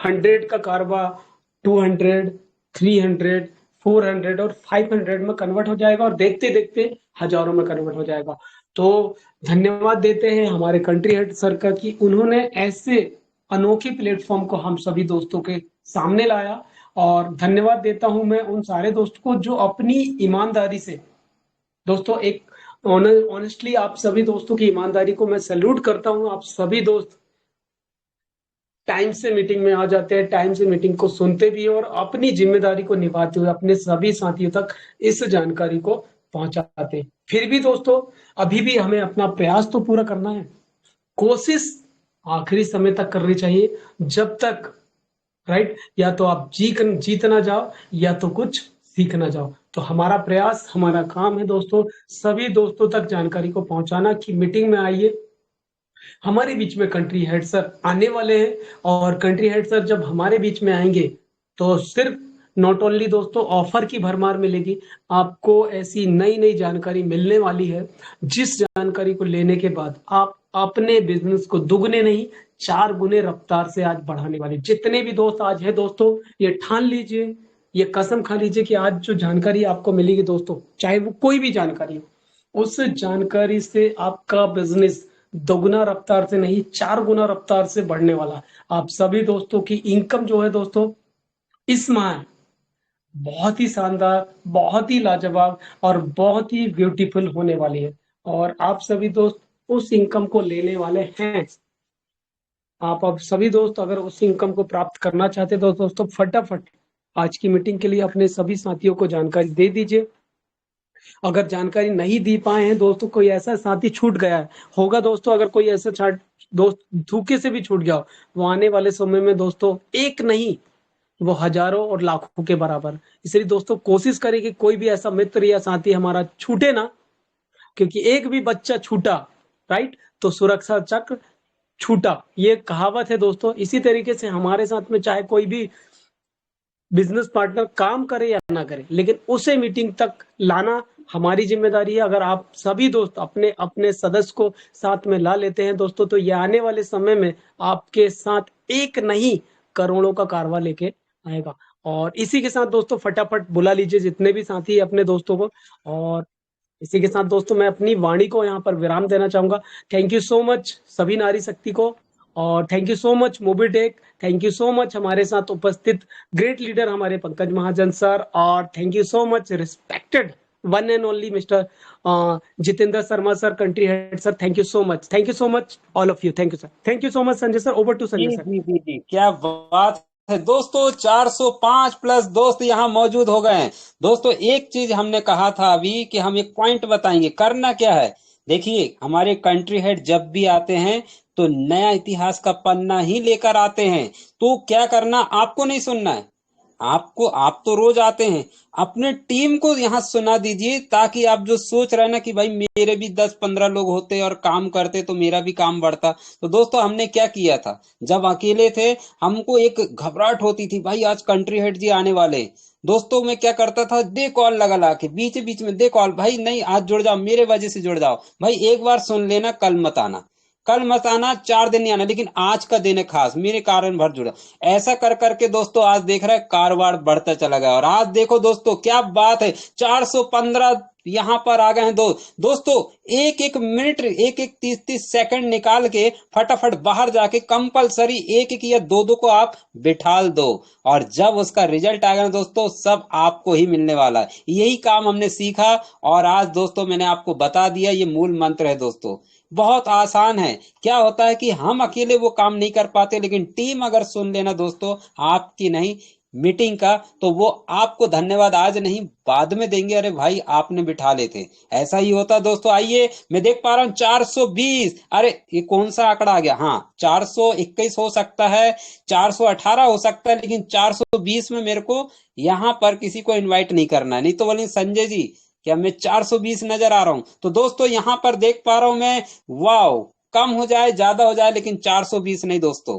100 का कारवा 200, 300, 400 और 500 में कन्वर्ट हो जाएगा और देखते देखते हजारों में कन्वर्ट हो जाएगा। तो धन्यवाद देते हैं हमारे कंट्री हेड सर का कि उन्होंने ऐसे अनोखे प्लेटफॉर्म को हम सभी दोस्तों के सामने लाया। और धन्यवाद देता हूं मैं उन सारे दोस्तों को जो अपनी ईमानदारी से, दोस्तों एक ऑनेस्टली आप सभी दोस्तों की ईमानदारी को मैं सैल्यूट करता हूं। आप सभी दोस्त टाइम से मीटिंग में आ जाते हैं, टाइम से मीटिंग को सुनते भी हैं और अपनी जिम्मेदारी को निभाते हुए अपने सभी साथियों तक इस जानकारी को पहुंचाते हैं। फिर भी दोस्तों अभी भी हमें अपना प्रयास तो पूरा करना है, कोशिश आखिरी समय तक करनी चाहिए, जब तक राइट या तो आप जीत ना जाओ या तो कुछ सीख ना जाओ। तो हमारा प्रयास, हमारा काम है दोस्तों सभी दोस्तों तक जानकारी को पहुंचाना कि मीटिंग में आइए। हमारे बीच में कंट्री हेड सर आने वाले हैं और कंट्री हेड सर जब हमारे बीच में आएंगे तो सिर्फ नॉट ओनली दोस्तों ऑफर की भरमार मिलेगी, आपको ऐसी नई नई जानकारी मिलने वाली है जिस जानकारी को लेने के बाद आप अपने बिजनेस को दुगने नहीं 4 गुने रफ्तार से आज बढ़ाने वाले। जितने भी दोस्त आज है दोस्तों ये ठान लीजिए, ये कसम खा लीजिए कि आज जो जानकारी आपको मिलेगी दोस्तों, चाहे वो कोई भी जानकारी हो, उस जानकारी से आपका बिजनेस दोगुना रफ्तार से नहीं 4 गुना रफ्तार से बढ़ने वाला है। आप सभी दोस्तों की इनकम जो है दोस्तों इस माह बहुत ही शानदार, बहुत ही लाजवाब और बहुत ही ब्यूटीफुल होने वाली है और आप सभी दोस्त उस इनकम को लेने वाले हैं। आप अब सभी दोस्त अगर उस इनकम को प्राप्त करना चाहते तो दोस्तों फटाफट आज की मीटिंग के लिए अपने सभी साथियों को जानकारी दे दीजिए। अगर जानकारी नहीं दी पाए हैं दोस्तों, कोई ऐसा साथी छूट गया है होगा दोस्तों, अगर कोई ऐसा दोस्त धोखे से भी छूट गया हो, वो आने वाले समय में दोस्तों एक नहीं वो हजारों और लाखों के बराबर। इसलिए दोस्तों कोशिश करें कि कोई भी ऐसा मित्र या साथी हमारा छूटे ना, क्योंकि एक भी बच्चा छूटा राइट तो सुरक्षा चक्र छूटा, ये कहावत है दोस्तों। इसी तरीके से हमारे साथ में चाहे कोई भी बिजनेस पार्टनर काम करे या ना करे, लेकिन उसे मीटिंग तक लाना हमारी जिम्मेदारी है। अगर आप सभी दोस्त अपने अपने सदस्य को साथ में ला लेते हैं दोस्तों, तो ये आने वाले समय में आपके साथ एक नहीं करोड़ों का कारवा लेके आएगा। और इसी के साथ दोस्तों फटाफट बुला लीजिए जितने भी साथी हैं अपने दोस्तों को। और इसी के साथ दोस्तों मैं अपनी वाणी को यहाँ पर विराम देना चाहूंगा। थैंक यू सो मच सभी नारी शक्ति को, और thank you so much Mobitech, thank you so much हमारे साथ उपस्थित ग्रेट लीडर हमारे पंकज महाजन सर, और thank you so much respected one and only mister Jitendra Sharma sir, country head sir. Thank you so much all of you. Thank you sir, thank you so much Sanjay sir, over to ji Sanjay sir. जी जी जी, क्या बात है दोस्तों। 405 plus दोस्त यहाँ मौजूद हो गए हैं। दोस्तों एक चीज हमने कहा था अभी कि हम एक पॉइंट बताएंगे, करना क्या है। देखिए हमारे कंट्री हेड जब भी आते हैं तो नया इतिहास का पन्ना ही लेकर आते हैं। तो क्या करना, आपको नहीं सुनना है। आपको, आप तो रोज आते हैं, अपने टीम को यहाँ सुना दीजिए, ताकि आप जो सोच रहे हैं ना कि भाई मेरे भी 10-15 लोग होते और काम करते तो मेरा भी काम बढ़ता। तो दोस्तों हमने क्या किया था, जब अकेले थे हमको एक घबराहट होती थी, भाई आज कंट्री हेड जी आने वाले हैं। दोस्तों मैं क्या करता था, दे कॉल लगा ला के बीच बीच में दे कॉल, भाई नहीं आज जुड़ जाओ, मेरे वजह से जुड़ जाओ, भाई एक बार सुन लेना, कल मत आना, कल मत आना, 4 दिन नहीं आना, लेकिन आज का दिन है खास, मेरे कारण भर जुड़ा। ऐसा कर करके दोस्तों आज देख रहे हैं कारोबार बढ़ता चला गया। और आज देखो दोस्तों क्या बात है, 415 यहाँ पर आ गए हैं। दोस्तों एक एक मिनट, एक एक 30-30 सेकंड निकाल के फटाफट बाहर जाके कंपलसरी एक एक या दो दो को आप बिठाल दो, और जब उसका रिजल्ट आएगा ना दोस्तों, सब आपको ही मिलने वाला है। यही काम हमने सीखा और आज दोस्तों मैंने आपको बता दिया, ये मूल मंत्र है दोस्तों। बहुत आसान है। क्या होता है कि हम अकेले वो काम नहीं कर पाते, लेकिन टीम अगर सुन लेना दोस्तों आपकी नहीं मीटिंग का, तो वो आपको धन्यवाद आज नहीं बाद में देंगे, अरे भाई आपने बिठा लेते। ऐसा ही होता दोस्तों। आइए मैं देख पा रहा हूँ 420, अरे ये कौन सा आंकड़ा आ गया, हाँ 421 हो सकता है, 418 हो सकता है, लेकिन 420 में मेरे को यहाँ पर किसी को इनवाइट नहीं करना है, नहीं तो बोलेंगे संजय जी क्या मैं 420 नजर आ रहा हूं। तो दोस्तों यहां पर देख पा रहा हूं मैं, वाओ, कम हो जाए ज्यादा हो जाए लेकिन 420 नहीं दोस्तों।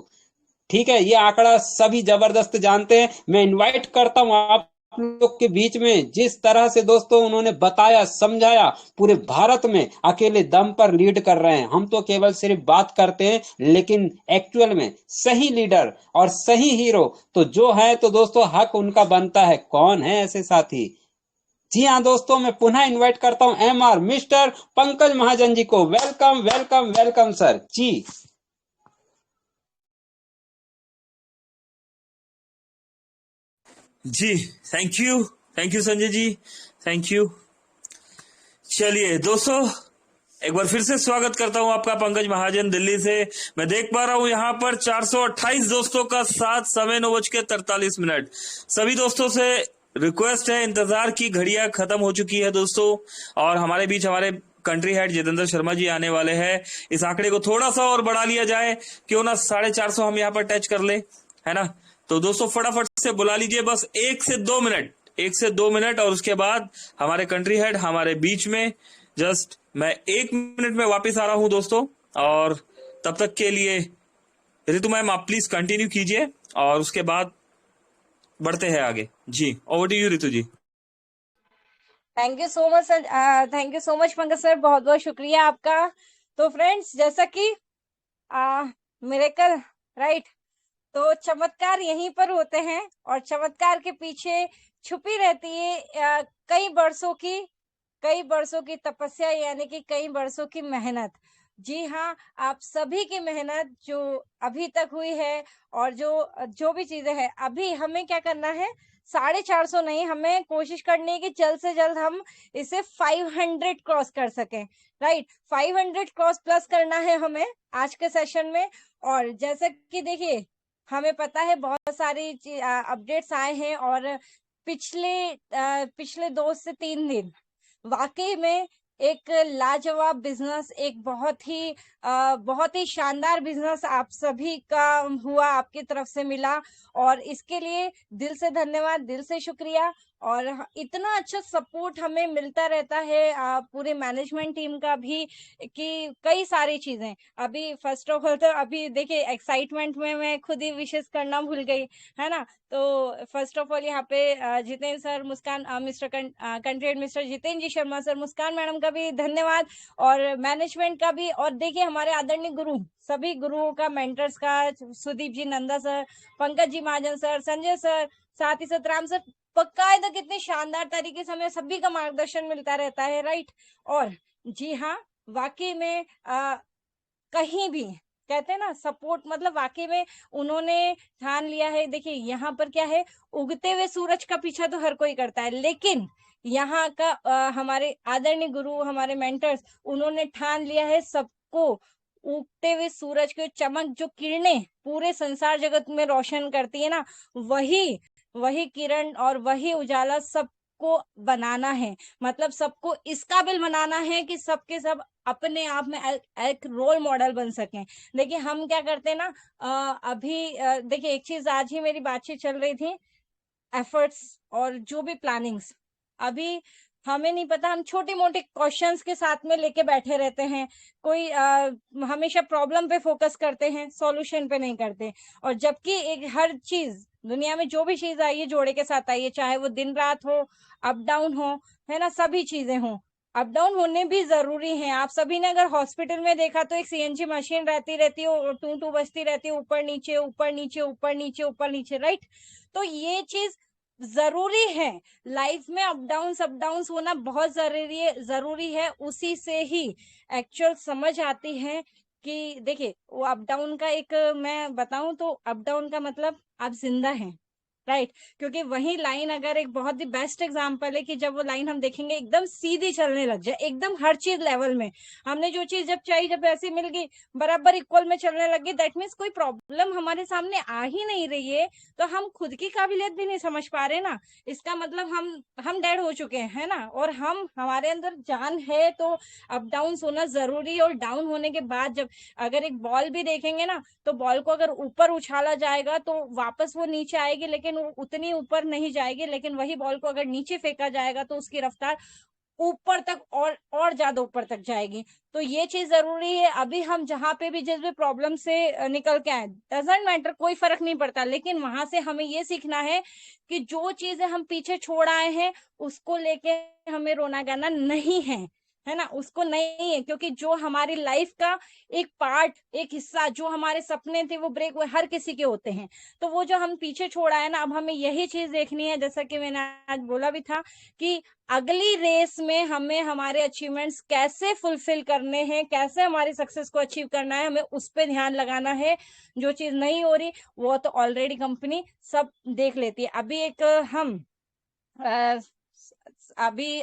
ठीक है, ये आंकड़ा सभी जबरदस्त जानते हैं। मैं इनवाइट करता हूं आप लोग के बीच में जिस तरह से दोस्तों उन्होंने बताया समझाया, पूरे भारत में अकेले दम पर लीड कर रहे हैं। हम तो केवल सिर्फ बात करते हैं, लेकिन एक्चुअल में सही लीडर और सही हीरो तो जो है, तो दोस्तों हक उनका बनता है। कौन है ऐसे साथी? जी हाँ दोस्तों, मैं पुनः इनवाइट करता हूं एमआर मिस्टर पंकज महाजन जी को। वेलकम वेलकम वेलकम सर जी। जी, thank you Sanjay ji, thank you. चलिए दोस्तों, एक बार फिर से स्वागत करता हूं आपका, पंकज महाजन दिल्ली से। मैं देख पा रहा हूं यहां पर 428 दोस्तों का साथ, समय 9:43। सभी दोस्तों से रिक्वेस्ट है, इंतजार की घड़ियां खत्म हो चुकी है दोस्तों, और हमारे बीच हमारे कंट्री हेड जितेंद्र शर्मा जी आने वाले हैं। इस आंकड़े को थोड़ा सा और बढ़ा लिया जाए, क्यों ना 450 हम यहाँ पर टच कर ले, है ना? तो दोस्तों फटाफट से बुला लीजिए, बस 1 से 2 मिनट, और उसके बाद हमारे कंट्री हेड हमारे बीच में। जस्ट मैं 1 मिनट में वापस आ रहा हूं दोस्तों, और तब तक के लिए ऋतु मैम आप प्लीज कंटिन्यू कीजिए, और उसके बाद बढ़ते हैं आगे। जी, over to you Ritu ji. Thank you so much sir, thank you so much Pankaj sir, बहुत बहुत शुक्रिया आपका। तो फ्रेंड्स, जैसा कि मिरेकल, राइट, तो चमत्कार यहीं पर होते हैं, और चमत्कार के पीछे छुपी रहती है कई बरसों की तपस्या, यानी कि कई बरसों की मेहनत। जी हाँ, आप सभी की मेहनत जो अभी तक हुई है, और जो भी चीजें हैं, अभी हमें क्या करना है, 450 नहीं, हमें कोशिश करनी है कि जल्द से जल्द हम इसे 500 क्रॉस कर सकें, राइट। 500 क्रॉस प्लस करना है हमें आज के सेशन में। और जैसे कि देखिए, हमें पता है बहुत सारी अपडेट्स आए हैं, और पिछले 2 से 3 दिन वाकई में एक लाजवाब बिजनेस, एक बहुत ही शानदार बिजनेस आप सभी का हुआ, आपकी तरफ से मिला, और इसके लिए दिल से धन्यवाद, दिल से शुक्रिया। और इतना अच्छा सपोर्ट हमें मिलता रहता है पूरे मैनेजमेंट टीम का भी, कि कई सारी चीजें। अभी फर्स्ट ऑफ ऑल तो अभी देखिए, एक्साइटमेंट में मैं खुद ही विशेष करना भूल गई, है ना। तो फर्स्ट ऑफ ऑल यहाँ पे जितेंद्र सर, मुस्कान, मिस्टर कंट्री मिस्टर जितेंद्र जी शर्मा सर, मुस्कान मैडम का भी धन्यवाद, और मैनेजमेंट का भी। और देखिए, हमारे आदरणीय गुरु, सभी गुरुओं का, मेंटर्स का, सुदीप जी, नंदा सर, पंकज जी महाजन सर, संजय सर, साथ ही सतराम सर, बकायदा कितने शानदार तरीके से हमें सभी का मार्गदर्शन मिलता रहता है, राइट। और जी हाँ, वाकई में कहीं भी कहते हैं ना, सपोर्ट मतलब वाकई में उन्होंने ठान लिया है। देखिए, यहाँ पर क्या है, उगते हुए सूरज का पीछा तो हर कोई करता है, लेकिन यहाँ का हमारे आदरणीय गुरु, हमारे मेंटर्स, उन्होंने ठान लिया है सबको उगते हुए सूरज की चमक, जो किरणें पूरे संसार जगत में रोशन करती है ना, वही वही किरण और वही उजाला सबको बनाना है। मतलब सबको इस काबिल बनाना है कि सबके सब अपने आप में एक रोल मॉडल बन सकें। देखिए, हम क्या करते हैं ना, अभी देखिए, एक चीज आज ही मेरी बातचीत चल रही थी, एफर्ट्स और जो भी प्लानिंग्स, अभी हमें नहीं पता, हम छोटे मोटे क्वेश्चंस के साथ में लेके बैठे रहते हैं। कोई हमेशा प्रॉब्लम पे फोकस करते हैं, सॉल्यूशन पे नहीं करते। और जबकि एक हर चीज दुनिया में, जो भी चीज आई है जोड़े के साथ आई है, चाहे वो दिन रात हो, अप डाउन हो, है ना, सभी चीजें हो, अप डाउन होने भी जरूरी है। आप सभी ने अगर हॉस्पिटल में देखा तो एक सीएनजी मशीन रहती है, टू टू बजती रहती है, ऊपर नीचे ऊपर नीचे ऊपर नीचे ऊपर नीचे, राइट। तो ये चीज जरूरी है, लाइफ में अप डाउन होना बहुत जरूरी है। उसी से ही एक्चुअल समझ आती है कि देखिए, वो अप डाउन का एक मैं बताऊं तो, अप डाउन का मतलब आप जिंदा हैं, राइट। क्योंकि वही लाइन अगर एक बहुत ही बेस्ट एग्जांपल है, कि जब वो लाइन हम देखेंगे एकदम सीधी चलने लग जाए, एकदम हर चीज लेवल में, हमने जो चीज जब चाहिए, जब ऐसी मिल गई, बराबर इक्वल में चलने लगी, दैट मीन्स कोई प्रॉब्लम हमारे सामने आ ही नहीं रही है, तो हम खुद की काबिलियत भी नहीं समझ पा रहे ना। इसका मतलब हम डेड हो चुके हैं, है ना। और हमारे अंदर जान है, तो अप डाउन होना जरूरी है। और डाउन होने के बाद जब अगर एक बॉल भी देखेंगे ना, तो बॉल को अगर ऊपर उछाला जाएगा तो वापस वो नीचे आएगी, लेकिन वो उतनी ऊपर नहीं जाएगी। लेकिन वही बॉल को अगर नीचे फेंका जाएगा तो उसकी रफ्तार ऊपर तक और ज्यादा ऊपर तक जाएगी। तो ये चीज जरूरी है। अभी हम जहाँ पे भी जिस भी प्रॉब्लम से निकल के आए, डजेंट मैटर, कोई फर्क नहीं पड़ता, लेकिन वहां से हमें ये सीखना है कि जो चीजें हम पीछे छोड़ आए हैं उसको लेके हमें रोना गाना नहीं है ना, उसको नहीं है, क्योंकि जो हमारी लाइफ का एक पार्ट, एक हिस्सा, जो हमारे सपने थे वो ब्रेक हुए, हर किसी के होते हैं। तो वो जो हम पीछे छोड़ा है ना, अब हमें यही चीज देखनी है, जैसा कि मैंने आज बोला भी था कि अगली रेस में हमें हमारे अचीवमेंट्स कैसे फुलफिल करने हैं, कैसे हमारी सक्सेस को अचीव करना है, हमें उस पर ध्यान लगाना है। जो चीज नहीं हो रही वो तो ऑलरेडी कंपनी सब देख लेती है। अभी एक हम अ, अभी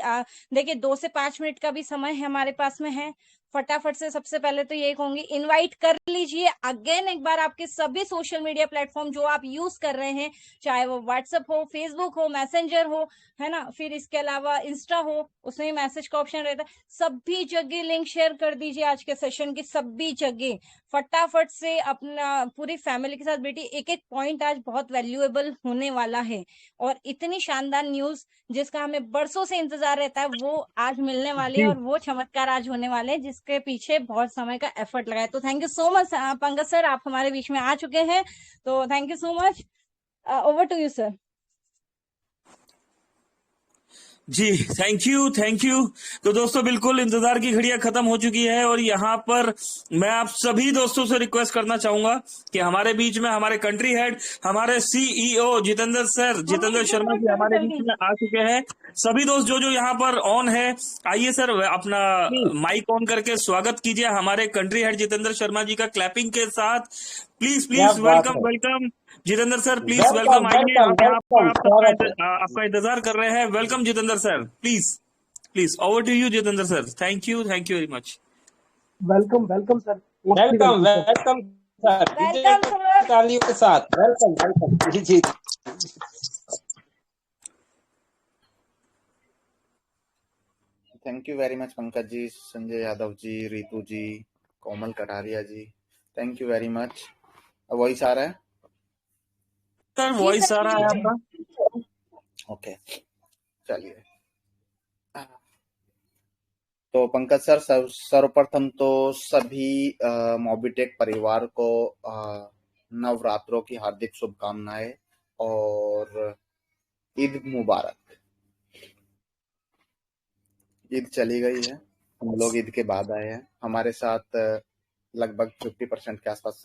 देखिए 2 से 5 मिनट का भी समय है हमारे पास में है। फटाफट से सबसे पहले तो ये कहूंगी, इनवाइट कर लीजिए अगेन एक बार आपके सभी सोशल मीडिया प्लेटफॉर्म जो आप यूज कर रहे हैं, चाहे वो व्हाट्सएप हो, फेसबुक हो, मैसेंजर हो, है ना, फिर इसके अलावा इंस्टा हो, उसमें मैसेज का ऑप्शन रहता है, सभी जगह लिंक शेयर कर दीजिए आज के सेशन की, सभी जगह फटाफट से अपना पूरी फैमिली के साथ। बेटी एक एक पॉइंट आज बहुत वैल्यूएबल होने वाला है, और इतनी शानदार न्यूज जिसका हमें बरसों से इंतजार रहता है वो आज मिलने वाली है, जी और वो चमत्कार आज होने वाले हैं जिसके पीछे बहुत समय का एफर्ट लगा है। तो thank you so much Pankaj sir, आप हमारे बीच में आ चुके हैं, तो thank you so much. Over to you sir. जी, थैंक यू, थैंक यू। तो दोस्तों बिल्कुल इंतजार की घड़ियां खत्म हो चुकी है, और यहाँ पर मैं आप सभी दोस्तों से रिक्वेस्ट करना चाहूंगा कि हमारे बीच में हमारे कंट्री हेड, हमारे सीईओ जितेंद्र शर्मा जी हमारे बीच में आ चुके हैं। सभी दोस्त जो जो यहाँ पर ऑन है, आइए सर अपना जी, माइक ऑन करके स्वागत कीजिए हमारे कंट्री हेड जितेंद्र शर्मा जी का क्लैपिंग के साथ। प्लीज क्या प्लीज बात वेलकम है। Welcome Jitendra sir, please welcome, welcome आइए वेलकम आप यहाँ पर, वेलकम, स्वागत है। आपका इंतजार कर रहे हैं। Welcome Jitendra sir, please please over to you Jitendra sir. Thank you very much. Welcome welcome sir, mostly welcome welcome sir. Welcome sir, DJ welcome sir. तालियों के साथ वेलकम वेलकम जी जी। Thank you very much Pankaj ji, Sanjay Yadav ji, Ritu ji, Komal Kataria ji, thank you very much. Voice आ रहा है? Sir जी voice आ सर, रहा जी है जी। आपका? ओके, चलिए। तो पंकज सर, सर्वप्रथम तो सभी मोबिटेक परिवार को नवरात्रों की हार्दिक शुभकामनाएं और ईद मुबारक। ईद चली गई है, हम लोग ईद के बाद आए हैं। हमारे साथ लगभग 50% के आसपास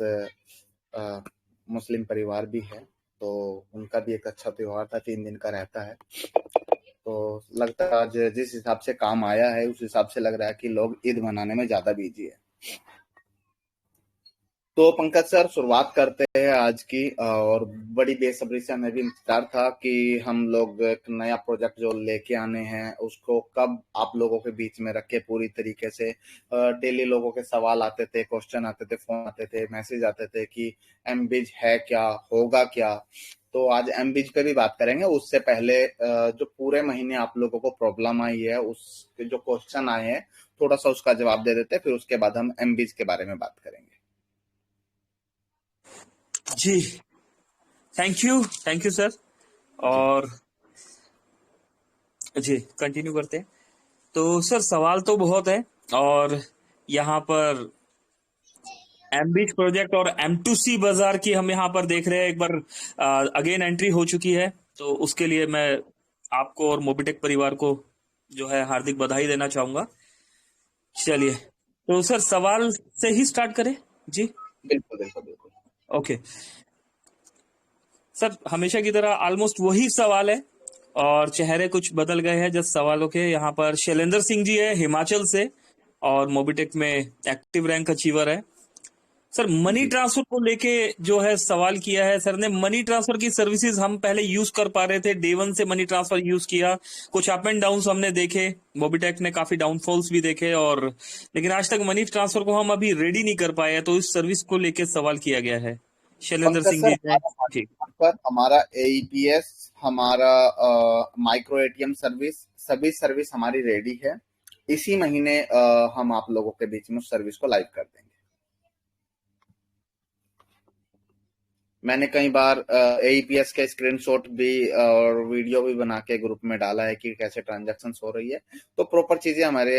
मुस्लिम परिवार भी है, तो उनका भी एक अच्छा त्योहार था, 3 दिन का रहता है। तो लगता है आज जिस हिसाब से काम आया है उस हिसाब से लग रहा है कि लोग ईद मनाने में ज्यादा बिजी है। तो पंकज सर, शुरुआत करते हैं आज की, और बड़ी बेसब्री से हमें भी इंतजार था कि हम लोग एक नया प्रोजेक्ट जो लेके आने हैं उसको कब आप लोगों के बीच में रखे पूरी तरीके से। डेली लोगों के सवाल आते थे, क्वेश्चन आते थे, फोन आते थे, मैसेज आते थे कि एमबीज है क्या, होगा क्या। तो आज एमबीज पे भी बात करेंगे। उससे पहले जो पूरे महीने आप लोगों को प्रॉब्लम आई है, उसके जो क्वेश्चन आए हैं, थोड़ा सा उसका जवाब दे देते हैं, फिर उसके बाद हम एमबीज के बारे में बात करेंगे। जी, थैंक यू सर। जी और जी कंटिन्यू करते हैं। तो सर सवाल तो बहुत है, और यहाँ पर एमबीच प्रोजेक्ट और M2C बाजार की हम यहाँ पर देख रहे हैं, एक बार अगेन एंट्री हो चुकी है। तो उसके लिए मैं आपको और मोबिटेक परिवार को जो है हार्दिक बधाई देना चाहूंगा। चलिए, तो सर सवाल से ही स्टार्ट करें। जी बिल्कुल बिल्कुल बिल्कुल। ओके सर, हमेशा की तरह ऑलमोस्ट वही सवाल है, और चेहरे कुछ बदल गए हैं जस्ट सवालों के। यहाँ पर शैलेंद्र सिंह जी है हिमाचल से, और मोबिटेक में एक्टिव रैंक अचीवर है। सर मनी जी ट्रांसफर को लेके जो है सवाल किया है सर ने। मनी ट्रांसफर की सर्विसेज हम पहले यूज कर पा रहे थे, डे वन से मनी ट्रांसफर यूज किया, कुछ अप एंड डाउन हमने देखे, मोबिटेक ने काफी डाउनफॉल्स भी देखे, और लेकिन आज तक मनी ट्रांसफर को हम अभी रेडी नहीं कर पाए हैं। तो इस सर्विस को लेके सवाल किया गया है। शैलेंद्र पंकज सिंह सर, जी हैं हमारा जी। पर हमारा एईपीएस, हमारा माइक्रो एटीएम सर्विस, सभी सर्विस हमारी रेडी है। इसी महीने हम आप लोगों के बीच में उस सर्विस को लाइव कर देंगे। मैंने कई बार AEPS के स्क्रीनशॉट भी और वीडियो भी बना के ग्रुप में डाला है कि कैसे ट्रांजैक्शन हो रही है। तो प्रॉपर चीजें हमारे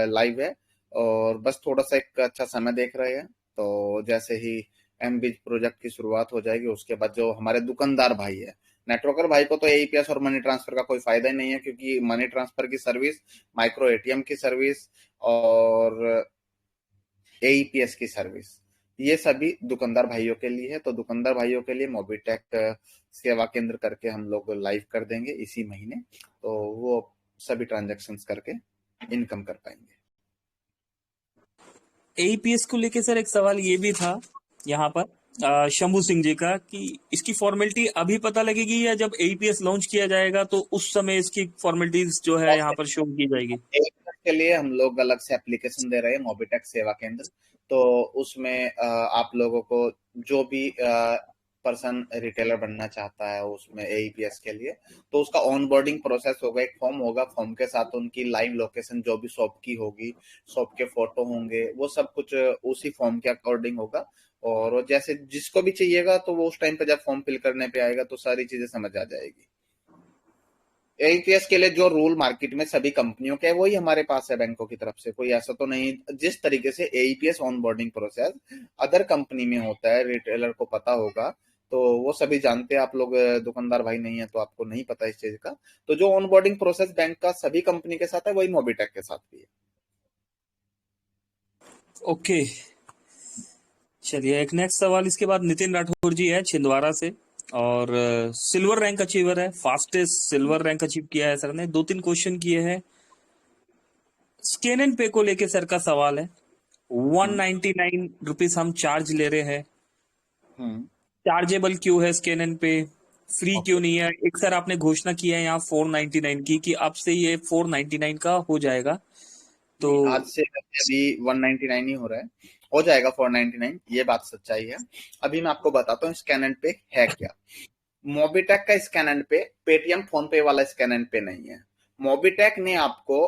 लाइव है और बस थोड़ा सा एक अच्छा समय देख रहे हैं। तो जैसे ही MBIZ प्रोजेक्ट की शुरुआत हो जाएगी उसके बाद जो हमारे दुकानदार भाई है, नेटवर्कर भाई को तो AEPS और मनी ट्रांसफर का कोई फायदा ही नहीं है, क्योंकि मनी ट्रांसफर की सर्विस, माइक्रो ATM की सर्विस और AEPS की सर्विस ये सभी दुकानदार भाइयों के लिए है। तो दुकानदार भाइयों के लिए मोबिटेक सेवा केंद्र करके हम लोग लाइव कर देंगे इसी महीने, तो वो सभी ट्रांजैक्शंस करके इनकम कर पाएंगे। AEPS को लेके सर एक सवाल ये भी था यहाँ पर शंभू सिंह जी का कि इसकी फॉर्मेलिटी अभी पता लगेगी या जब AEPS लॉन्च किया जाएगा तो उस समय इसकी फॉर्मेलिटीज जो है यहाँ पर शो की जाएगी? AEPS के लिए हम लोग अलग से एप्लीकेशन दे रहे हैं, मोबिटेक सेवा केंद्र। तो उसमें आप लोगों को जो भी पर्सन रिटेलर बनना चाहता है उसमें AEPS के लिए, तो उसका ऑनबोर्डिंग प्रोसेस होगा, एक फॉर्म होगा, फॉर्म के साथ उनकी लाइव लोकेशन जो भी शॉप की होगी, शॉप के फोटो होंगे, वो सब कुछ उसी फॉर्म के अकॉर्डिंग होगा। और वो जैसे जिसको भी चाहिएगा तो वो उस टाइम पे जब फॉर्म फिल करने पे आएगा तो सारी चीजें समझ आ जाएगी। AEPS के लिए जो रूल मार्केट में सभी कंपनियों के है वही हमारे पास है बैंकों की तरफ से, कोई ऐसा तो नहीं। जिस तरीके से AEPS onboarding process other company में होता है, रिटेलर को पता होगा, तो वो सभी जानते हैं। आप लोग दुकानदार भाई नहीं है तो आपको नहीं पता इस चीज का। तो जो ऑनबोर्डिंग प्रोसेस बैंक का सभी कंपनी के साथ है वही मोबिटेक के साथ भी है। ओके, चलिए एक नेक्स्ट सवाल इसके बाद नितिन राठौर जी है छिंदवाड़ा से, और सिल्वर रैंक अचीवर है, फास्टेस्ट सिल्वर रैंक अचीव किया है सर ने। 2-3 क्वेश्चन किए हैं। स्कैन एंड पे को लेके सर का सवाल है। 199 रुपीज हम चार्ज ले रहे हैं, चार्जेबल क्यों है स्कैन एंड पे, फ्री क्यों नहीं है? एक सर आपने घोषणा की है यहाँ 499 की कि अब से ये 499 का हो जाएगा, तो आज से अभी 199 ही हो रहा है, हो जाएगा 499, ये बात सच्चाई है। अभी मैं आपको बताता हूँ स्कैन एंड पे है क्या। मोबिटेक का स्कैन एंड पे पेटीएम फोन पे वाला स्कैन एंड पे नहीं है। मोबिटेक ने आपको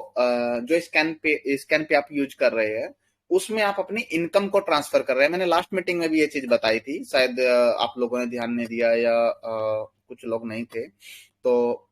जो स्कैन पे आप यूज कर रहे हैं उसमें आप अपनी इनकम को ट्रांसफर कर रहे हैं। मैंने लास्ट मीटिंग में भी ये चीज बताई थी, शायद आप लोगों ने ध्यान नहीं दिया या कुछ लोग नहीं थे। तो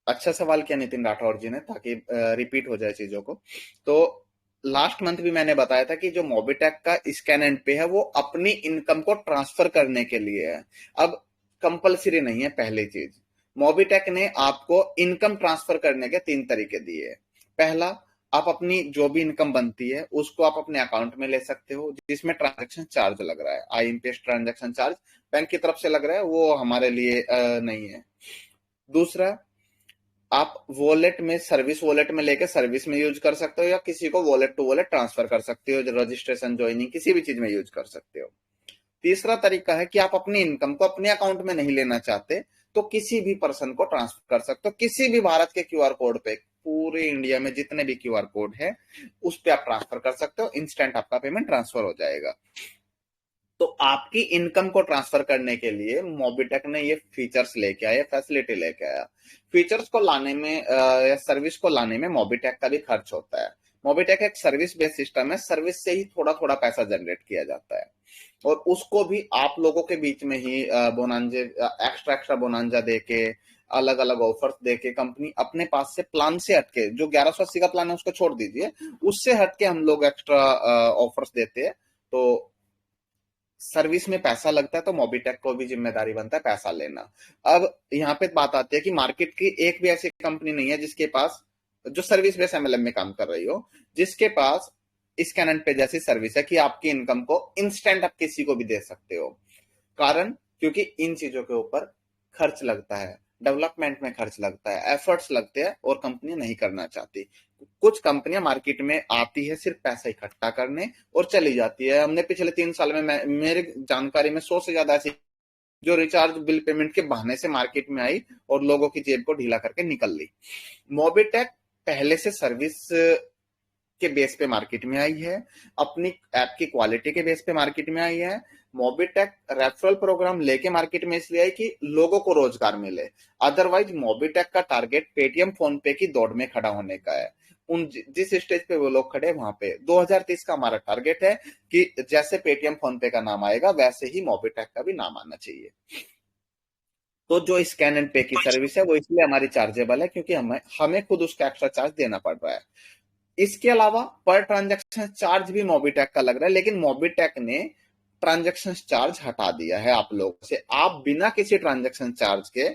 अच्छा सवाल किया नितिन राठौर जी ने, ताकि रिपीट हो जाए चीजों को। तो लास्ट मंथ भी मैंने बताया था कि जो मोबिटेक का स्कैन एंड पे है वो अपनी इनकम को ट्रांसफर करने के लिए है, अब कंपलसरी नहीं है। पहली चीज, मोबिटेक ने आपको इनकम ट्रांसफर करने के 3 तरीके दिए हैं। पहला, आप अपनी जो भी इनकम बनती है उसको आप अपने अकाउंट में ले सकते हो, जिसमें ट्रांजैक्शन चार्ज लग रहा है, IMPS ट्रांजैक्शन चार्ज बैंक की तरफ से लग रहा है, वो हमारे लिए नहीं है। दूसरा, आप वॉलेट में, सर्विस वॉलेट में लेके सर्विस में यूज कर सकते हो, या किसी को वॉलेट टू वॉलेट ट्रांसफर कर सकते हो, रजिस्ट्रेशन, ज्वाइनिंग, किसी भी चीज में यूज कर सकते हो। तीसरा तरीका है कि आप अपनी इनकम को अपने अकाउंट में नहीं लेना चाहते तो किसी भी पर्सन को ट्रांसफर कर सकते हो, किसी भी भारत के QR कोड पे, पूरे इंडिया में जितने भी QR कोड है उस पे आप ट्रांसफर कर सकते हो, इंस्टेंट आपका पेमेंट ट्रांसफर हो जाएगा। तो आपकी इनकम को ट्रांसफर करने के लिए मोबिटेक ने ये फीचर्स लेके आया, फैसिलिटी लेके आया। फीचर्स को लाने में या सर्विस को लाने में मोबिटेक का भी खर्च होता है। मोबिटेक एक सर्विस बेस्ड सिस्टम है, सर्विस से ही थोड़ा थोड़ा पैसा जनरेट किया जाता है, और उसको भी आप लोगों के बीच में ही बोनांजे, एक्स्ट्रा बोनांजा देके, अलग अलग ऑफर्स देके, कंपनी अपने पास से प्लान से हटके, जो 1180 का प्लान है उसको छोड़ दीजिए, उससे हटके हम लोग एक्स्ट्रा ऑफर्स देते हैं। तो सर्विस में पैसा लगता है तो मोबिटेक को भी जिम्मेदारी बनता है पैसा लेना। अब यहाँ पे बात आती है कि मार्केट की एक भी ऐसी कंपनी नहीं है जिसके पास, जो सर्विस बेस्ड MLM में काम कर रही हो, जिसके पास स्कैन एंड पे जैसी सर्विस है कि आपकी इनकम को इंस्टेंट आप किसी को भी दे सकते हो। कारण, क्योंकि इन चीजों के ऊपर खर्च लगता है, डेवलपमेंट में खर्च लगता है, एफर्ट्स लगते हैं, और कंपनी नहीं करना चाहती। कुछ कंपनियां मार्केट में आती है सिर्फ पैसा इकट्ठा करने और चली जाती है। हमने पिछले 3 साल में, मेरी जानकारी में 100 से ज्यादा ऐसी जो रिचार्ज बिल पेमेंट के बहाने से मार्केट में आई और लोगों की जेब को ढीला करके निकल ली। मोबिटेक पहले से सर्विस के बेस पे मार्केट में आई है, अपनी ऐप की क्वालिटी के बेस पे मार्केट में आई है। मोबिटेक रेफरल प्रोग्राम लेके मार्केट में इसलिए आई कि लोगों को रोजगार मिले। अदरवाइज मोबिटेक का टारगेट पेटीएम फोन पे की दौड़ में खड़ा होने का है। जिस स्टेज पे वो लोग खड़े वहां पे 2030 का हमारा टारगेट है कि जैसे पेटीएम फोन पे का नाम आएगा वैसे ही मोबिटेक का भी नाम आना चाहिए। तो जो स्कैन एंड पे की सर्विस है वो इसलिए हमारी चार्जेबल है क्योंकि हमें खुद उसका एक्स्ट्रा चार्ज देना पड़ रहा है। इसके अलावा पर ट्रांजैक्शन चार्ज भी मोबिटेक का लग रहा है, लेकिन मोबिटेक ने ट्रांजैक्शन चार्ज हटा दिया है आप लोगों से। आप बिना किसी ट्रांजैक्शन चार्ज के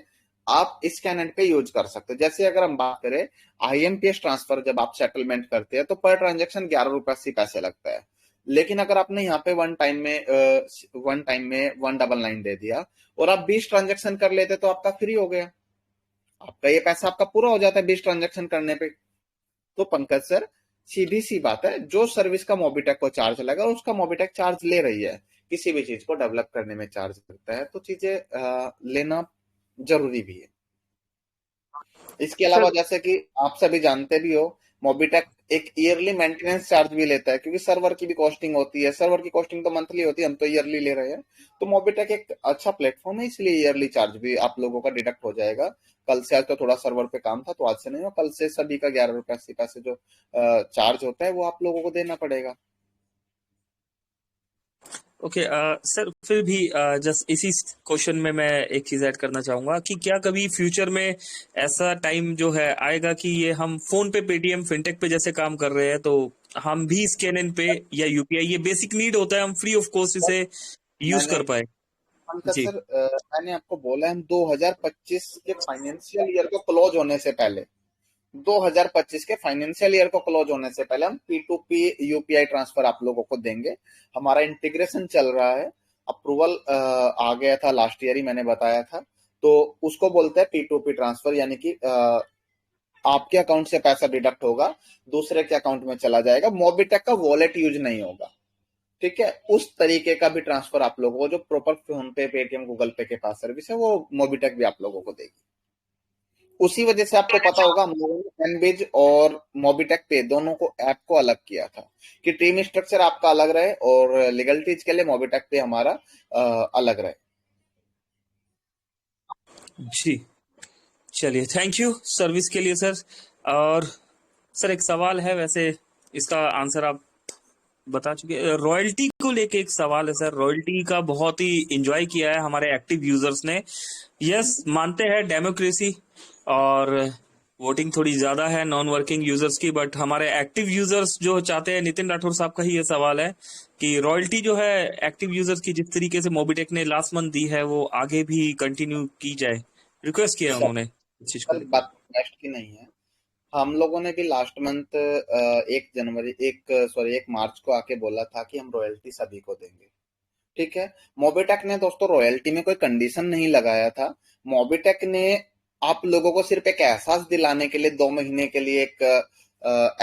आप स्कैन एंड पे यूज कर सकते हो। जैसे अगर हम बात करें आईएमपीएस ट्रांसफर, जब आप सेटलमेंट करते हैं तो पर ट्रांजैक्शन 11 रुपए 80 पैसे लगता है, लेकिन अगर आपने यहाँ पे वन टाइम में 199 दे दिया और आप 20 ट्रांजैक्शन कर लेते तो आपका फ्री हो गया, आपका ये पैसा आपका पूरा हो जाता है 20 ट्रांजैक्शन करने पे। तो पंकज सर, सीधी सी बात है, जो सर्विस का मोबिटेक को चार्ज लगा उसका मोबिटेक चार्ज ले रही है। किसी भी चीज को डेवलप करने में चार्ज लगता है तो चीजें लेना जरूरी भी है। इसके अलावा सर जैसे कि आप सभी जानते भी हो, मोबिटेक एक ईयरली मेंटेनेंस चार्ज भी लेता है क्योंकि सर्वर की भी कॉस्टिंग होती है। सर्वर की कॉस्टिंग तो मंथली होती है, हम तो ईयरली ले रहे हैं। तो मोबिटेक एक अच्छा प्लेटफॉर्म है, इसलिए ईयरली चार्ज भी आप लोगों का डिडक्ट हो जाएगा। कल से, आज तो थोड़ा सर्वर पे काम था तो आज से नहीं हो, कल से सभी का 11 रुपए 80 पैसे जो चार्ज होता है वो आप लोगों को देना पड़ेगा। ओके सर, फिर भी जस्ट इसी क्वेश्चन में मैं एक चीज ऐड करना चाहूंगा कि क्या कभी फ्यूचर में ऐसा टाइम जो है आएगा कि ये हम फोन पे, पेटीएम, फिनटेक पे जैसे काम कर रहे हैं तो हम भी स्कैन इन पे या यूपीआई, ये बेसिक नीड होता है, हम फ्री ऑफ कॉस्ट इसे यूज मैंने कर पाए? पंकज जी सर, मैंने आपको बोला हम 2025 के फाइनेंशियल ईयर को क्लोज होने से पहले, 2025 के फाइनेंशियल ईयर को क्लोज होने से पहले हम P2P यूपीआई ट्रांसफर आप लोगों को देंगे। हमारा इंटीग्रेशन चल रहा है, अप्रूवल आ गया था लास्ट ईयर ही, मैंने बताया था। तो उसको बोलते हैं P2P ट्रांसफर, यानी कि आपके अकाउंट से पैसा डिडक्ट होगा, दूसरे के अकाउंट में चला जाएगा, मोबिटेक का वॉलेट यूज नहीं होगा। ठीक है, उस तरीके का भी ट्रांसफर आप लोगों को, जो प्रॉपर फोन पे, पेटीएम, गूगल पे के पास सर्विस है, वो मोबिटेक भी आप लोगों को देगी। उसी वजह से आपको पता होगा हम लोगों ने एनबिज और मोबिटेक पे दोनों को, ऐप को अलग किया था कि टीम स्ट्रक्चर आपका अलग रहे और लीगलिटीज के लिए मोबिटेक पे हमारा अलग रहे। जी, चलिए, थैंक यू सर्विस के लिए सर। और सर एक सवाल है, वैसे इसका आंसर आप बता चुके। रॉयल्टी को लेके एक सवाल है सर। रॉयल्टी का बहुत ही एंजॉय किया है हमारे एक्टिव यूजर्स ने। यस, मानते हैं डेमोक्रेसी और वोटिंग थोड़ी ज्यादा है नॉन वर्किंग यूजर्स की, बट हमारे एक्टिव यूजर्स जो चाहते हैं, नितिन राठौर साहब का ही ये सवाल है कि रॉयल्टी जो है एक्टिव यूजर्स की जिस तरीके से मोबिटेक ने लास्ट मंथ दी है वो आगे भी कंटिन्यू की जाए, रिक्वेस्ट किया है उन्होंने इस चीज को कल लेकर। बात नेक्स्ट की नहीं है, हम लोगों ने भी लास्ट मंथ 1 मार्च को आके बोला था कि हम रॉयल्टी सभी को देंगे। ठीक है, मोबिटेक ने दोस्तों रॉयल्टी में कोई कंडीशन नहीं लगाया था। मोबिटेक ने आप लोगों को सिर्फ एक एहसास दिलाने के लिए 2 महीने के लिए एक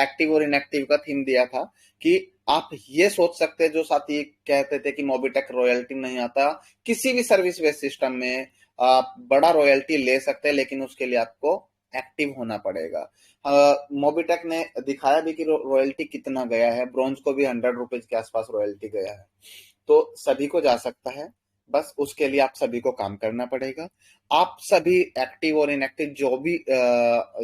एक्टिव और इनएक्टिव का थीम दिया था कि आप ये सोच सकते हैं, जो साथी कहते थे कि मोबिटेक रॉयल्टी नहीं आता, किसी भी सर्विस बेस्ड सिस्टम में आप बड़ा रॉयल्टी ले सकते हैं, लेकिन उसके लिए आपको एक्टिव होना पड़ेगा। मोबिटेक ने दिखाया भी कि रॉयल्टी कितना गया है, ब्रॉन्ज को भी 100 रुपीज के आसपास रॉयल्टी गया है। तो सभी को जा सकता है, बस उसके लिए आप सभी को काम करना पड़ेगा। आप सभी एक्टिव और इनएक्टिव जो भी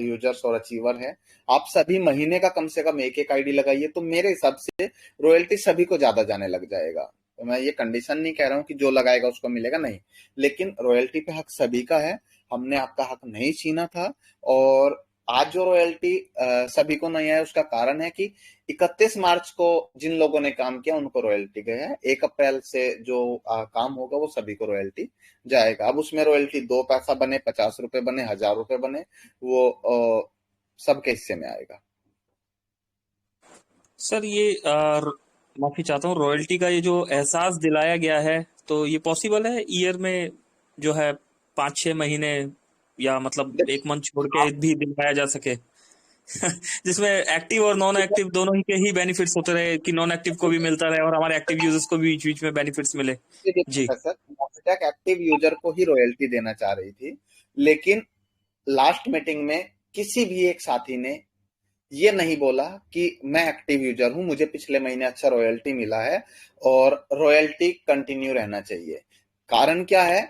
यूजर्स और अचीवर है, आप सभी महीने का कम से कम एक आईडी लगाइए, तो मेरे हिसाब से रॉयल्टी सभी को ज्यादा जाने लग जाएगा। तो मैं ये कंडीशन नहीं कह रहा हूँ कि जो लगाएगा उसको मिलेगा, नहीं, लेकिन रॉयल्टी पे हक सभी का है। हमने आपका हक नहीं छीना था, और आज जो रॉयल्टी सभी को नहीं है उसका कारण है कि 31 मार्च को जिन लोगों ने काम किया उनको रॉयल्टी गया है। 1 अप्रैल से जो काम होगा वो सभी को रॉयल्टी जाएगा। अब उसमें रॉयल्टी 2 पैसा बने, 50 रुपए बने, 1000 रुपए बने, वो सबके हिस्से में आएगा। सर ये माफी चाहता हूँ, रॉयल्टी का ये जो एहसास दिलाया गया है, तो ये पॉसिबल है ईयर में जो है 5-6 महीने, या मतलब एक मंथ छोड़ के भी दिलवाया जा सके जिसमें एक्टिव और नॉन एक्टिव दोनों ही के ही बेनिफिट्स होते रहे, कि नॉन एक्टिव को भी मिलता रहे और हमारे एक्टिव यूजर्स को भी बीच बीच में बेनिफिट्स मिले। जी सर, मोबिटेक एक्टिव यूजर को ही रॉयल्टी देना चाह रही थी, लेकिन लास्ट मीटिंग में किसी भी एक साथी ने ये नहीं बोला कि मैं एक्टिव यूजर हूं, मुझे पिछले महीने अच्छा रॉयल्टी मिला है और रॉयल्टी कंटिन्यू रहना चाहिए। कारण क्या है,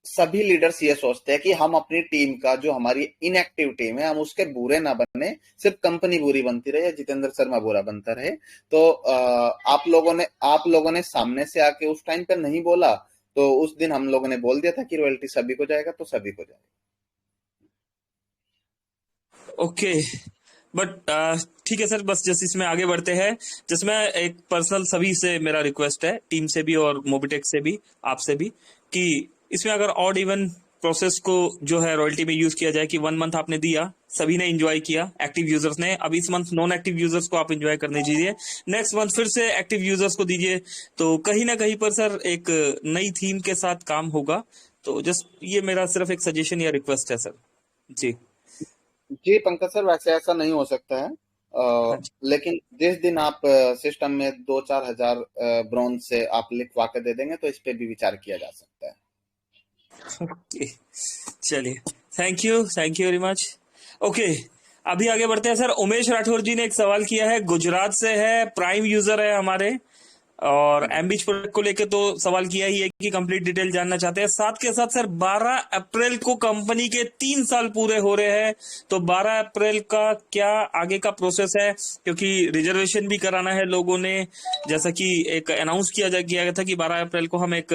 सभी लीडर्स ये सोचते हैं कि हम अपनी टीम का, जो हमारी इनएक्टिव टीम है, हम उसके बुरे ना बने, सिर्फ कंपनी बुरी बनती रहे, जितेंद्र शर्मा बुरा बनता रहे। तो आप लोगों ने सामने से आके उस टाइम पे नहीं बोला, तो उस दिन हम लोगों ने बोल दिया था कि रॉयल्टी सभी को जाएगा, तो सभी को जाएगा। ओके, बट ठीक है सर, बस जैसे इसमें आगे बढ़ते हैं, जिसमें एक पर्सनल सभी से मेरा रिक्वेस्ट है, टीम से भी और मोबिटेक से भी, आपसे भी, कि इसमें अगर ऑड इवन प्रोसेस को जो है रॉयल्टी में यूज किया जाए कि 1 मंथ आपने दिया, सभी ने एंजॉय किया, एक्टिव यूजर्स ने, अब इस मंथ नॉन एक्टिव यूजर्स को आप एंजॉय करने दीजिए, नेक्स्ट मंथ फिर से एक्टिव यूजर्स को दीजिए, तो कहीं ना कहीं पर सर एक नई थीम के साथ काम होगा। तो जस्ट ये मेरा सिर्फ एक सजेशन या रिक्वेस्ट है सर। जी जी पंकज सर, वैसे ऐसा नहीं हो सकता है। हाँ जी। लेकिन जिस दिन आप सिस्टम में 2-4 हजार ब्रॉन्ज से आप लिखवा के दे देंगे, तो इस पे भी विचार किया जा सकता है। ओके, चलिए, thank you very much. Okay, अभी आगे बढ़ते हैं सर। उमेश राठौर जी ने एक सवाल किया है, गुजरात से है, प्राइम यूजर है हमारे, और एमबीच प्रोडक्ट को लेके तो सवाल किया ही है कि कंप्लीट डिटेल जानना चाहते हैं। साथ के साथ सर 12 अप्रैल को कंपनी के 3 साल पूरे हो रहे हैं, तो 12 अप्रैल का क्या आगे का प्रोसेस है, क्योंकि रिजर्वेशन भी कराना है लोगों ने, जैसा कि एक अनाउंस किया गया था कि 12 अप्रैल को हम एक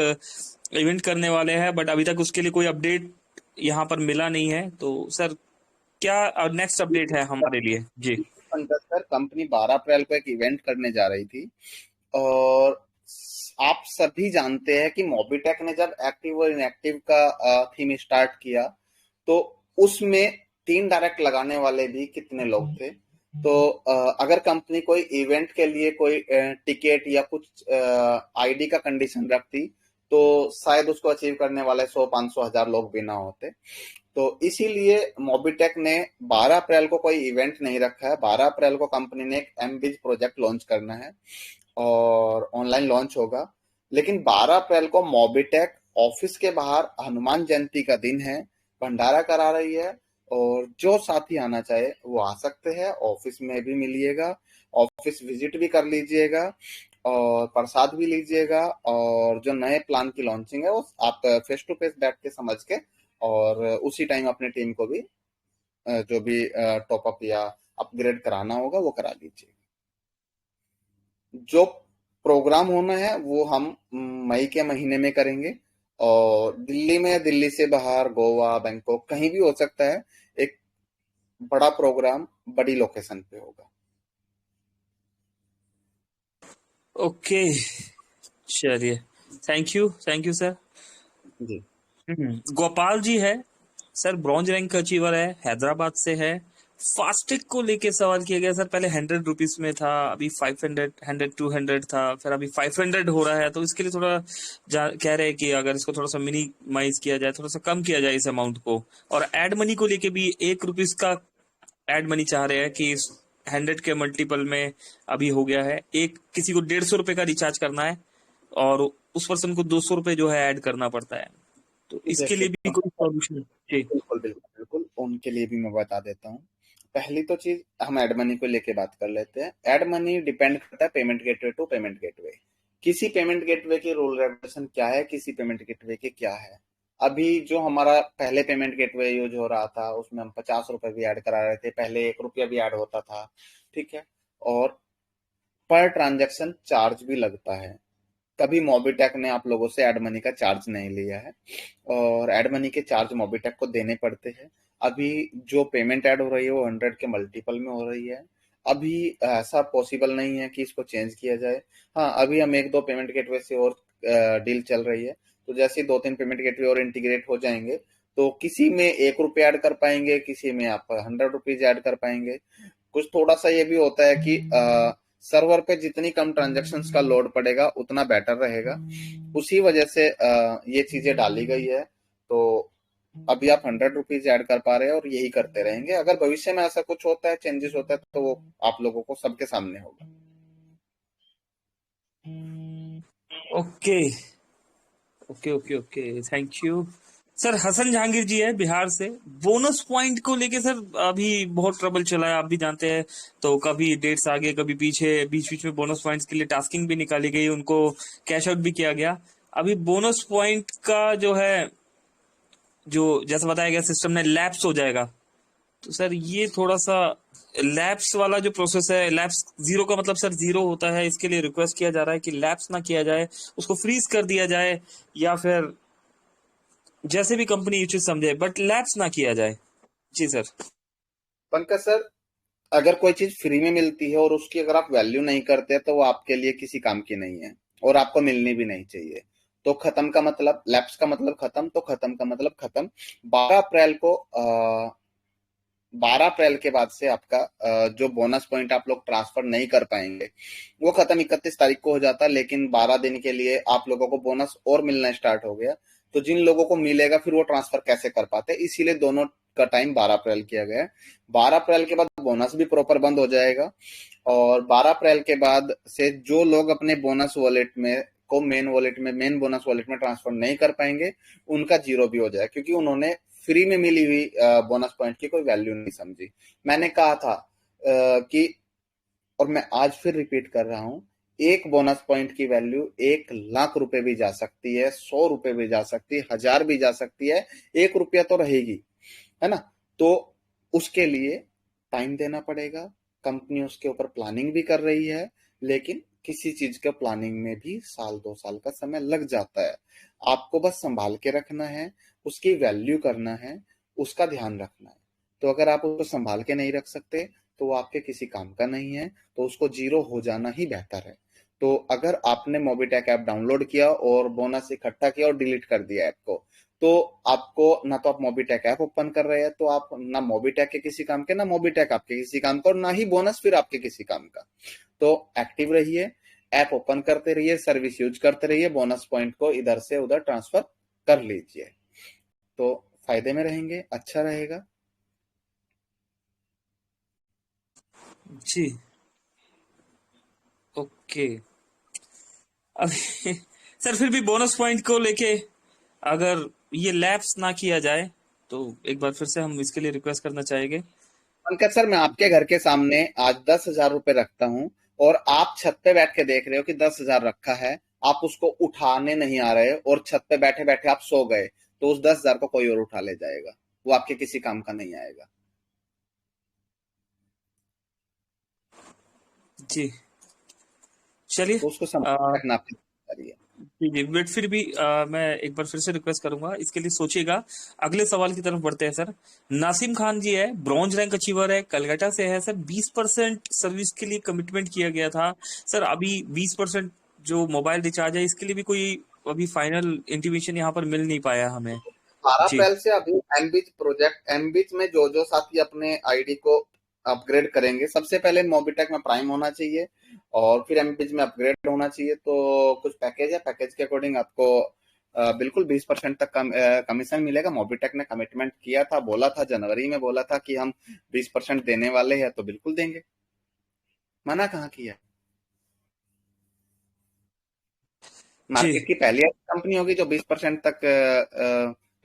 इवेंट करने वाले हैं, बट अभी तक उसके लिए कोई अपडेट यहाँ पर मिला नहीं है। तो सर क्या नेक्स्ट अपडेट है हमारे लिए? जी पंकज सर, कंपनी 12 अप्रैल को एक इवेंट करने जा रही थी, और आप सभी जानते हैं कि मोबिटेक ने जब एक्टिव और इनएक्टिव का थीम स्टार्ट किया, तो उसमें 3 डायरेक्ट लगाने वाले भी कितने लोग थे। तो अगर कंपनी कोई इवेंट के लिए कोई टिकट या कुछ आईडी का कंडीशन रखती, तो शायद उसको अचीव करने वाले 100-500 हजार लोग भी ना होते। तो इसीलिए मोबिटेक ने 12 अप्रैल को कोई इवेंट नहीं रखा है। 12 अप्रैल को कंपनी ने एक एमबीज प्रोजेक्ट लॉन्च करना है, और ऑनलाइन लॉन्च होगा। लेकिन 12 अप्रैल को मोबिटेक ऑफिस के बाहर हनुमान जयंती का दिन है, भंडारा करा रही है, और जो साथी आना चाहे वो आ सकते हैं, ऑफिस में भी मिलिएगा, ऑफिस विजिट भी कर लीजिएगा, और प्रसाद भी लीजिएगा, और जो नए प्लान की लॉन्चिंग है वो आप फेस टू फेस बैठ के समझ के, और उसी टाइम अपनी टीम को भी जो भी टॉपअप या अपग्रेड कराना होगा वो करा लीजिए। जो प्रोग्राम होना है वो हम मई के महीने में करेंगे, और दिल्ली में, दिल्ली से बाहर, गोवा, बैंकॉक, कहीं भी हो सकता है। एक बड़ा प्रोग्राम बड़ी लोकेशन पे होगा। ओके, चलिए, थैंक यू सर। जी गोपाल जी है सर, ब्रॉन्ज रैंक अचीवर है, हैदराबाद से है। फास्टिक को लेके सवाल किया गया सर, पहले 100 रुपीज में था, अभी 500, 200 था, फिर अभी 500 हो रहा है। तो इसके लिए थोड़ा कह रहे हैं कि अगर इसको थोड़ा सा मिनिमाइज किया जाए, थोड़ा सा कम किया जाए इस अमाउंट को। और एड मनी को लेके भी 1 रुपीज का एड मनी चाह रहे हैं कि 100 के मल्टीपल में अभी हो गया है। एक किसी को 150 रुपए का रिचार्ज करना है, और उस पर्सन को 200 रुपए जो है ऐड करना पड़ता है। तो इसके लिए भी कोई सॉल्यूशन? जी बिल्कुल बिल्कुल बिल्कुल, उनके लिए भी मैं बता देता हूँ। पहली तो चीज, हम एड मनी को लेके बात कर लेते हैं। एड मनी डिपेंड करता है payment gateway to payment gateway. किसी पेमेंट गेटवे की रूल रेगुलेशन क्या है, किसी पेमेंट गेटवे के क्या है। अभी जो हमारा पहले पेमेंट गेटवे यूज हो रहा था, उसमें हम 50 रुपए भी ऐड करा रहे थे, पहले 1 रुपया भी ऐड होता था, ठीक है। और पर ट्रांजैक्शन चार्ज भी लगता है। कभी मोबिटेक ने आप लोगों से एड मनी का चार्ज नहीं लिया है, और एड मनी के चार्ज मोबिटेक को देने पड़ते हैं। अभी जो पेमेंट ऐड हो रही है वो 100 के मल्टीपल में हो रही है। अभी ऐसा पॉसिबल नहीं है कि इसको चेंज किया जाए। हाँ, अभी हम 1-2 पेमेंट गेटवे से और डील चल रही है, तो जैसे 2-3 पेमेंट गेटवे और इंटीग्रेट हो जाएंगे, तो किसी में 1 रुपया ऐड कर पाएंगे, किसी में आप 100 रुपीज ऐड कर पाएंगे। कुछ थोड़ा सा ये भी होता है कि सर्वर पे जितनी कम ट्रांजैक्शंस का लोड पड़ेगा उतना बेटर रहेगा। उसी वजह से ये चीजें डाली गई है। तो अभी आप 100 रुपीज ऐड कर पा रहे हैं, और यही करते रहेंगे। अगर भविष्य में ऐसा कुछ होता है, चेंजेस होता है, तो वो आप लोगों को सबके सामने होगा। Okay okay okay okay, thank you sir. Hasan Jahangir ji है बिहार से, बोनस पॉइंट को लेके सर अभी बहुत ट्रबल चला है, आप भी जानते हैं। तो कभी डेट्स आगे, कभी पीछे, बीच बीच में बोनस पॉइंट्स के लिए टास्किंग भी निकाली गई, उनको कैश आउट भी किया गया। अभी बोनस पॉइंट का जो है जो जैसा बताया गया सिस्टम ने लैप्स हो जाएगा। तो सर ये थोड़ा सा लैप्स वाला जो प्रोसेस है, लैप्स जीरो का मतलब सर जीरो होता है, इसके लिए रिक्वेस्ट किया जा रहा है कि लैप्स ना किया जाए, उसको फ्रीज कर दिया जाए, या फिर जैसे भी कंपनी उचित समझे, बट लैप्स ना किया जाए। जी सर। पंकज सर, अगर कोई चीज फ्री में मिलती है और उसकी अगर आप वैल्यू नहीं करते तो वो आपके लिए किसी काम की नहीं है और आपको मिलनी भी नहीं चाहिए। तो खत्म का मतलब, लैप्स का मतलब खत्म, तो खत्म का मतलब खत्म। 12 अप्रैल को 12 अप्रैल के बाद से आपका जो बोनस पॉइंट आप लोग ट्रांसफर नहीं कर पाएंगे वो खत्म 31 तारीख को हो जाता है, लेकिन 12 दिन के लिए आप लोगों को बोनस और मिलना स्टार्ट हो गया। तो जिन लोगों को मिलेगा फिर वो ट्रांसफर कैसे कर पाते, इसीलिए दोनों का टाइम 12 अप्रैल किया गया है। 12 अप्रैल के बाद बोनस भी प्रॉपर बंद हो जाएगा, और 12 अप्रैल के बाद से जो लोग अपने बोनस वॉलेट में को मेन बोनस वॉलेट में ट्रांसफर नहीं कर पाएंगे उनका जीरो भी हो जाएगा, क्योंकि उन्होंने फ्री में मिली हुई बोनस पॉइंट की कोई वैल्यू नहीं समझी। मैंने कहा था कि, और मैं आज फिर रिपीट कर रहा हूं, एक बोनस पॉइंट की वैल्यू 1 लाख रुपए भी जा सकती है, 100 रुपए भी जा सकती है, 1000 भी जा सकती है, 1 रुपया तो रहेगी, है ना। तो उसके लिए टाइम देना पड़ेगा। कंपनी उसके ऊपर प्लानिंग भी कर रही है, लेकिन किसी चीज के प्लानिंग में भी 1 साल 2 साल का समय लग जाता है। आपको बस संभाल के रखना है, उसकी वैल्यू करना है, उसका ध्यान रखना है। तो अगर आप उसको संभाल के नहीं रख सकते तो वो आपके किसी काम का नहीं है, तो उसको जीरो हो जाना ही बेहतर है। तो अगर आपने मोबिटेक ऐप डाउनलोड किया और बोनस इकट्ठा किया और डिलीट कर दिया ऐप को, तो आपको ना तो आप मोबिटेक ऐप ओपन कर रहे हैं, तो आप ना मोबिटेक के किसी काम के, ना मोबिटेक आपके किसी काम का, और ना ही बोनस फिर आपके किसी काम का। तो एक्टिव रहिए, ऐप ओपन करते रहिए, सर्विस यूज करते रहिए, बोनस पॉइंट को इधर से उधर ट्रांसफर कर लीजिए, तो फायदे में रहेंगे, अच्छा रहेगा। जी ओके। अभी सर फिर भी बोनस पॉइंट को लेके अगर ये लैप्स ना किया जाए तो एक बार फिर से हम इसके लिए रिक्वेस्ट करना चाहेंगे। पंकज सर, मैं आपके घर के सामने आज 10,000 रुपए रखता हूँ, और आप छत पे बैठ के देख रहे हो कि 10,000 रखा है, आप उसको उठाने नहीं आ रहे और छत पे बैठे बैठे आप सो गए, तो उस 10,000 को कोई और उठा ले जाएगा, वो आपके किसी काम का नहीं आएगा। जी चलिए। तो उसको संभाल रखना आपकी जिम्मेदारी है। जी जी, बट फिर भी मैं एक बार फिर से रिक्वेस्ट करूंगा, इसके लिए सोचिएगा। अगले सवाल की तरफ बढ़ते हैं सर। नासिम खान जी है, ब्रॉन्ज रैंक अचीवर है, कलकत्ता से है सर। 20% सर्विस के लिए कमिटमेंट किया गया था सर। अभी 20% जो मोबाइल रिचार्ज है इसके लिए भी कोई अभी फाइनल इंटीमेशन यहाँ पर मिल नहीं पाया हमें। बारह जी अप्रैल से अभी एमबीच प्रोजेक्ट, एमबीच में जो जो साथी अपने आईडी को अपग्रेड करेंगे, सबसे पहले मोबिटेक में प्राइम होना चाहिए और फिर एमबीच में अपग्रेड होना चाहिए। तो कुछ पैकेज है, पैकेज के अकॉर्डिंग आपको बिल्कुल 20% तक कमीशन मिलेगा। मोबिटेक ने कमिटमेंट किया था, बोला था, जनवरी में बोला था कि हम 20% देने वाले हैं, तो बिल्कुल देंगे, मना कहाँ किया। जी मार्केट की पहली कंपनी होगी जो 20% तक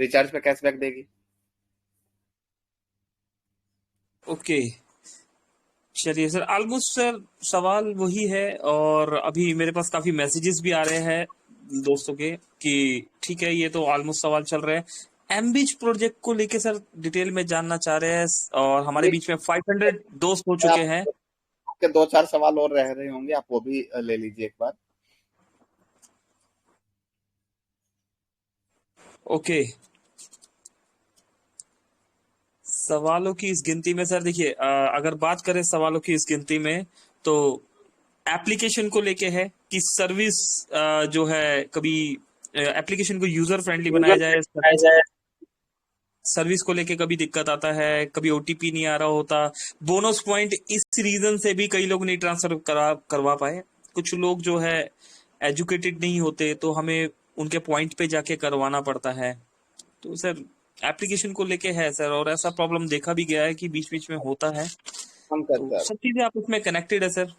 रिचार्ज पे कैशबैक देगी। ओके। चलिए सर, ऑलमोस्ट सर सवाल वही है, और अभी मेरे पास काफी मैसेजेस भी आ रहे हैं दोस्तों के कि ठीक है, ये तो ऑलमोस्ट सवाल चल रहे हैं। एमबीच प्रोजेक्ट को लेके सर डिटेल में जानना चाह रहे हैं, और हमारे बीच में 500 दोस्त हो चुके हैं। आपके 2-4 सवाल और रह रहे होंगे, आप वो भी ले लीजिए एक बार। ओके। सवालों की इस गिनती में सर देखिए, अगर बात करें सवालों की इस गिनती में, तो एप्लीकेशन को लेके है कि सर्विस जो है, कभी एप्लीकेशन को यूजर फ्रेंडली बनाया जाए। सर्विस को लेके कभी दिक्कत आता है, कभी ओटीपी नहीं आ रहा होता। बोनस पॉइंट इस रीजन से भी कई लोग नहीं ट्रांसफर करवा पाए। कुछ लोग जो है एजुकेटेड नहीं होते, तो हमें उनके पॉइंट पे जाके करवाना पड़ता है। तो सर एप्लीकेशन को लेके है सर, और ऐसा प्रॉब्लम देखा भी गया है कि बीच बीच में होता है। पंकज तो सर, सब चीजें आप उसमें कनेक्टेड है सर।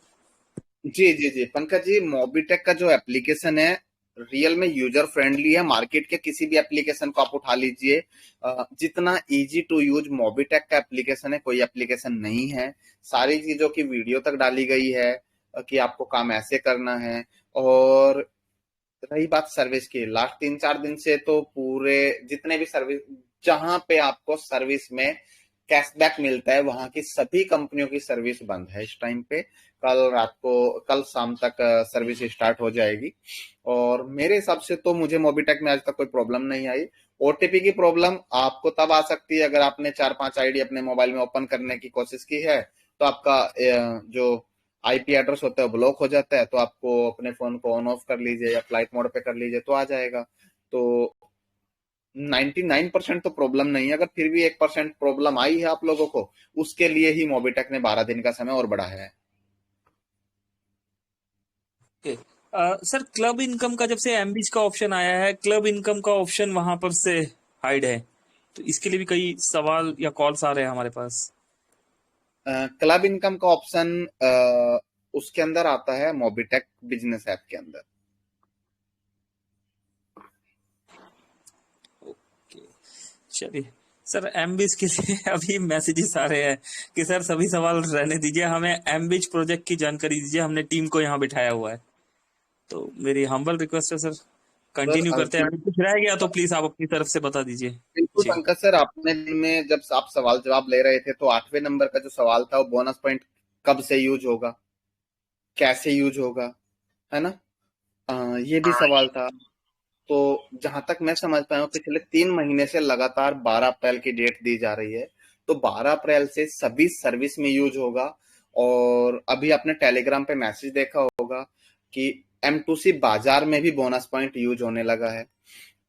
जी जी जी पंकज जी, मोबिटेक का जो एप्लीकेशन है रियल में यूजर फ्रेंडली है। मार्केट के किसी भी एप्लीकेशन को आप उठा लीजिए, जितना इजी टू यूज मोबिटेक का एप्लीकेशन है, कोई एप्लीकेशन नहीं है। सारी चीजों की वीडियो तक डाली गई है कि आपको काम ऐसे करना है, और रही बात सर्विस की, लास्ट 3-4 दिन से तो पूरे जितने भी सर्विस, जहां पे आपको सर्विस में कैशबैक मिलता है, वहां की सभी कंपनियों की सर्विस बंद है इस टाइम पे। कल शाम तक सर्विस स्टार्ट हो जाएगी। और मेरे हिसाब से तो मुझे मोबिटेक में आज तक कोई प्रॉब्लम नहीं आई। ओटीपी की प्रॉब्लम आपको तब आ सकती है अगर आपने 4-5 आईडी अपने मोबाइल में ओपन करने की कोशिश की है, तो आपका जो आईपी एड्रेस होता है ब्लॉक हो जाता है, तो आपको अपने फोन को ऑन ऑफ कर लीजिए या फ्लाइट मोड पे कर लीजिए तो आ जाएगा। तो 99% तो प्रॉब्लम नहीं है। अगर फिर भी 1% प्रॉब्लम आई है आप लोगों को, उसके लिए ही मोबिटेक ने 12 दिन का समय और बढ़ाया है। ओके। सर, क्लब इनकम का जब से एमबीज का ऑप्शन आया है, क्लब इनकम का ऑप्शन वहां पर से हाइड है, तो इसके लिए भी कई सवाल या कॉल्स आ रहे हैं हमारे पास। क्लब इनकम का ऑप्शन उसके अंदर आता है मोबिटेक बिजनेस ऐप के अंदर। ओके, चलिए सर, एमबीज के लिए अभी मैसेजेस आ रहे हैं कि सर सभी सवाल रहने दीजिए, हमें एमबीज प्रोजेक्ट की जानकारी दीजिए, हमने टीम को यहाँ बिठाया हुआ है। तो मेरी हम्बल रिक्वेस्ट है सर, कंटिन्यू सर करते हैं। अगर कुछ रह गया तो प्लीज आप अपनी तरफ से बता दीजिए। बिल्कुल जी। पंकज सर, आपने दिन में जब आप सवाल जवाब ले रहे थे तो 8वें नंबर का जो सवाल था, वो बोनस पॉइंट कब से यूज होगा, कैसे यूज होगा, है ना? ये भी सवाल था। तो जहां तक मैं समझ पाया हूँ, पिछले 3 महीने से लगातार 12 अप्रैल की डेट दी जा रही है। तो 12 अप्रैल से सभी सर्विस में यूज होगा। और अभी आपने टेलीग्राम पे मैसेज देखा होगा कि M2C बाजार में भी बोनस पॉइंट यूज होने लगा है।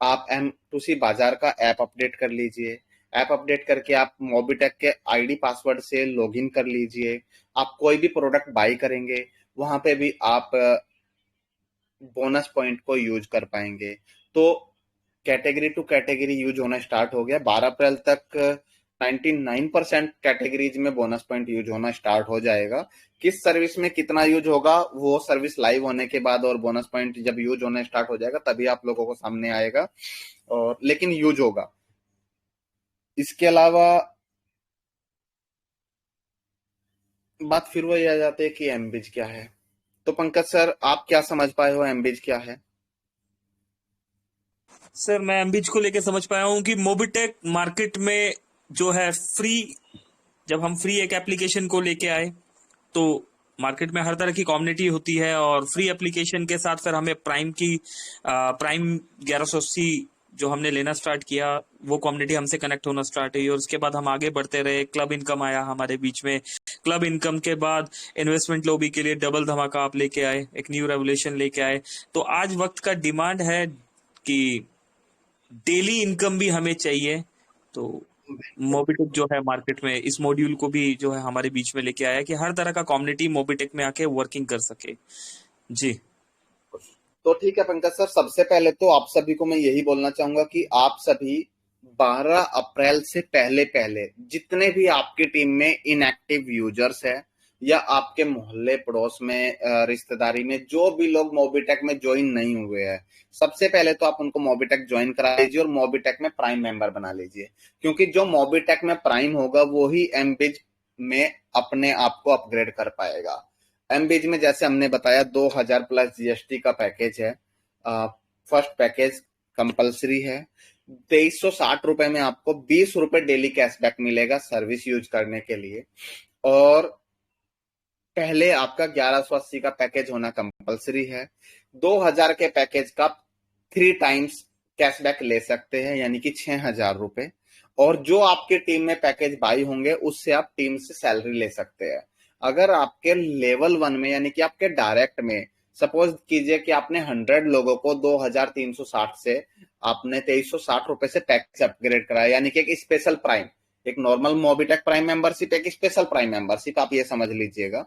आप M2C बाजार का ऐप अपडेट कर लीजिए। ऐप अपडेट करके आप मोबिटेक के आईडी पासवर्ड से लॉगिन कर लीजिए। आप कोई भी प्रोडक्ट बाई करेंगे, वहां पे भी आप बोनस पॉइंट को यूज कर पाएंगे। तो कैटेगरी टू कैटेगरी यूज होना स्टार्ट हो गया। 12 अप्रैल तक 99% कैटेगरीज में बोनस पॉइंट यूज होना स्टार्ट हो जाएगा। किस सर्विस में कितना यूज होगा, वो सर्विस लाइव होने के बाद और बोनस पॉइंट जब यूज होना स्टार्ट हो जाएगा तभी आप लोगों को सामने आएगा। और लेकिन यूज होगा। इसके अलावा बात फिर वही आ जाती है कि एमबीज क्या है। तो पंकज सर, आप क्या समझ पाए हो एमबीज क्या है? सर, मैं एमबीज को लेके समझ पाया हूँ कि मोबिटेक मार्केट में जो है फ्री, जब हम फ्री एक एप्लीकेशन को लेके आए तो मार्केट में हर तरह की कम्युनिटी होती है, और फ्री एप्लीकेशन के साथ फिर हमें प्राइम 1180 जो हमने लेना स्टार्ट किया, वो कम्युनिटी हमसे कनेक्ट होना स्टार्ट हुई, और उसके बाद हम आगे बढ़ते रहे। क्लब इनकम आया हमारे बीच में। क्लब इनकम के बाद इन्वेस्टमेंट लॉबी के लिए डबल धमाका आप लेके आए, एक न्यू रेवोल्यूशन लेके आए। तो आज वक्त का डिमांड है कि डेली इनकम भी हमें चाहिए। तो मोबिटेक जो है मार्केट में इस मॉड्यूल को भी जो है हमारे बीच में लेके आया कि हर तरह का कम्युनिटी मोबिटेक में आके वर्किंग कर सके। जी। तो ठीक है पंकज सर, सबसे पहले तो आप सभी को मैं यही बोलना चाहूंगा कि आप सभी 12 अप्रैल से पहले पहले जितने भी आपकी टीम में इनएक्टिव यूजर्स है, या आपके मोहल्ले पड़ोस में रिश्तेदारी में जो भी लोग मोबिटेक में ज्वाइन नहीं हुए हैं, सबसे पहले तो आप उनको मोबिटेक ज्वाइन करा लीजिए और मोबिटेक में प्राइम मेंबर बना लीजिए। क्योंकि जो मोबिटेक में प्राइम होगा वो ही एमबीज में अपने आप को अपग्रेड कर पाएगा। एमबीज में जैसे हमने बताया 2000 प्लस जीएसटी का पैकेज है। फर्स्ट पैकेज कंपलसरी है। 2360 रुपए में आपको 20 रुपए डेली कैशबैक मिलेगा सर्विस यूज करने के लिए। और पहले आपका 1180 का पैकेज होना कंपलसरी है। 2000 के पैकेज का 3 टाइम्स कैशबैक ले सकते हैं, यानी कि 6000 रुपए। और जो आपके टीम में पैकेज बाई होंगे उससे आप टीम से सैलरी ले सकते हैं। अगर आपके लेवल 1 में, यानी कि आपके डायरेक्ट में, सपोज कीजिए कि आपने 100 लोगों को 2360 से आपने 2360 रुपए से पैकेज अपग्रेड कराया, यानी कि एक स्पेशल प्राइम, एक नॉर्मल मोबिटेक प्राइम मेंबरशिप, एक स्पेशल प्राइम मेंबरशिप, आप ये समझ लीजिएगा।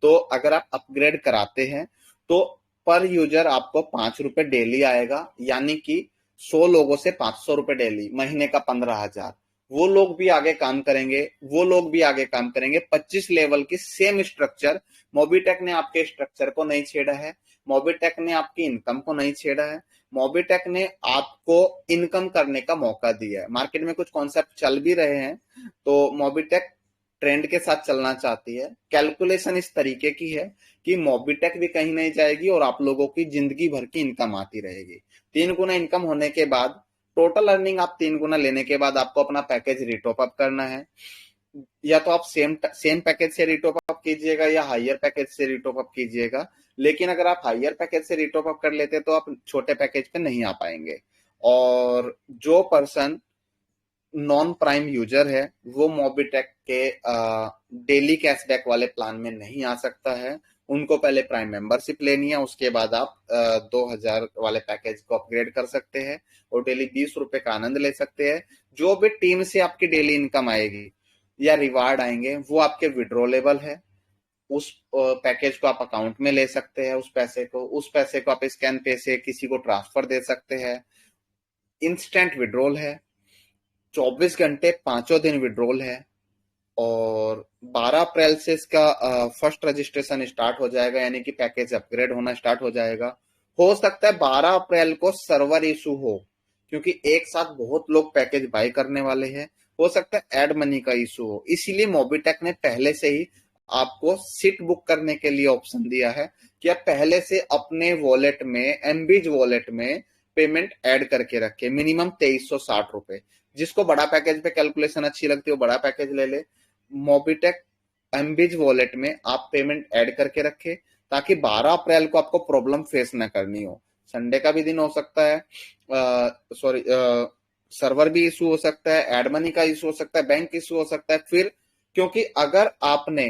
तो अगर आप अपग्रेड कराते हैं तो पर यूजर आपको 5 रुपए डेली आएगा, यानी कि 100 लोगों से 500 रुपए डेली, महीने का 15,000। वो लोग भी आगे काम करेंगे, वो लोग भी आगे काम करेंगे। 25 लेवल की सेम स्ट्रक्चर, मोबिटेक ने आपके स्ट्रक्चर को नहीं छेड़ा है, मोबिटेक ने आपकी इनकम को नहीं छेड़ा है, मोबिटेक ने आपको इनकम करने का मौका दिया है। मार्केट में कुछ कॉन्सेप्ट चल भी रहे हैं, तो मोबिटेक ट्रेंड के साथ चलना चाहती है। कैलकुलेशन इस तरीके की है कि मोबिटेक भी कहीं नहीं जाएगी और आप लोगों की जिंदगी भर की इनकम आती रहेगी। 3 गुना इनकम होने के बाद, टोटल अर्निंग आप 3 गुना लेने के बाद आपको अपना पैकेज रिटॉप अप करना है। या तो आप सेम पैकेज से रिटॉप अप कीजिएगा या हायर पैकेज से रिटॉप अप कीजिएगा। लेकिन अगर आप हायर पैकेज से रिटॉप अप कर लेते तो आप छोटे पैकेज पे नहीं आ पाएंगे। और जो पर्सन नॉन प्राइम यूजर है वो मोबिटेक के डेली कैशबैक वाले प्लान में नहीं आ सकता है। उनको पहले प्राइम मेंबरशिप लेनी है, उसके बाद आप 2000 वाले पैकेज को अपग्रेड कर सकते हैं और डेली 20 रुपए का आनंद ले सकते हैं। जो भी टीम से आपकी डेली इनकम आएगी या रिवार्ड आएंगे वो आपके विड्रॉलेबल है। उस पैकेज को आप अकाउंट में ले सकते हैं, उस पैसे को आप स्कैन पे से किसी को ट्रांसफर दे सकते हैं। इंस्टेंट विड्रॉल है, 24 घंटे 5 दिन विड्रॉल है। और 12 अप्रैल से इसका फर्स्ट रजिस्ट्रेशन स्टार्ट हो जाएगा, यानी कि पैकेज अपग्रेड होना स्टार्ट हो जाएगा। हो सकता है 12 अप्रैल को सर्वर इशू हो, क्योंकि एक साथ बहुत लोग पैकेज बाय करने वाले हैं। हो सकता है एड मनी का इशू हो, इसीलिए मोबिटेक ने पहले से ही आपको सीट बुक करने के लिए ऑप्शन दिया है कि आप पहले से अपने वॉलेट में, एमबीज वॉलेट में पेमेंट ऐड करके रखे, मिनिमम 2360 रुपए। जिसको बड़ा पैकेज पे कैलकुलेशन अच्छी लगती है वो बड़ा पैकेज ले ले। मोबिटेक एमबीज वॉलेट में आप पेमेंट ऐड करके रखे ताकि 12 अप्रैल को आपको प्रॉब्लम फेस ना करनी हो। संडे का भी दिन हो सकता है, सर्वर भी इशू हो सकता है, एड मनी का इशू हो सकता है, बैंक इशू हो सकता है। फिर क्योंकि अगर आपने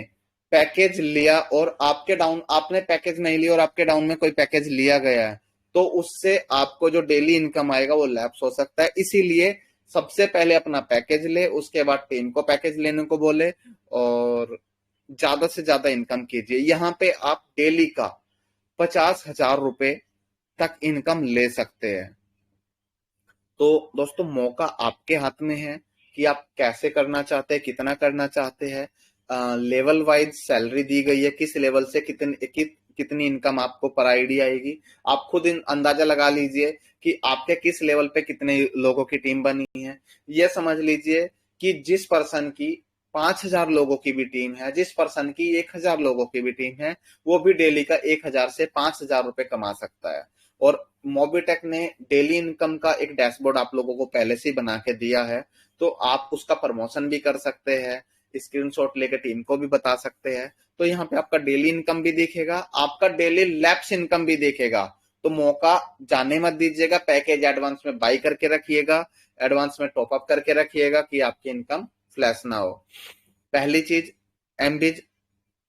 पैकेज लिया और आपने पैकेज नहीं लिया और आपके डाउन में कोई पैकेज लिया गया है तो उससे आपको जो डेली इनकम आएगा वो लैप्स हो सकता है। इसीलिए सबसे पहले अपना पैकेज ले, उसके बाद टीम को पैकेज लेने को बोले और ज्यादा से ज्यादा इनकम कीजिए। यहाँ पे आप डेली का 50,000 रुपए तक इनकम ले सकते हैं। तो दोस्तों मौका आपके हाथ में है कि आप कैसे करना चाहते हैं, कितना करना चाहते हैं। लेवल वाइज सैलरी दी गई है, किस लेवल से कितनी इनकम आपको पर आईडी आएगी। आप खुद अंदाजा लगा लीजिए कि आपके किस लेवल पे कितने लोगों की टीम बनी है। यह समझ लीजिए कि जिस पर्सन की 5000 लोगों की भी टीम है, जिस पर्सन की 1000 लोगों की भी टीम है, वो भी डेली का 1000 से 5000 रुपए कमा सकता है। और मोबिटेक ने डेली इनकम का एक डैशबोर्ड आप लोगों को पहले से ही बना के दिया है, तो आप उसका प्रमोशन भी कर सकते हैं, स्क्रीनशॉट लेकर टीम को भी बता सकते हैं। तो यहाँ पे आपका डेली इनकम भी दिखेगा, आपका डेली लैप्स इनकम भी दिखेगा। तो मौका जाने मत दीजिएगा, पैकेज एडवांस में बाई करके रखिएगा, एडवांस में टॉप अप करके रखिएगा कि आपकी इनकम फ्लैश ना हो। पहली चीज, एमबीज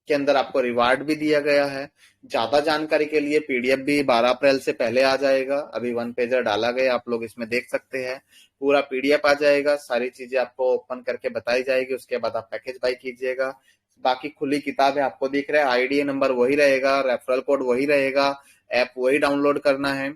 के अंदर आपको रिवार्ड भी दिया गया है। ज्यादा जानकारी के लिए पीडीएफ भी 12 अप्रैल से पहले आ जाएगा। अभी 1 पेजर डाला गया, आप लोग इसमें देख सकते हैं। पूरा पीडीएफ आ जाएगा, सारी चीजें आपको ओपन करके बताई जाएगी, उसके बाद आप पैकेज बाय कीजिएगा। बाकी खुली किताब है, आपको दिख रहा है, आईडी नंबर वही रहेगा, रेफरल कोड वही रहेगा, ऐप वही डाउनलोड करना है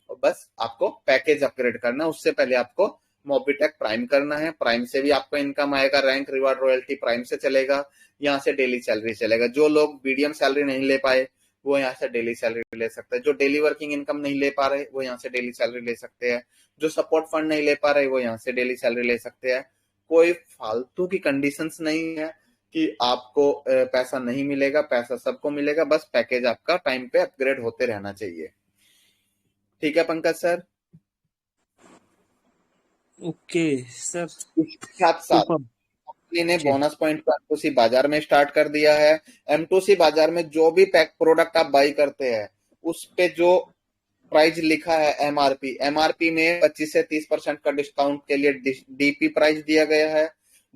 और बस आपको पैकेज अपग्रेड करना है। उससे पहले आपको मोबिटेक प्राइम करना है। प्राइम से भी आपको इनकम आएगा, रैंक रिवार्ड रॉयल्टी प्राइम से चलेगा, यहाँ से डेली सैलरी चलेगा। जो लोग मीडियम सैलरी नहीं ले पाए वो यहाँ से डेली सैलरी ले सकते हैं। जो डेली वर्किंग इनकम नहीं ले पा रहे वो यहाँ से डेली सैलरी ले सकते हैं। जो सपोर्ट फंड नहीं ले पा रहे वो यहाँ से डेली सैलरी ले सकते हैं। कोई फालतू की कंडीशंस नहीं है कि आपको पैसा नहीं मिलेगा, पैसा सबको मिलेगा, बस पैकेज आपका टाइम पे अपग्रेड होते रहना चाहिए। ठीक है पंकज सर? ओके सर, इसके साथ साथ कंपनी ने बोनस पॉइंट को M2C बाजार में स्टार्ट कर दिया है। M2C बाजार में जो भी पैक प्रोडक्ट आप बाई करते हैं उस पे जो प्राइस लिखा है एमआरपी में 25 से 30% का डिस्काउंट के लिए डीपी प्राइस दिया गया है।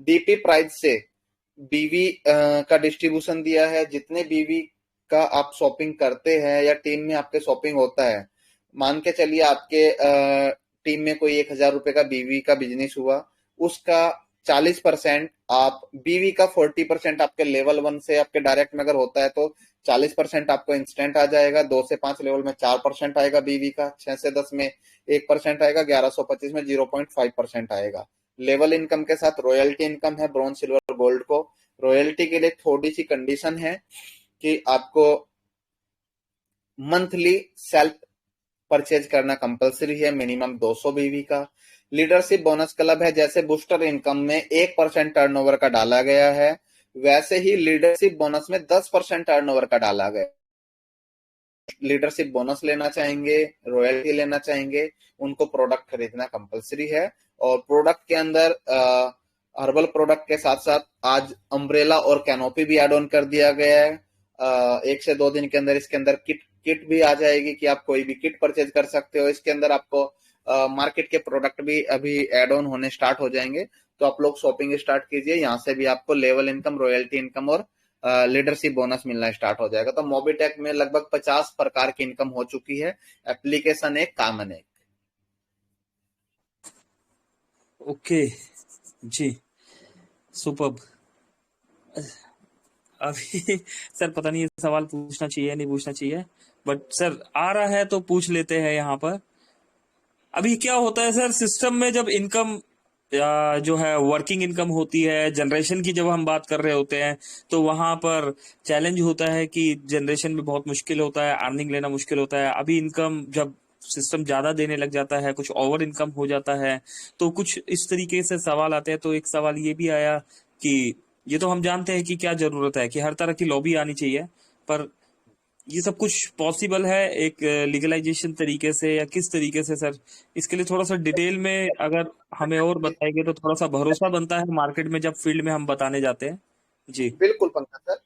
डीपी प्राइस से बीवी का डिस्ट्रीब्यूशन दिया है। जितने बीवी का आप शॉपिंग करते हैं या टीम में आपके शॉपिंग होता है, मान के चलिए आपके टीम में कोई 1000 रुपए का बीवी का बिजनेस हुआ, उसका 40% आप बीवी का 40% आपके लेवल 1 से आपके डायरेक्ट में अगर होता है तो 40% आपको इंस्टेंट आ जाएगा। 2 से 5 लेवल में 4% आएगा बीवी का, 6 से 10 में 1% आएगा, 1125 में 0.5% आएगा। लेवल इनकम के साथ रॉयल्टी इनकम है ब्रॉन्ज सिल्वर गोल्ड को। रॉयल्टी के लिए थोड़ी सी कंडीशन है कि आपको मंथली सेल्फ परचेज करना कंपलसरी है, मिनिमम 200 बीवी का। लीडरशिप बोनस क्लब है, जैसे बूस्टर इनकम में 1% टर्नओवर का डाला गया है वैसे ही लीडरशिप बोनस में 10% टर्नओवर का डाला गया लीडरशिप बोनस लेना चाहेंगे, रॉयल्टी लेना चाहेंगे, उनको प्रोडक्ट खरीदना कंपलसरी है। और प्रोडक्ट के अंदर हर्बल प्रोडक्ट के साथ साथ आज अम्ब्रेला और कैनोपी भी एड ऑन कर दिया गया है। 1 से 2 दिन के अंदर इसके अंदर किट भी आ जाएगी कि आप कोई भी किट परचेज कर सकते हो। इसके अंदर आपको मार्केट के प्रोडक्ट भी अभी एड ऑन होने स्टार्ट हो जाएंगे, तो आप लोग शॉपिंग स्टार्ट कीजिए। यहाँ से भी आपको लेवल इनकम, रॉयल्टी इनकम और लीडरशिप बोनस मिलना स्टार्ट हो जाएगा। तो मोबिटेक में लगभग 50 प्रकार की इनकम हो चुकी है। एप्लीकेशन एक, कॉमन एक। ओके जी, सुपर्ब। अभी सर पता नहीं ये सवाल पूछना चाहिए नहीं पूछना चाहिए, बट सर आ रहा है तो पूछ लेते हैं यहाँ पर। अभी क्या होता है सर, सिस्टम में जब इनकम जो है वर्किंग इनकम होती है, जनरेशन की जब हम बात कर रहे होते हैं, तो वहां पर चैलेंज होता है कि जनरेशन में बहुत मुश्किल होता है, अर्निंग लेना मुश्किल होता है। अभी इनकम जब सिस्टम ज्यादा देने लग जाता है, कुछ ओवर इनकम हो जाता है, तो कुछ इस तरीके से सवाल आते हैं। तो एक सवाल ये भी आया कि ये तो हम जानते हैं कि क्या जरूरत है कि हर तरह की लॉबी आनी चाहिए, पर ये सब कुछ पॉसिबल है एक लीगलाइजेशन तरीके से या किस तरीके से सर? इसके लिए थोड़ा सा डिटेल में अगर हमें और बताएंगे तो थोड़ा सा भरोसा बनता है मार्केट में जब फील्ड में हम बताने जाते हैं। जी बिल्कुल पंकज सर,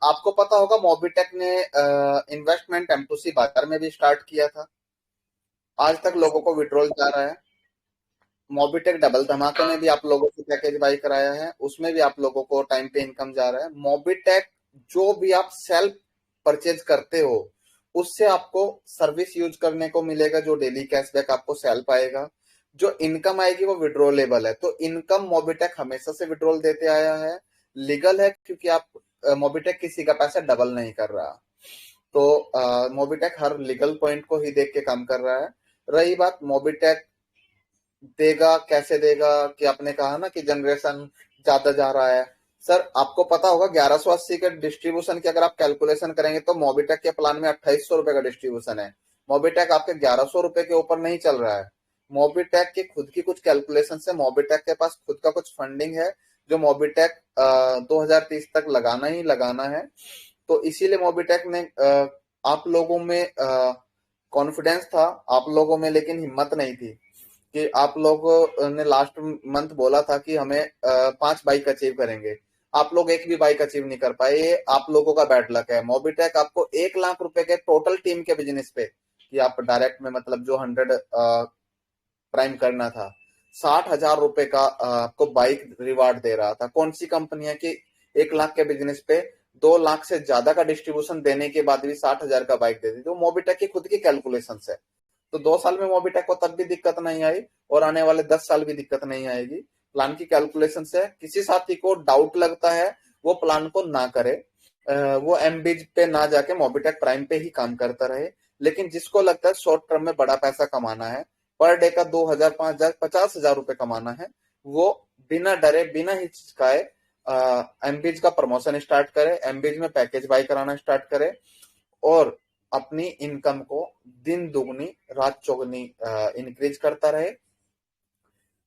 आपको पता होगा मोबिटेक ने इन्वेस्टमेंट M2C बाजार में भी स्टार्ट किया था। आज तक लोगों को विड्रॉल जा रहा है। मोबिटेक डबल धमाके में भी आप लोगों को पैकेज बाई कराया है, उसमें भी आप लोगों को टाइम पे इनकम जा रहा है। मोबिटेक जो भी आप सेल्फ परचेज करते हो उससे आपको सर्विस यूज करने को मिलेगा, जो डेली कैशबैक आपको सेल्फ आएगा। जो इनकम आएगी वो विड्रॉलेबल है। तो इनकम मोबिटेक हमेशा से विड्रॉल देते आया है, लीगल है, क्योंकि आप मोबिटेक किसी का पैसा डबल नहीं कर रहा। तो मोबिटेक हर लीगल पॉइंट को ही देख के काम कर रहा है। रही बात मोबिटेक देगा कैसे देगा, कि आपने कहा ना कि जनरेशन ज्यादा जा रहा है। सर आपको पता होगा 1180 के डिस्ट्रीब्यूशन की अगर आप कैलकुलेशन करेंगे तो मोबिटेक के प्लान में 2800 रुपए का डिस्ट्रीब्यूशन है। मोबिटेक आपके 1100 रुपए के ऊपर नहीं चल रहा है। मोबिटेक की खुद की कुछ कैलकुलेशन से मोबिटेक के पास खुद का कुछ फंडिंग है जो मोबिटेक 2030 तक लगाना ही लगाना है। तो इसीलिए मोबिटेक ने आप लोगों में कॉन्फिडेंस था, आप लोगों में लेकिन हिम्मत नहीं थी कि आप लोगों ने लास्ट मंथ बोला था कि हमें 5 बाइक अचीव करेंगे। आप लोग एक भी बाइक अचीव नहीं कर पाए, ये आप लोगों का बैड लक है। मोबिटेक आपको 1 लाख रुपए के टोटल टीम के बिजनेस पे, कि आप डायरेक्ट में मतलब जो 100 प्राइम करना था, 60,000 रुपए का आपको बाइक रिवार्ड दे रहा था। कौन सी कंपनी है कि 1 लाख के बिजनेस पे 2 लाख से ज्यादा का डिस्ट्रीब्यूशन देने के बाद भी 60,000 का बाइक देती? तो मोबिटेक की खुद की कैलकुलेशन है। तो 2 साल में मोबिटेक को तब भी दिक्कत नहीं आई और आने वाले 10 साल भी दिक्कत नहीं आएगी। प्लान की कैलकुलेशन से किसी साथी को डाउट लगता है वो प्लान को ना करे, वो एमबीज पे ना जाके मोबिटेक प्राइम पे ही काम करता रहे। लेकिन जिसको लगता है शॉर्ट टर्म में बड़ा पैसा कमाना है, पर डे का 2000, 5000, 50,000 रुपए कमाना है, वो बिना डरे बिना हिचकाए एमबीज का प्रमोशन स्टार्ट करे, एमबीज में पैकेज बाई कराना स्टार्ट करे और अपनी इनकम को दिन दुगनी रात चौगनी इंक्रीज करता रहे।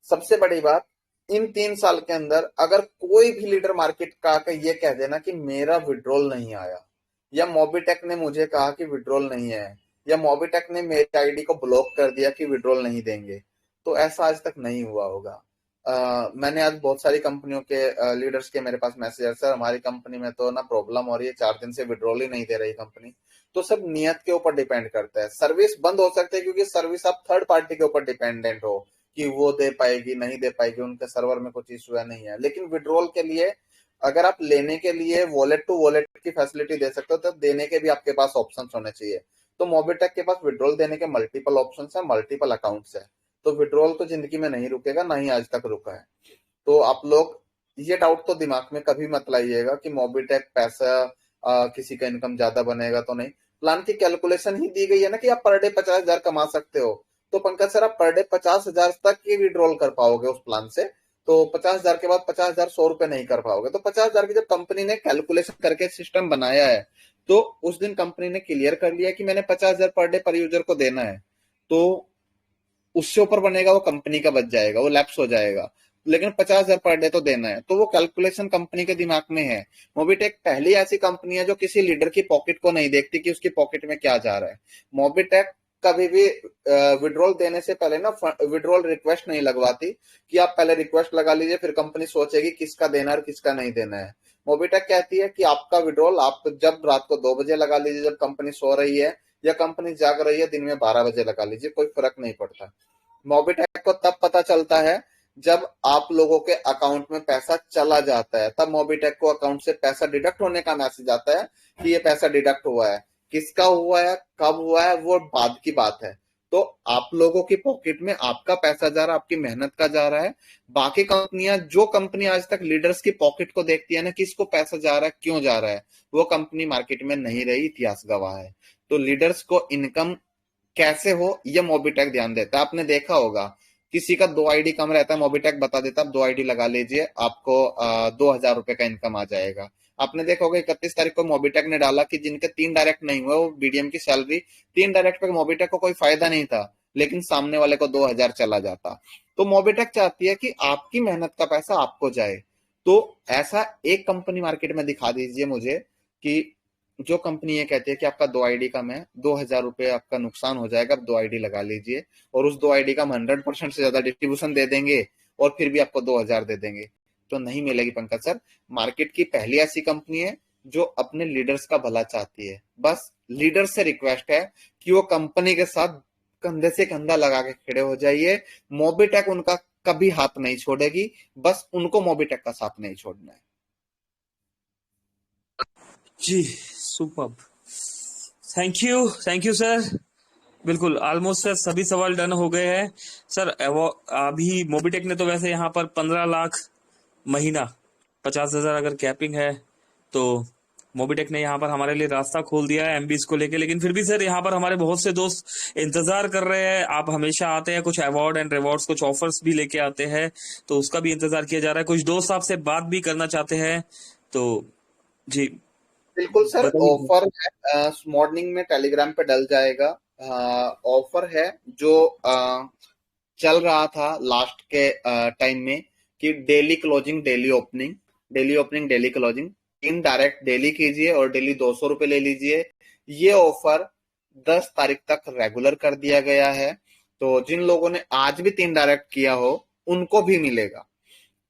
सबसे बड़ी बात, इन 3 साल के अंदर अगर कोई भी लीडर मार्केट का आकर ये कह देना कि मेरा विड्रॉल नहीं आया, या मोबिटेक ने मुझे कहा कि विड्रॉल नहीं है, या मोबिटेक ने मेरी आईडी को ब्लॉक कर दिया कि विड्रॉल नहीं देंगे, तो ऐसा आज तक नहीं हुआ होगा। मैंने आज बहुत सारी कंपनियों के लीडर्स के मेरे पास मैसेज, सर हमारी कंपनी में तो ना प्रॉब्लम हो रही है, 4 दिन से विड्रॉल ही नहीं दे रही कंपनी। तो सब नियत के ऊपर डिपेंड करता है। सर्विस बंद हो सकती है क्योंकि सर्विस आप थर्ड पार्टी के ऊपर डिपेंडेंट हो कि वो दे पाएगी नहीं दे पाएगी, उनके सर्वर में कुछ इशू है नहीं है। लेकिन विड्रॉल के लिए अगर आप लेने के लिए वॉलेट टू वॉलेट की फैसिलिटी दे सकते हो तो देने के भी आपके पास ऑप्शंस होने चाहिए। तो मोबिटेक के पास विड्रॉल देने के मल्टीपल ऑप्शंस है, मल्टीपल अकाउंट्स है। तो विड्रॉल तो जिंदगी में नहीं रुकेगा, ना ही आज तक रुका है। तो आप लोग ये डाउट तो दिमाग में कभी मत लाइएगा कि मोबिटेक पैसा किसी का इनकम ज्यादा बनेगा तो नहीं। प्लान की कैलकुलेशन ही दी गई है ना कि आप पर डे 50,000 कमा सकते हो। तो पंकज सर आप पर डे 50,000 तक की विड्रॉल कर पाओगे उस प्लान से, तो 50,000 के बाद 50,000 100 रुपए नहीं कर पाओगे। तो 50,000 की जब कंपनी ने कैलकुलेशन करके सिस्टम बनाया है तो उस दिन कंपनी ने क्लियर कर लिया कि मैंने 50,000 पर डे पर यूजर को देना है, तो उससे ऊपर बनेगा वो कंपनी का बच जाएगा, वो लैप्स हो जाएगा। लेकिन 50,000 पर डे तो देना है। तो वो कैलकुलेशन कंपनी के दिमाग में है। मोबिटेक पहली ऐसी कंपनी है जो किसी लीडर की पॉकेट को नहीं देखती कि उसकी पॉकेट में क्या जा रहा है। मोबिटेक कभी भी विड्रॉल देने से पहले ना विड्रॉल रिक्वेस्ट नहीं लगवाती कि आप पहले रिक्वेस्ट लगा लीजिए, फिर कंपनी सोचेगी किसका देना है और किसका नहीं देना है। मोबिटेक कहती है कि आपका विड्रॉल आप जब रात को 2 बजे लगा लीजिए, जब कंपनी सो रही है, या कंपनी जाग रही है दिन में 12 बजे लगा लीजिए, कोई फर्क नहीं पड़ता। मोबिटेक को तब पता चलता है जब आप लोगों के अकाउंट में पैसा चला जाता है, तब मोबिटेक को अकाउंट से पैसा डिडक्ट होने का मैसेज आता है कि ये पैसा डिडक्ट हुआ है। किसका हुआ है, कब हुआ है, वो बाद की बात है। तो आप लोगों की पॉकेट में आपका पैसा जा रहा है, आपकी मेहनत का जा रहा है। बाकी कंपनियां, जो कंपनी आज तक लीडर्स की पॉकेट को देखती है ना, किसको पैसा जा रहा है, क्यों जा रहा है, वो कंपनी मार्केट में नहीं रही, इतिहास गवाह है। तो लीडर्स को इनकम कैसे हो, ये मोबिटेक ध्यान देता है। आपने देखा होगा किसी का 2 आईडी कम रहता है, मोबिटेक बता देता है आप 2 आईडी लगा लीजिए, आपको 2,000 रुपए का इनकम आ जाएगा। आपने देखा होगा 31 तारीख को मोबिटेक ने डाला कि जिनके 3 डायरेक्ट नहीं हुए, वो बीडीएम की सैलरी 3 डायरेक्ट पे मोबिटेक को कोई फायदा नहीं था, लेकिन सामने वाले को 2,000 चला जाता। तो मोबिटेक चाहती है कि आपकी मेहनत का पैसा आपको जाए। तो ऐसा एक कंपनी मार्केट में दिखा दीजिए मुझे कि जो कंपनी ये कहती है कि आपका 2 आईडी कम है, 2,000 रुपए आपका नुकसान हो जाएगा, आप 2 आईडी लगा लीजिए, और उस 2 आईडी का हम 100% से ज्यादा डिस्ट्रीब्यूशन दे देंगे और फिर भी आपको 2,000 दे देंगे। तो नहीं मिलेगी पंकज सर। मार्केट की पहली ऐसी कंपनी है जो अपने लीडर्स का भला चाहती है। बस लीडर से रिक्वेस्ट है कि वो कंपनी के साथ कंधे से कंधा लगा के खड़े हो जाइए। मोबिटेक उनका कभी हाथ नहीं छोड़ेगी, बस उनको मोबिटेक का साथ नहीं छोड़ना है। जी सुपर्ब, थैंक यू सर। बिल्कुल ऑलमोस्ट सर सभी सवाल डन हो गए हैं सर। वो अभी मोबिटेक ने तो वैसे यहाँ पर 15 लाख महीना 50,000 अगर कैपिंग है, तो मोबिटेक ने यहाँ पर हमारे लिए रास्ता खोल दिया है एमबीज को लेके। लेकिन फिर भी सर यहाँ पर हमारे बहुत से दोस्त इंतजार कर रहे हैं। आप हमेशा आते हैं, कुछ अवार्ड एंड रिवॉर्ड्स, कुछ ऑफर्स भी लेके आते हैं, तो उसका भी इंतजार किया जा रहा है। कुछ दोस्त आपसे बात भी करना चाहते हैं, तो जी बिल्कुल सर, बताइए। ऑफर है, मॉर्निंग में टेलीग्राम पे डल जाएगा। ऑफर है जो चल रहा था लास्ट के टाइम में कि daily closing daily opening, daily opening daily closing, 3 direct daily कीजिए और डेली 200 रुपए ले लीजिए। ये ऑफर 10 तारीख तक रेगुलर कर दिया गया है। तो जिन लोगों ने आज भी 3 डायरेक्ट किया हो उनको भी मिलेगा।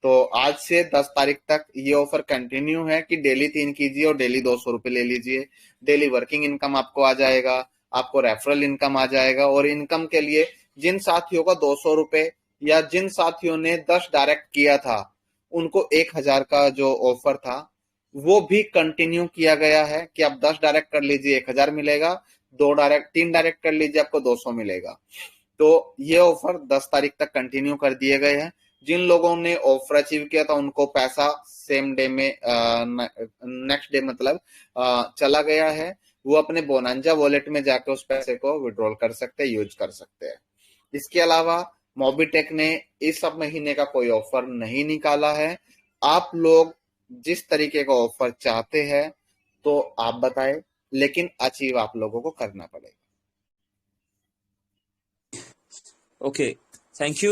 तो आज से 10 तारीख तक ये ऑफर कंटिन्यू है कि डेली 3 कीजिए और डेली 200 रुपए ले लीजिए। डेली वर्किंग इनकम आपको आ जाएगा, आपको रेफरल इनकम आ जाएगा, और इनकम के लिए जिन साथियों का 200 रुपए या जिन साथियों ने 10 डायरेक्ट किया था उनको 1,000 का जो ऑफर था वो भी कंटिन्यू किया गया है कि आप 10 डायरेक्ट कर लीजिए 1,000 मिलेगा, 3 डायरेक्ट कर लीजिए आपको 200 मिलेगा। तो ये ऑफर 10 तारीख तक कंटिन्यू कर दिए गए हैं। जिन लोगों ने ऑफर अचीव किया था उनको पैसा सेम डे में, नेक्स्ट डे मतलब चला गया है। वो अपने बोनांजा वॉलेट में जाकर उस पैसे को विड्रॉल कर सकते हैं, यूज कर सकते हैं। इसके अलावा मोबिटेक ने इस सब महीने का कोई ऑफर नहीं निकाला है। आप लोग जिस तरीके का ऑफर चाहते हैं तो आप बताएं, लेकिन अचीव आप लोगों को करना पड़ेगा। Okay, thank you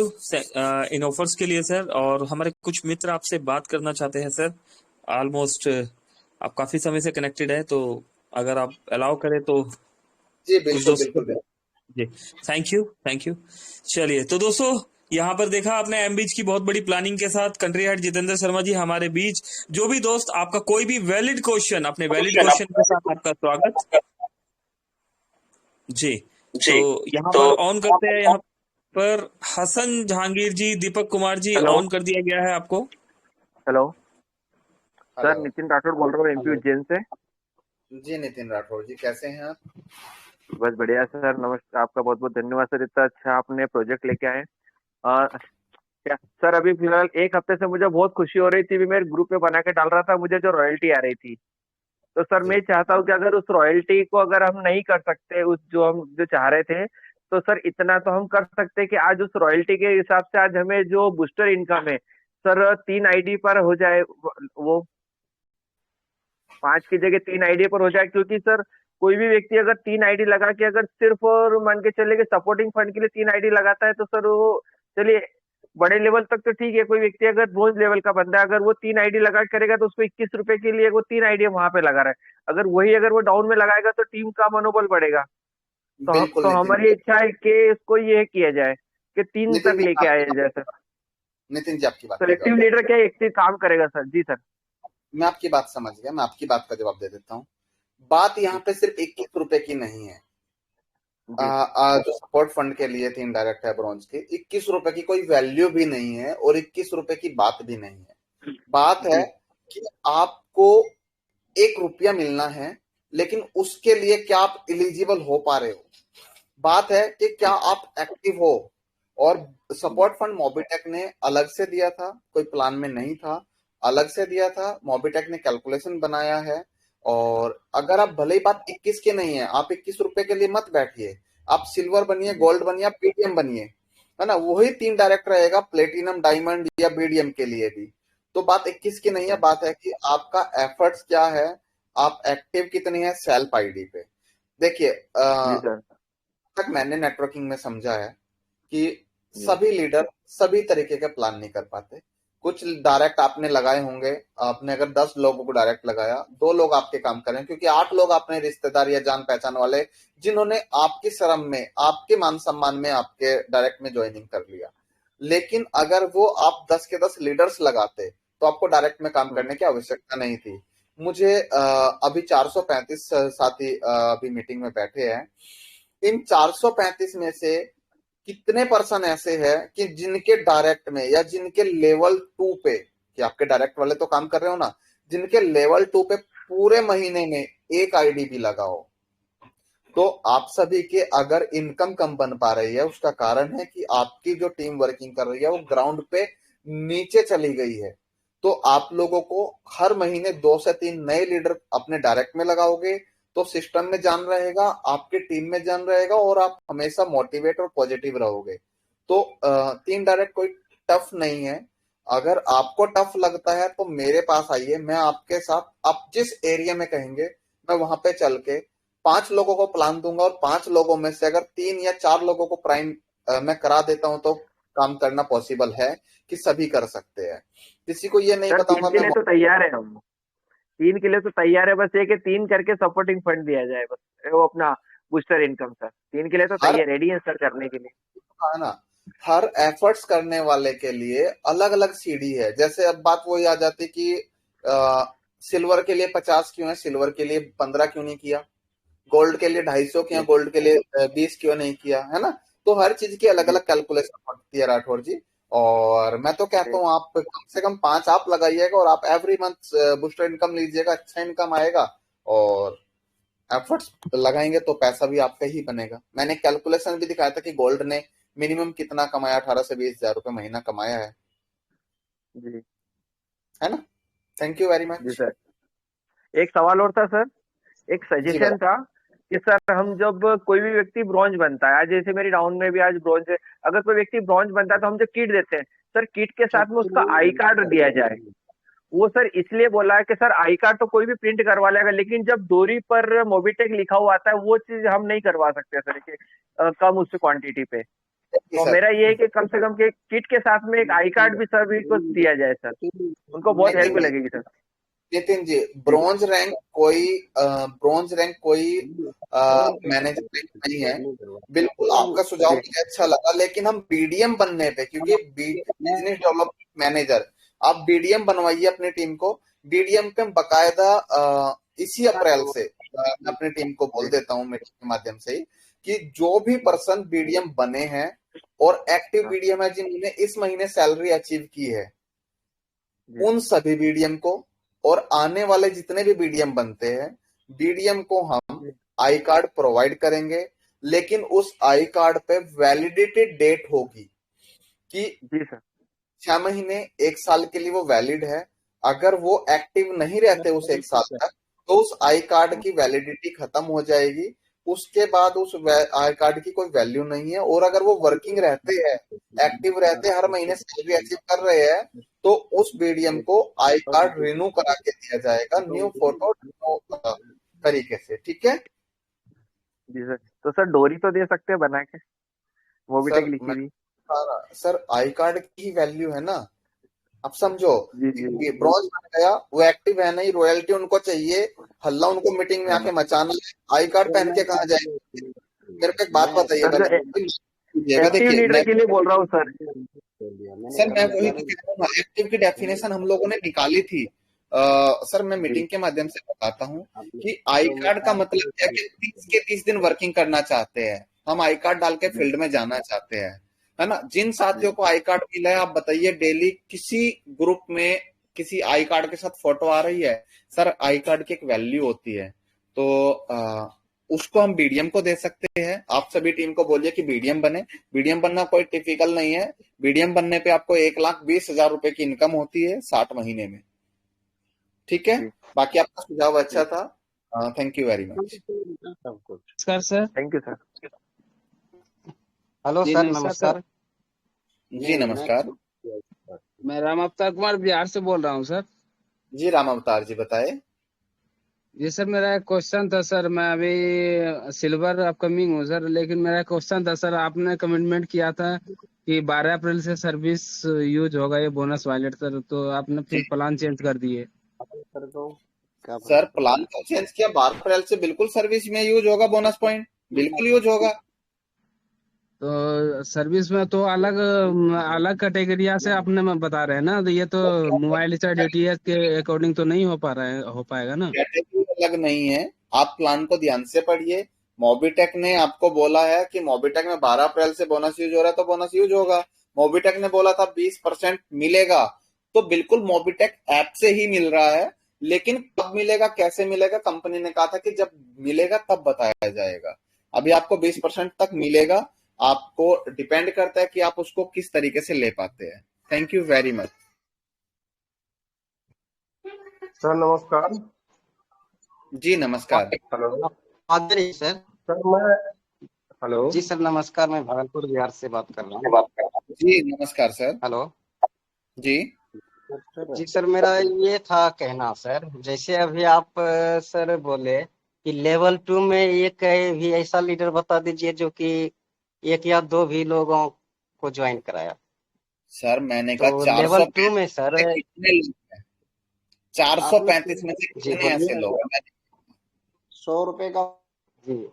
in offers के लिए सर। और हमारे कुछ मित्र आपसे बात करना चाहते हैं सर। ऑलमोस्ट आप काफी समय से कनेक्टेड है, तो अगर आप अलाउ करें तो जी कुछ बिल्कुल दोस्त बिल्कुल बिल्कुल। जी थैंक यू। चलिए, तो दोस्तों यहाँ पर देखा आपने एमबीच की बहुत बड़ी प्लानिंग के साथ कंट्री हेड जितेंद्र शर्मा जी हमारे बीच। जो भी दोस्त आपका कोई भी वैलिड क्वेश्चन, अपने वैलिड क्वेश्चन के साथ आपका स्वागत जी। तो यहाँ पर ऑन करते हैं, यहाँ पर हसन जहांगीर जी, दीपक कुमार जी, ऑन कर दिया गया है आपको। Hello sir, hello Nitin Rathore बोल रहा हूँ एमपी उज्जैन से। जी नितिन राठौर जी, कैसे हैं आप? बस बढ़िया सर, नमस्कार। आपका बहुत बहुत धन्यवाद सर, इतना अच्छा आपने प्रोजेक्ट लेके आए। क्या सर, अभी फिलहाल 1 हफ्ते से मुझे बहुत खुशी हो रही थी। मैं ग्रुप में बना के डाल रहा था, मुझे जो रॉयल्टी आ रही थी, तो सर जी मैं चाहता हूँ कि अगर उस रॉयल्टी को अगर हम नहीं कर सकते, उस जो हम जो चाह रहे थे, तो सर इतना तो हम कर सकते हैं कि आज उस रॉयल्टी के हिसाब से आज हमें जो बूस्टर इनकम है सर 3 आईडी पर हो जाए, वो 5 की जगह 3 आईडी पर हो जाए। क्योंकि सर कोई भी व्यक्ति अगर 3 आईडी लगा के अगर सिर्फ और मान के चले कि सपोर्टिंग फंड के लिए 3 आईडी लगाता है, तो सर वो चलिए बड़े लेवल तक तो ठीक है, कोई व्यक्ति अगर ब्रोंज लेवल का बंदा है, अगर वो 3 आईडी लगा करेगा तो उसको 21 रुपए के लिए वो 3 आईडी वहां पे लगा रहा है। अगर वो डाउन में लगाएगा तो टीम का मनोबल बढ़ेगा। बिल्कुल तो नितिन हमारी जी। इच्छा है कि इसको ये किया जाए कि 3 नितिन तक जी मैं लेके आया आपकी जाए सर। नितिन जी आपकी बात का कलेक्टिव जवाब लीडर क्या एक चीज काम करेगा सर? जी सर। मैं आपकी बात समझ गया, मैं आपकी बात का जवाब दे देता हूँ। बात यहाँ पे सिर्फ 21 रुपए की नहीं है। जी जो सपोर्ट फंड के लिए थी इनडायरेक्ट है ब्रॉन्ज की, 21 रुपए की कोई वैल्यू भी नहीं है और 21 रुपए की बात भी नहीं है। बात है जी कि आपको 1 रुपया मिलना है, लेकिन उसके लिए क्या आप एलिजिबल हो पा रहे हो। बात है कि क्या आप एक्टिव हो। और सपोर्ट फंड मोबिटेक ने अलग से दिया था, कोई प्लान में नहीं था, अलग से दिया था। मोबिटेक ने कैलकुलेशन बनाया है। और अगर आप भले ही बात 21 की नहीं है, आप 21 रुपए के लिए मत बैठिए, आप सिल्वर बनिए, गोल्ड बनिए, पीडीएम बनिए, है ना। वही 3 डायरेक्ट रहेगा, प्लेटिनम, डायमंड या बीडीएम के लिए भी। तो बात 21 की नहीं है, बात है कि आपका एफर्ट्स क्या है, आप एक्टिव कितनी है सेल्फ आईडी पे। देखिए जी सर। तक मैंने नेटवर्किंग में समझा है कि जी सभी लीडर सभी तरीके के प्लान नहीं कर पाते। कुछ डायरेक्ट आपने लगाए होंगे, आपने अगर 10 लोगों को डायरेक्ट लगाया, 2 लोग आपके काम करें, क्योंकि 8 लोग अपने रिश्तेदार या जान पहचान वाले जिन्होंने आपकी शर्म में, आपके मान सम्मान में आपके डायरेक्ट में ज्वाइनिंग कर लिया। लेकिन अगर वो आप 10 के 10 लीडर्स लगाते तो आपको डायरेक्ट में काम करने की आवश्यकता नहीं थी। मुझे अभी 435 साथी अभी मीटिंग में बैठे हैं। इन 435 में से कितने पर्सन ऐसे हैं कि जिनके डायरेक्ट में या जिनके लेवल 2 पे, कि आपके डायरेक्ट वाले तो काम कर रहे हो ना, जिनके लेवल 2 पे पूरे महीने में एक आईडी भी लगा हो। तो आप सभी के अगर इनकम कम बन पा रही है, उसका कारण है कि आपकी जो टीम वर्किंग कर रही है वो ग्राउंड पे नीचे चली गई है। तो आप लोगों को हर महीने 2 से 3 नए लीडर अपने डायरेक्ट में लगाओगे तो सिस्टम में जान रहेगा, आपकी टीम में जान रहेगा और आप हमेशा मोटिवेट और पॉजिटिव रहोगे। तो 3 डायरेक्ट कोई टफ नहीं है। अगर आपको टफ लगता है तो मेरे पास आइए, मैं आपके साथ, आप जिस एरिया में कहेंगे मैं वहां पे चल के 5 लोगों को प्लान दूंगा और 5 लोगों में से अगर 3 या 4 लोगों को प्राइम मैं करा देता हूं तो काम करना पॉसिबल है कि सभी कर सकते हैं। किसी को ये नहीं सर, बताऊंगा 3 के मैं लिए तो तैयार है हम। 3 के लिए तो तैयार है, बस ये कि 3 करके सपोर्टिंग फंड दिया जाए, बस वो अपना बूस्टर इनकम सर। 3 के लिए तो हर तैयार रेडी है सर करने के लिए। है ना, हर एफर्ट्स करने वाले के लिए अलग अलग सीढ़ी है। जैसे अब बात वही आ जाती कि सिल्वर के लिए 50 क्यों है, सिल्वर के लिए 15 क्यों नहीं किया, गोल्ड के लिए 250 किया, गोल्ड के लिए 20 क्यों नहीं किया, है ना। तो हर चीज की अलग जी अलग कैलकुलेशन होती है राठौर जी। और मैं तो कहता हूँ आप कम से कम 5 आप लगाइएगा और आप एवरी मंथ बूस्टर इनकम लीजिएगा, अच्छा इनकम आएगा। और एफर्ट्स लगाएंगे तो पैसा भी आपका ही बनेगा। मैंने कैलकुलेशन भी दिखाया था कि गोल्ड ने मिनिमम कितना कमाया, 18 से 20 हजार रुपए महीना कमाया जी है ना। थैंक यू वेरी जी मच। सर। एक सवाल और था सर, एक जी सजेशन बताओ। था कि सर हम जब कोई भी व्यक्ति ब्रॉन्ज बनता है, आज जैसे मेरी डाउन में भी आज ब्रॉन्ज है, अगर कोई व्यक्ति ब्रॉन्ज बनता है तो हम जो किट देते हैं सर, किट के साथ में उसका आई कार्ड दिया जाए। वो सर इसलिए बोला है कि सर आई कार्ड तो कोई भी प्रिंट करवा लेगा, लेकिन जब डोरी पर मोबिटेक लिखा हुआ आता है वो चीज हम नहीं करवा सकते सर कि कम उस क्वांटिटी पे। जी तो सर। मेरा ये है कि कम से कम के किट के साथ में एक आई कार्ड भी सभी को दिया जाए सर, उनको बहुत हेल्प नितिन जी, लगेगी सर। नितिन जी, जी ब्रॉन्ज रैंक कोई मैनेजर रैंक नहीं है। बिल्कुल आपका सुझाव जी मुझे अच्छा लगा, लेकिन हम बीडीएम बनने पे, क्योंकि बिजनेस डेवलपमेंट मैनेजर, आप बीडीएम बनवाइए अपनी टीम को। बीडीएम पे हम बकायदा इसी अप्रैल से मैं अपनी टीम को बोल जी देता हूँ मीटिंग के माध्यम से ही कि जो भी पर्सन बीडीएम बने हैं और एक्टिव हाँ, बीडीएम है जिन्होंने इस महीने सैलरी अचीव की है, जी उन सभी बीडीएम को और आने वाले जितने भी बीडीएम बनते हैं, बीडीएम को हम जी आई कार्ड प्रोवाइड करेंगे। लेकिन उस आई कार्ड पे वैलिडिटी डेट होगी कि जी सर। 6 महीने, 1 साल के लिए वो वैलिड है। अगर वो एक्टिव नहीं रहते उस 1 साल तक तो उस आई कार्ड की वैलिडिटी खत्म हो जाएगी। उसके बाद उस आई कार्ड की कोई वैल्यू नहीं है। और अगर वो वर्किंग रहते हैं, एक्टिव रहते हैं, हर महीने सैलरी अचीव कर रहे हैं, तो उस बीडीएम को आई कार्ड रिन्यू करा के दिया जाएगा, न्यू फोटो तरीके से। ठीक है जी सर। तो सर डोरी तो दे सकते हैं बना के, मोबिटेक सर। लिखी मैं हुई। सर आई कार्ड की ही वैल्यू है ना। अब समझो, जी जी ये ब्रॉन्ज बन गया, वो एक्टिव है नहीं, रॉयल्टी उनको चाहिए, हल्ला उनको मीटिंग में आके मचाना है, आई कार्ड पहन के कहाँ जाएंगे? मेरे को एक बात बताइए सर, पहले। जो कीजिएगा, एक्टिव देखिए लीडर मैं, के लिए बोल रहा हूँ सर। सर मैं वही तो कह रहा हूँ, एक्टिव की डेफिनेशन हम लोगों ने निकाली थी। सर मैं जी मीटिंग के माध्यम से बताता हूँ कि आई कार्ड का मतलब है कि 30 के 30 दिन वर्किंग करना चाहते हैं, हम आई कार्ड डाल के फील्ड में जाना चाहते हैं, है ना। जिन साथियों को आई कार्ड मिला है, आप बताइए डेली किसी ग्रुप में किसी आई कार्ड के साथ फोटो आ रही है? सर आई कार्ड की एक वैल्यू होती है, तो उसको हम बीडीएम को दे सकते हैं। आप सभी टीम को बोलिए कि बीडीएम बने। बीडीएम बनना कोई टिपिकल नहीं है। बीडीएम बनने पे आपको 1,20,000 रुपए की इनकम होती है 60 महीने में। ठीक है, जी, बाकी आपका सुझाव अच्छा था। Thank you very much. नमस्कार sir. Thank you sir. Hello जी सर, नमस्कार सर। नमस्कार। जी नमस्कार। मैं राम अवतार कुमार बिहार से बोल रहा हूँ सर। जी राम अवतार जी बताए। जी सर, मेरा एक क्वेश्चन था सर। मैं अभी सिल्वर अपकमिंग हूँ सर, लेकिन मेरा क्वेश्चन था सर, आपने कमिटमेंट किया था कि 12 अप्रैल से सर्विस यूज होगा ये बोनस वॉलेट सर, तो आपने जी फिर प्लान चेंज कर दिए। सर, प्लान तो चेंज किया, 12 अप्रैल से बिल्कुल सर्विस में यूज होगा बोनस पॉइंट, बिल्कुल यूज होगा। तो सर्विस में तो अलग अलग कैटेगरिया से आपने में बता रहे हैं ना, तो ये तो मोबाइल रिचार्ज डीटीएच के अकॉर्डिंग तो नहीं हो पा रहा है, हो पाएगा ना। कैटेगरी अलग नहीं है, आप प्लान को ध्यान से पढ़िए। मोबिटेक ने आपको बोला है कि मोबिटेक में 12 अप्रैल से बोनस यूज हो रहा है, तो बोनस यूज होगा। मोबिटेक ने बोला था 20% मिलेगा, तो बिल्कुल मोबिटेक ऐप से ही मिल रहा है। लेकिन कब मिलेगा, कैसे मिलेगा, कंपनी ने कहा था कि जब मिलेगा तब बताया जाएगा। अभी आपको 20% तक मिलेगा, आपको डिपेंड करता है कि आप उसको किस तरीके से ले पाते हैं। Thank you very much. Sir नमस्कार। जी नमस्कार। हेलो आदर है सर। सर, मैं हेलो जी सर नमस्कार, मैं भागलपुर बिहार से बात कर रहा हूँ। जी नमस्कार सर। हेलो। जी जी सर, मेरा ये था कहना सर, जैसे अभी आप सर बोले कि लेवल 2 में एक भी ऐसा लीडर बता दीजिए जो कि एक या दो भी लोगों को ज्वाइन कराया। सर मैंने कहा तो लेवल 2 में 435 सर। में से कितने लोग हैं? 435 में से जी कितने ऐसे लोग हैं? 100 रुपए का। जी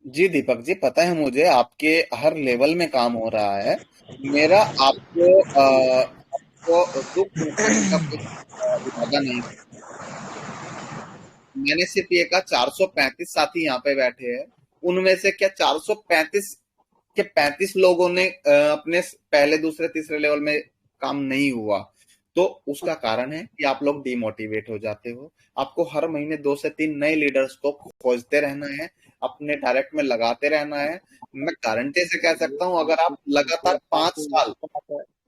जी दीपक जी, पता है मुझे आपके हर लेवल में काम हो रहा है। मेरा आपको दुख पहुंचाने का कोई इरादा नहीं। मैंने सिर्फ ये कहा 435 साथी यहाँ पे बैठे हैं, उनमें से क्या 435 के 35 लोगों ने अपने पहले दूसरे तीसरे लेवल में काम नहीं हुआ? तो उसका कारण है कि आप लोग डिमोटिवेट हो जाते हो। आपको हर महीने 2 से 3 नए लीडर्स को खोजते रहना है, अपने डायरेक्ट में लगाते रहना है। मैं गारंटी से कह सकता हूं, अगर आप लगातार 5 साल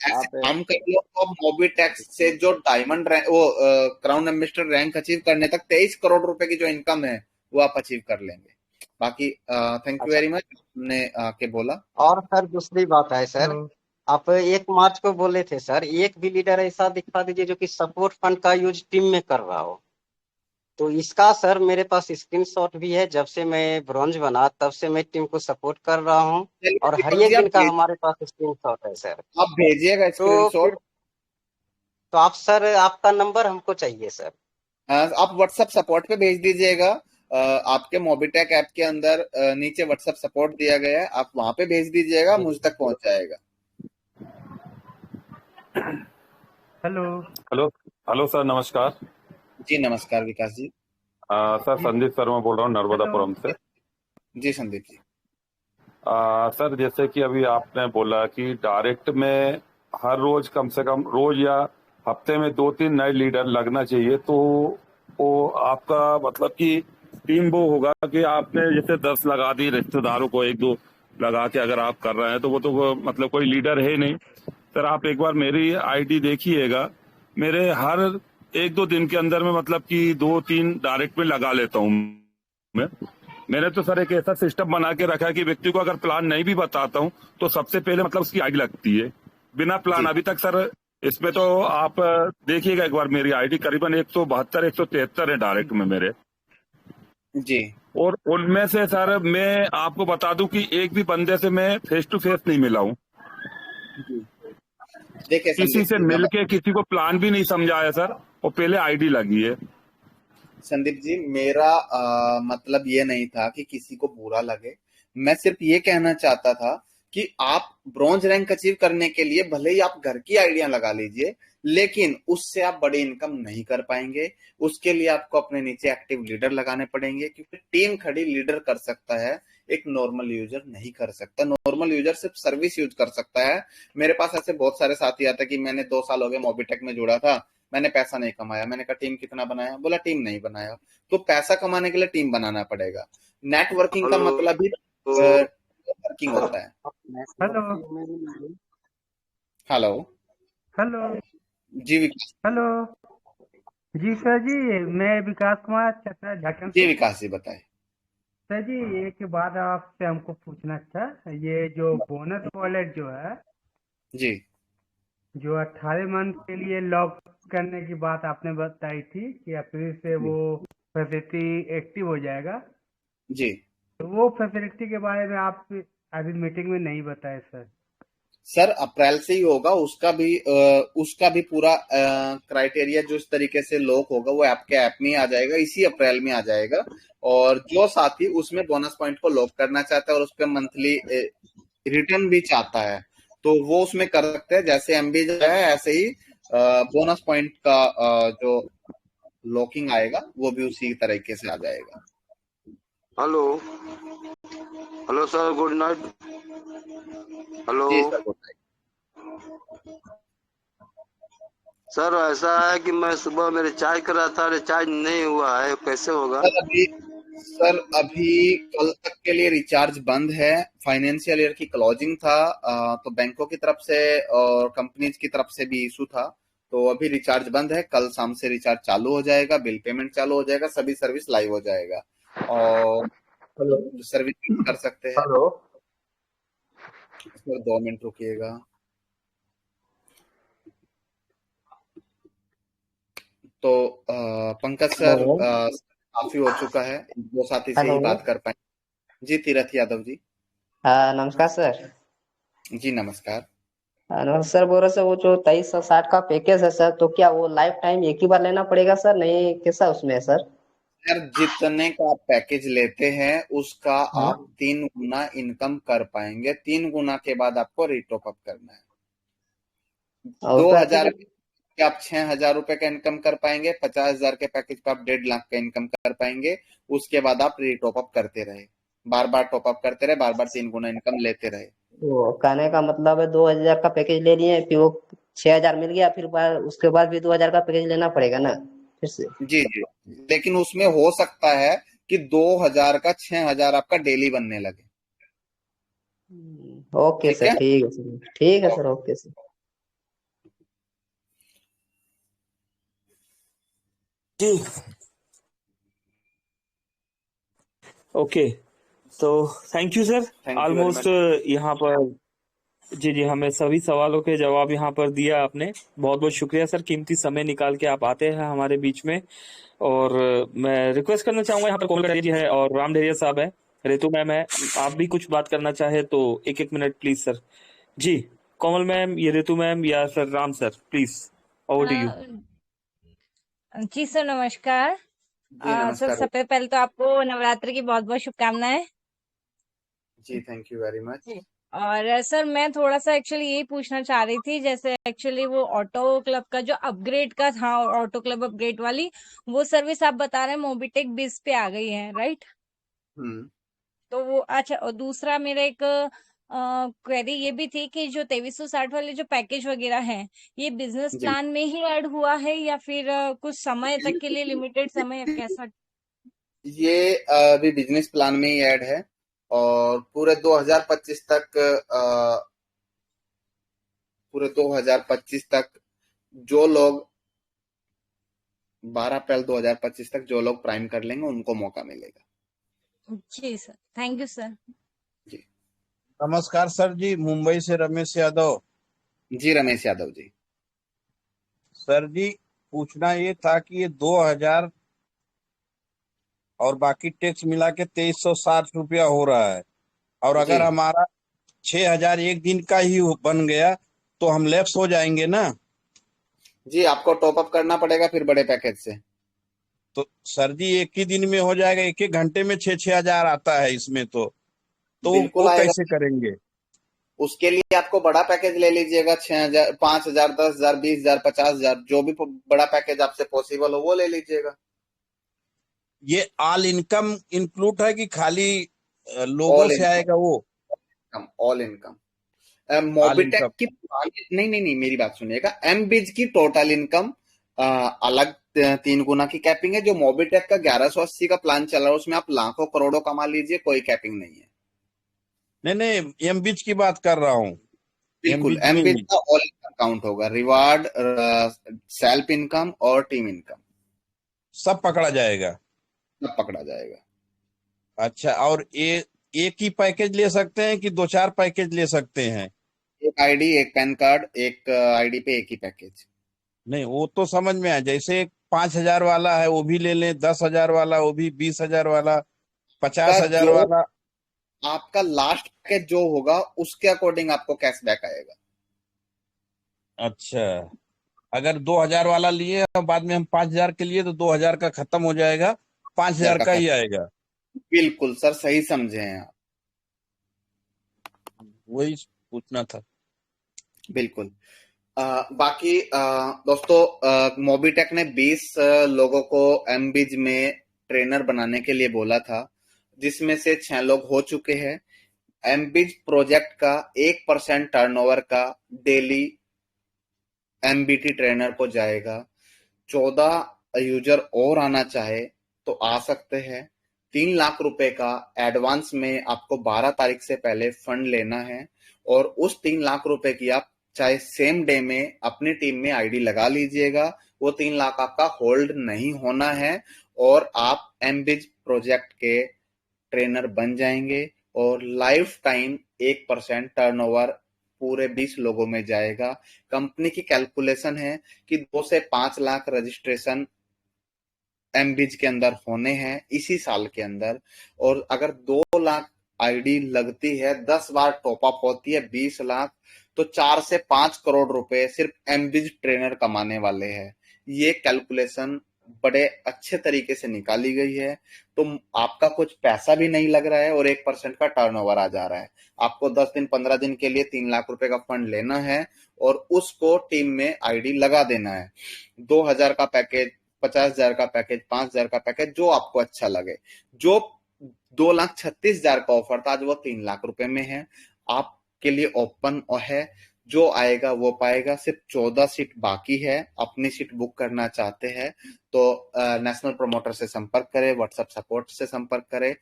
ऐसे काम कर लो, तो आप मोबीटेक्स से जो डायमंड रैंक, वो क्राउन एम्बेसडर रैंक अचीव करने तक 23 करोड़ रुपए की जो इनकम है वो आप अचीव कर लेंगे। बाकी थैंक यू अच्छा। वेरी मच, ने आके बोला। और सर दूसरी बात है सर, हेलो आप 1 मार्च को बोले थे सर, एक भी लीडर ऐसा दिखा दीजिए जो कि सपोर्ट फंड का यूज टीम में कर रहा हो। तो इसका सर मेरे पास स्क्रीनशॉट भी है, जब से मैं ब्रॉन्ज बना तब से मैं टीम को सपोर्ट कर रहा हूँ, चलिए और हर दीपक जी, एक दिन का हमारे पास स्क्रीनशॉट है सर। आप भेजिएगा तो स्क्रीनशॉट। फिर तो आप सर, आपका नंबर हमको चाहिए सर। आप व्हाट्सएप सपोर्ट पे भेज दीजिएगा। आपके मोबिटेक ऐप के अंदर नीचे व्हाट्सएप सपोर्ट दिया गया है, आप वहां पे भेज दीजिएगा, मुझ तक पहुंच जाएगा। हेलो हेलो हेलो सर, नमस्कार। जी नमस्कार विकास जी। सर संदीप शर्मा बोल रहा हूँ नर्मदापुरम से। जी संदीप जी। सर जैसे कि अभी आपने बोला कि डायरेक्ट में हर रोज कम से कम रोज या हफ्ते में 2-3 नए लीडर लगना चाहिए, तो वो आपका मतलब कि टीम वो होगा कि आपने जैसे 10 लगा दी रिश्तेदारों को, 1-2 लगा के अगर आप कर रहे हैं, तो वो तो मतलब कोई लीडर है नहीं। सर आप एक बार मेरी आईडी देखिएगा, मेरे हर 1-2 दिन के अंदर में मतलब कि 2-3 डायरेक्ट में लगा लेता हूँ मैं। मैंने तो सर एक ऐसा सिस्टम बना के रखा है कि व्यक्ति को अगर प्लान नहीं भी बताता हूँ तो सबसे पहले मतलब उसकी आईडी लगती है बिना प्लान। जी अभी तक सर इसमें तो आप देखिएगा एक बार, मेरी आईडी करीबन 172-173 है डायरेक्ट में मेरे। जी और उनमें से सर मैं आपको बता दूं कि एक भी बंदे से मैं फेस टू फेस नहीं मिला हूँ, देखिए किसी संदीप से जी, मैं मिलके किसी को प्लान भी नहीं समझाया सर, और पहले आईडी लगी है। संदीप जी, मेरा मतलब ये नहीं था कि किसी को बुरा लगे। मैं सिर्फ ये कहना चाहता था कि आप ब्रॉन्ज रैंक अचीव करने के लिए भले ही आप घर की आइडिया लगा लीजिए, लेकिन उससे आप बड़ी इनकम नहीं कर पाएंगे। उसके लिए आपको अपने नीचे एक्टिव लीडर लगाने पड़ेंगे, क्योंकि टीम खड़ी लीडर कर सकता है, एक नॉर्मल यूजर नहीं कर सकता। नॉर्मल यूजर सिर्फ सर्विस यूज कर सकता है। मेरे पास ऐसे बहुत सारे साथी आते कि मैंने 2 साल हो गए मोबिटेक में जुड़ा था, मैंने पैसा नहीं कमाया। मैंने कहा टीम कितना बनाया? बोला टीम नहीं बनाया। तो पैसा कमाने के लिए टीम बनाना पड़ेगा। नेटवर्किंग का मतलब ही वर्किंग होता है। हेलो हेलो हेलो जी विकास। हेलो जी सर जी, मैं विकास कुमार चतरा झारखंड जी से। विकास जी बताए। सर जी एक बात आपसे हमको पूछना था, ये जो बोनस वॉलेट जो है, जी जो 18 मंथ के लिए लॉक करने की बात आपने बताई थी कि अप्रैल से जी वो फैसिलिटी एक्टिव हो जाएगा, जी तो वो फैसिलिटी के बारे में आप अभी मीटिंग में नहीं बताए सर। सर, अप्रैल से ही होगा। उसका भी पूरा क्राइटेरिया जो इस तरीके से लॉक होगा वो आपके ऐप में ही आ जाएगा, इसी अप्रैल में आ जाएगा। और जो साथी उसमें बोनस पॉइंट को लॉक करना चाहता है और उस पर मंथली रिटर्न भी चाहता है, तो वो उसमें कर सकते हैं। जैसे एमबी है ऐसे ही बोनस पॉइंट का जो लॉकिंग आएगा वो भी उसी तरीके से आ जाएगा। Hello hello sir, good night. Hello जी सर बताइए। सर, ऐसा है कि मैं सुबह में रिचार्ज कर रहा था, रिचार्ज नहीं हुआ है, कैसे होगा? सर अभी कल तक के लिए रिचार्ज बंद है। फाइनेंशियल ईयर की क्लोजिंग था, तो बैंकों की तरफ से और कंपनीज की तरफ से भी इशू था, तो अभी रिचार्ज बंद है। कल शाम से रिचार्ज चालू हो जाएगा, बिल पेमेंट चालू हो जाएगा, सभी सर्विस लाइव हो जाएगा और सर्विस कर सकते हैं। हेलो सर 2 मिनट रुकिएगा। तो पंकज सर, हेलो काफी हो चुका है, 2 साथी से ही हेलो। बात कर पाए। जी तीरथ यादव जी। नमस्कार सर। जी नमस्कार। नमस्कार सर, बोल रहे सर वो जो 2360 का पैकेज है सर, तो क्या वो लाइफ टाइम एक ही बार लेना पड़ेगा सर, नहीं कैसा उसमें है सर? सर जितने का आप पैकेज लेते हैं उसका हाँ। आप 3 गुना इनकम कर पाएंगे। 3 गुना के बाद आपको रिटॉप अप करना है। और दो पैकेज हजार के आप 6,000 रुपए का इनकम कर पाएंगे। 50,000 के पैकेज पे आप 1.5 लाख का इनकम कर पाएंगे। उसके बाद आप रिटॉप अप करते रहे, बार बार टॉप अप करते रहे, बार बार 3 गुना इनकम लेते रहे। वो कहने का मतलब है 2000 का पैकेज ले लिए, फिर वो 6000 मिल गया, फिर उसके बाद भी 2000 का पैकेज लेना पड़ेगा ना फिर से? जी जी, लेकिन उसमें हो सकता है कि 2,000 का 6,000 आपका डेली बनने लगे। ओके ठीक सर, है। ठीक है सर, ठीक है सर, ओके सर। जी ओके, तो thank you sir. Thank you very almost much. यहाँ पर जी जी हमें सभी सवालों के जवाब यहाँ पर दिया आपने। बहुत बहुत शुक्रिया सर, कीमती समय निकाल के आप आते हैं हमारे बीच में। और मैं रिक्वेस्ट करना चाहूंगा, यहाँ पर कोमल कटारिया जी है और राम ढेरिया साहब है, रितु मैम है, आप भी कुछ बात करना चाहे तो 1-1 मिनट प्लीज सर। जी कोमल मैम, ये रितु मैम या sir Ram sir, please over to you. जी सर नमस्कार। जी सर नमस्कार। सबसे पहले तो आपको नवरात्रि की बहुत बहुत शुभकामनाएं। जी थैंक यू वेरी मच। जी। और सर मैं थोड़ा सा एक्चुअली यही पूछना चाह रही थी, जैसे एक्चुअली वो ऑटो क्लब का जो अपग्रेड का था, ऑटो क्लब अपग्रेड वाली वो सर्विस आप बता रहे हैं मोबिटेक बिज पे आ गई है, राइट? हम्म। तो वो अच्छा। और दूसरा मेरा एक क्वेरी ये भी थी कि जो 2360 वाले जो पैकेज वगैरह हैं, ये बिजनेस जी प्लान में ही ऐड हुआ है या फिर कुछ समय तक के लिए, लिमिटेड समय या कैसा? ये अभी बिजनेस प्लान में ही ऐड है और पूरे 2025 तक जो लोग 12 अप्रैल 2025 तक जो लोग प्राइम कर लेंगे उनको मौका मिलेगा। जी सर, थैंक यू सर। जी नमस्कार सर जी, मुंबई से रमेश यादव। जी रमेश यादव जी। सर जी पूछना ये था कि ये 2000 और बाकी टैक्स मिला के 2360 रुपया हो रहा है। और जी अगर हमारा 6000 एक दिन का ही बन गया तो हम लैप्स हो जाएंगे ना। जी, आपको टॉप अप करना पड़ेगा फिर बड़े पैकेज से। तो सर जी एक ही दिन में हो जाएगा, एक एक घंटे में 6-6 हजार आता है इसमें तो बिल्कुल वो आएगा। कैसे करेंगे? उसके लिए आपको बड़ा पैकेज ले लीजिएगा, 6000, 5000, 10,000, 20,000, 50,000, जो भी बड़ा पैकेज आपसे पॉसिबल हो वो ले लीजिएगा। ये ऑल इनकम इंक्लूड है कि खाली लोगों ऑल से इनकम, आएगा वो? All income. All Mobitech income. की नहीं नहीं नहीं, मेरी बात सुनिएगा। एमबीज की टोटल इनकम अलग 3 गुना की कैपिंग है। जो मोबिटेक का 1180 का प्लान चल रहा है उसमें आप लाखों करोड़ों कमा लीजिए, कोई कैपिंग नहीं है। नहीं नहीं, एमबीच की बात कर रहा हूँ। बिल्कुल, एमबीच में एमबीज ही का ऑल इनकम काउंट होगा, रिवार्ड, सेल्फ इनकम और टीम इनकम सब पकड़ा जाएगा। सब पकड़ा जाएगा। अच्छा, और एक ही पैकेज ले सकते हैं कि 2-4 पैकेज ले सकते हैं? एक आईडी, एक पैन कार्ड, एक आईडी पे एक ही पैकेज। नहीं वो तो समझ में आया, जैसे 5000 वाला है वो भी ले लें, 10,000 वाला वो भी, 20,000 वाला, का 50,000 जो वाला। आपका लास्ट पैकेज जो होगा उसके अकॉर्डिंग आपको कैशबैक आएगा। अच्छा, अगर 2,000 वाला लिए और बाद में हम 5,000 के लिए तो 2,000 का खत्म हो जाएगा, 5,000 का का ही खत्म। आएगा। बिल्कुल सर, सही समझे हैं आप। वही पूछना था। बिल्कुल। बाकी दोस्तों, मोबिटेक ने 20 लोगों को एमबीज में ट्रेनर बनाने के लिए बोला था, जिसमें से 6 लोग हो चुके हैं। एमबीज प्रोजेक्ट का 1% टर्नओवर का डेली एमबीटी ट्रेनर को जाएगा। 14 यूजर और आना चाहे तो आ सकते हैं। 3 लाख रुपए का एडवांस में आपको 12 तारीख से पहले फंड लेना है, और उस 3 लाख रुपए की आप चाहे सेम डे में अपनी टीम में आईडी लगा लीजिएगा। वो 3 लाख आपका होल्ड नहीं होना है, और आप एमबिज प्रोजेक्ट के ट्रेनर बन जाएंगे, और लाइफ टाइम 1% टर्नओवर पूरे 20 लोगों में जाएगा। कंपनी की कैलकुलेशन है कि 2 से 5 लाख रजिस्ट्रेशन एमबीज के अंदर होने हैं इसी साल के अंदर, और अगर 2 लाख आईडी लगती है, 10 बार टॉप अप होती है, 20 लाख, तो 4 से 5 करोड़ रुपए सिर्फ एमबीज ट्रेनर कमाने वाले हैं। ये कैलकुलेशन बड़े अच्छे तरीके से निकाली गई है। तो आपका कुछ पैसा भी नहीं लग रहा है और 1% का टर्नओवर आ जा रहा है। आपको 10 दिन 15 दिन के लिए 3 लाख रुपए का फंड लेना है और उसको टीम में आईडी लगा देना है। 2,000 का पैकेज, 50,000 का पैकेज, 5,000 का पैकेज, जो आपको अच्छा लगे। जो 2,36,000 का ऑफर था आज वो 3 लाख रुपए में है, आपके लिए ओपन है। जो आएगा वो पाएगा। सिर्फ 14 सीट बाकी है। अपनी सीट बुक करना चाहते हैं तो नेशनल प्रमोटर से संपर्क करें, व्हाट्सएप सपोर्ट से संपर्क करें।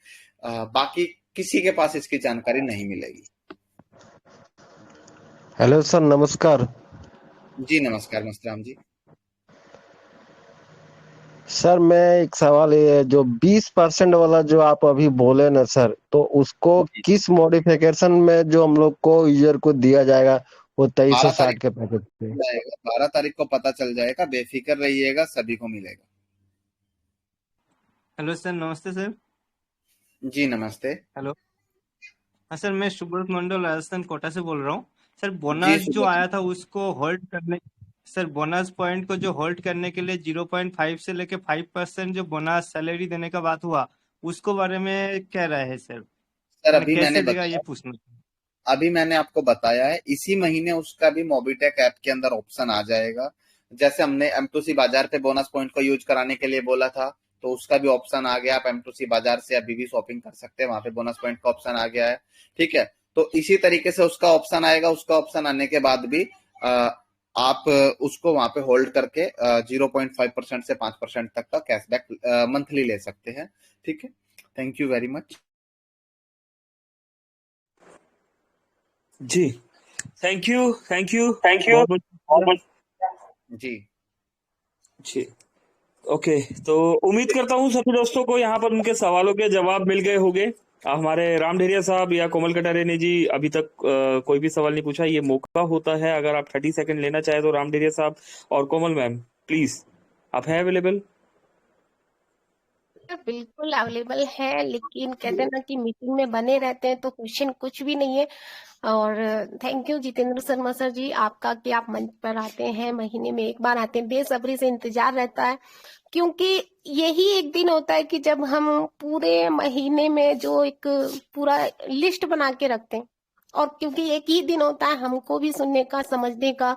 बाकी किसी के पास इसकी जानकारी नहीं मिलेगी। हेलो सर, नमस्कार। जी नमस्कार मस्तराम जी। सर मैं एक सवाल, ये जो 20% वाला जो आप अभी बोले ना सर, तो उसको किस मॉडिफिकेशन में जो हम लोग को यूजर को दिया जाएगा वो 2360 के पैकेज पे? 12 तारीख को पता चल जाएगा, बेफिक्र रहिएगा, सभी को मिलेगा। हेलो सर, नमस्ते सर। जी नमस्ते। हेलो, हाँ सर, मैं सुब्रत मंडल राजस्थान कोटा से बोल रहा हूँ। सर जी बोनस जो सुब्रत। आया था उसको होल्ड करने, सर बोनस पॉइंट को जो होल्ड करने के लिए 0.5 से लेके 5% जो बोनस सैलरी देने का बात हुआ, उसको बारे में क्या राय है सर? सर मैंने कैसे देगा ये पूछना था। अभी मैंने आपको बताया है, इसी महीने उसका भी मोबिटेक ऐप के अंदर ऑप्शन आ जाएगा। जैसे हमने M2C बाजार पे बोनस पॉइंट को यूज कराने के लिए बोला था, तो उसका भी ऑप्शन आ गया। आप M2C बाजार से अभी भी शॉपिंग कर सकते हैं, वहां पे बोनस पॉइंट का ऑप्शन आ गया है। ठीक है, तो इसी तरीके से उसका ऑप्शन आएगा। उसका ऑप्शन आने के बाद भी आप उसको वहां पे होल्ड करके 0.5% से 5% तक का कैशबैक मंथली ले सकते हैं। ठीक है, थैंक यू वेरी मच। जी थैंक यू जी जी। ओके, तो उम्मीद करता हूँ सभी दोस्तों को यहाँ पर उनके सवालों के जवाब मिल गए होंगे। हमारे राम ढेरिया साहब या कोमल कटारे ने जी अभी तक कोई भी सवाल नहीं पूछा। ये मौका होता है, अगर आप 30 सेकंड लेना चाहे तो राम ढेरिया साहब और कोमल मैम प्लीज, आप हैं अवेलेबल? बिल्कुल अवेलेबल है, लेकिन कहते हैं ना कि मीटिंग में बने रहते हैं तो क्वेश्चन कुछ भी नहीं है। और thank you Jitendra Sharma sir ji आपका कि आप मंच पर आते हैं, महीने में एक बार आते हैं, बेसब्री से इंतजार रहता है, क्योंकि यही एक दिन होता है कि जब हम पूरे महीने में जो एक पूरा लिस्ट बना के रखते हैं, और क्योंकि एक ही दिन होता है हमको भी सुनने का, समझने का।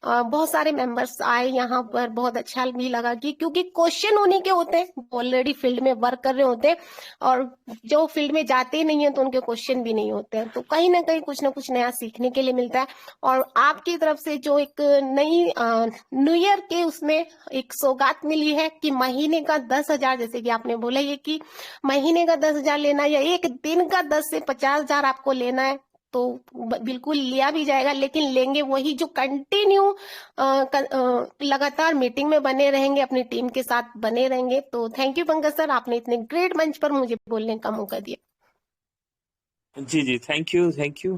बहुत सारे मेंबर्स आए यहाँ पर, बहुत अच्छा भी लगा कि क्योंकि क्वेश्चन उन्हीं के होते हैं ऑलरेडी फील्ड में वर्क कर रहे होते हैं, और जो फील्ड में जाते ही नहीं है तो उनके क्वेश्चन भी नहीं होते हैं, तो कहीं ना कुछ नया सीखने के लिए मिलता है। और आपकी तरफ से जो एक नई न्यू ईयर के उसमें एक सौगात मिली है कि महीने का 10,000, जैसे कि आपने बोला ये कि महीने का 10,000 लेना या एक दिन का 10 से 50,000 आपको लेना है, तो बिल्कुल लिया भी जाएगा, लेकिन लेंगे वही जो कंटिन्यू लगातार मीटिंग में बने रहेंगे, अपनी टीम के साथ बने रहेंगे। तो थैंक यू पंकज सर, आपने इतने ग्रेट मंच पर मुझे बोलने का मौका दिया। जी thank you thank you.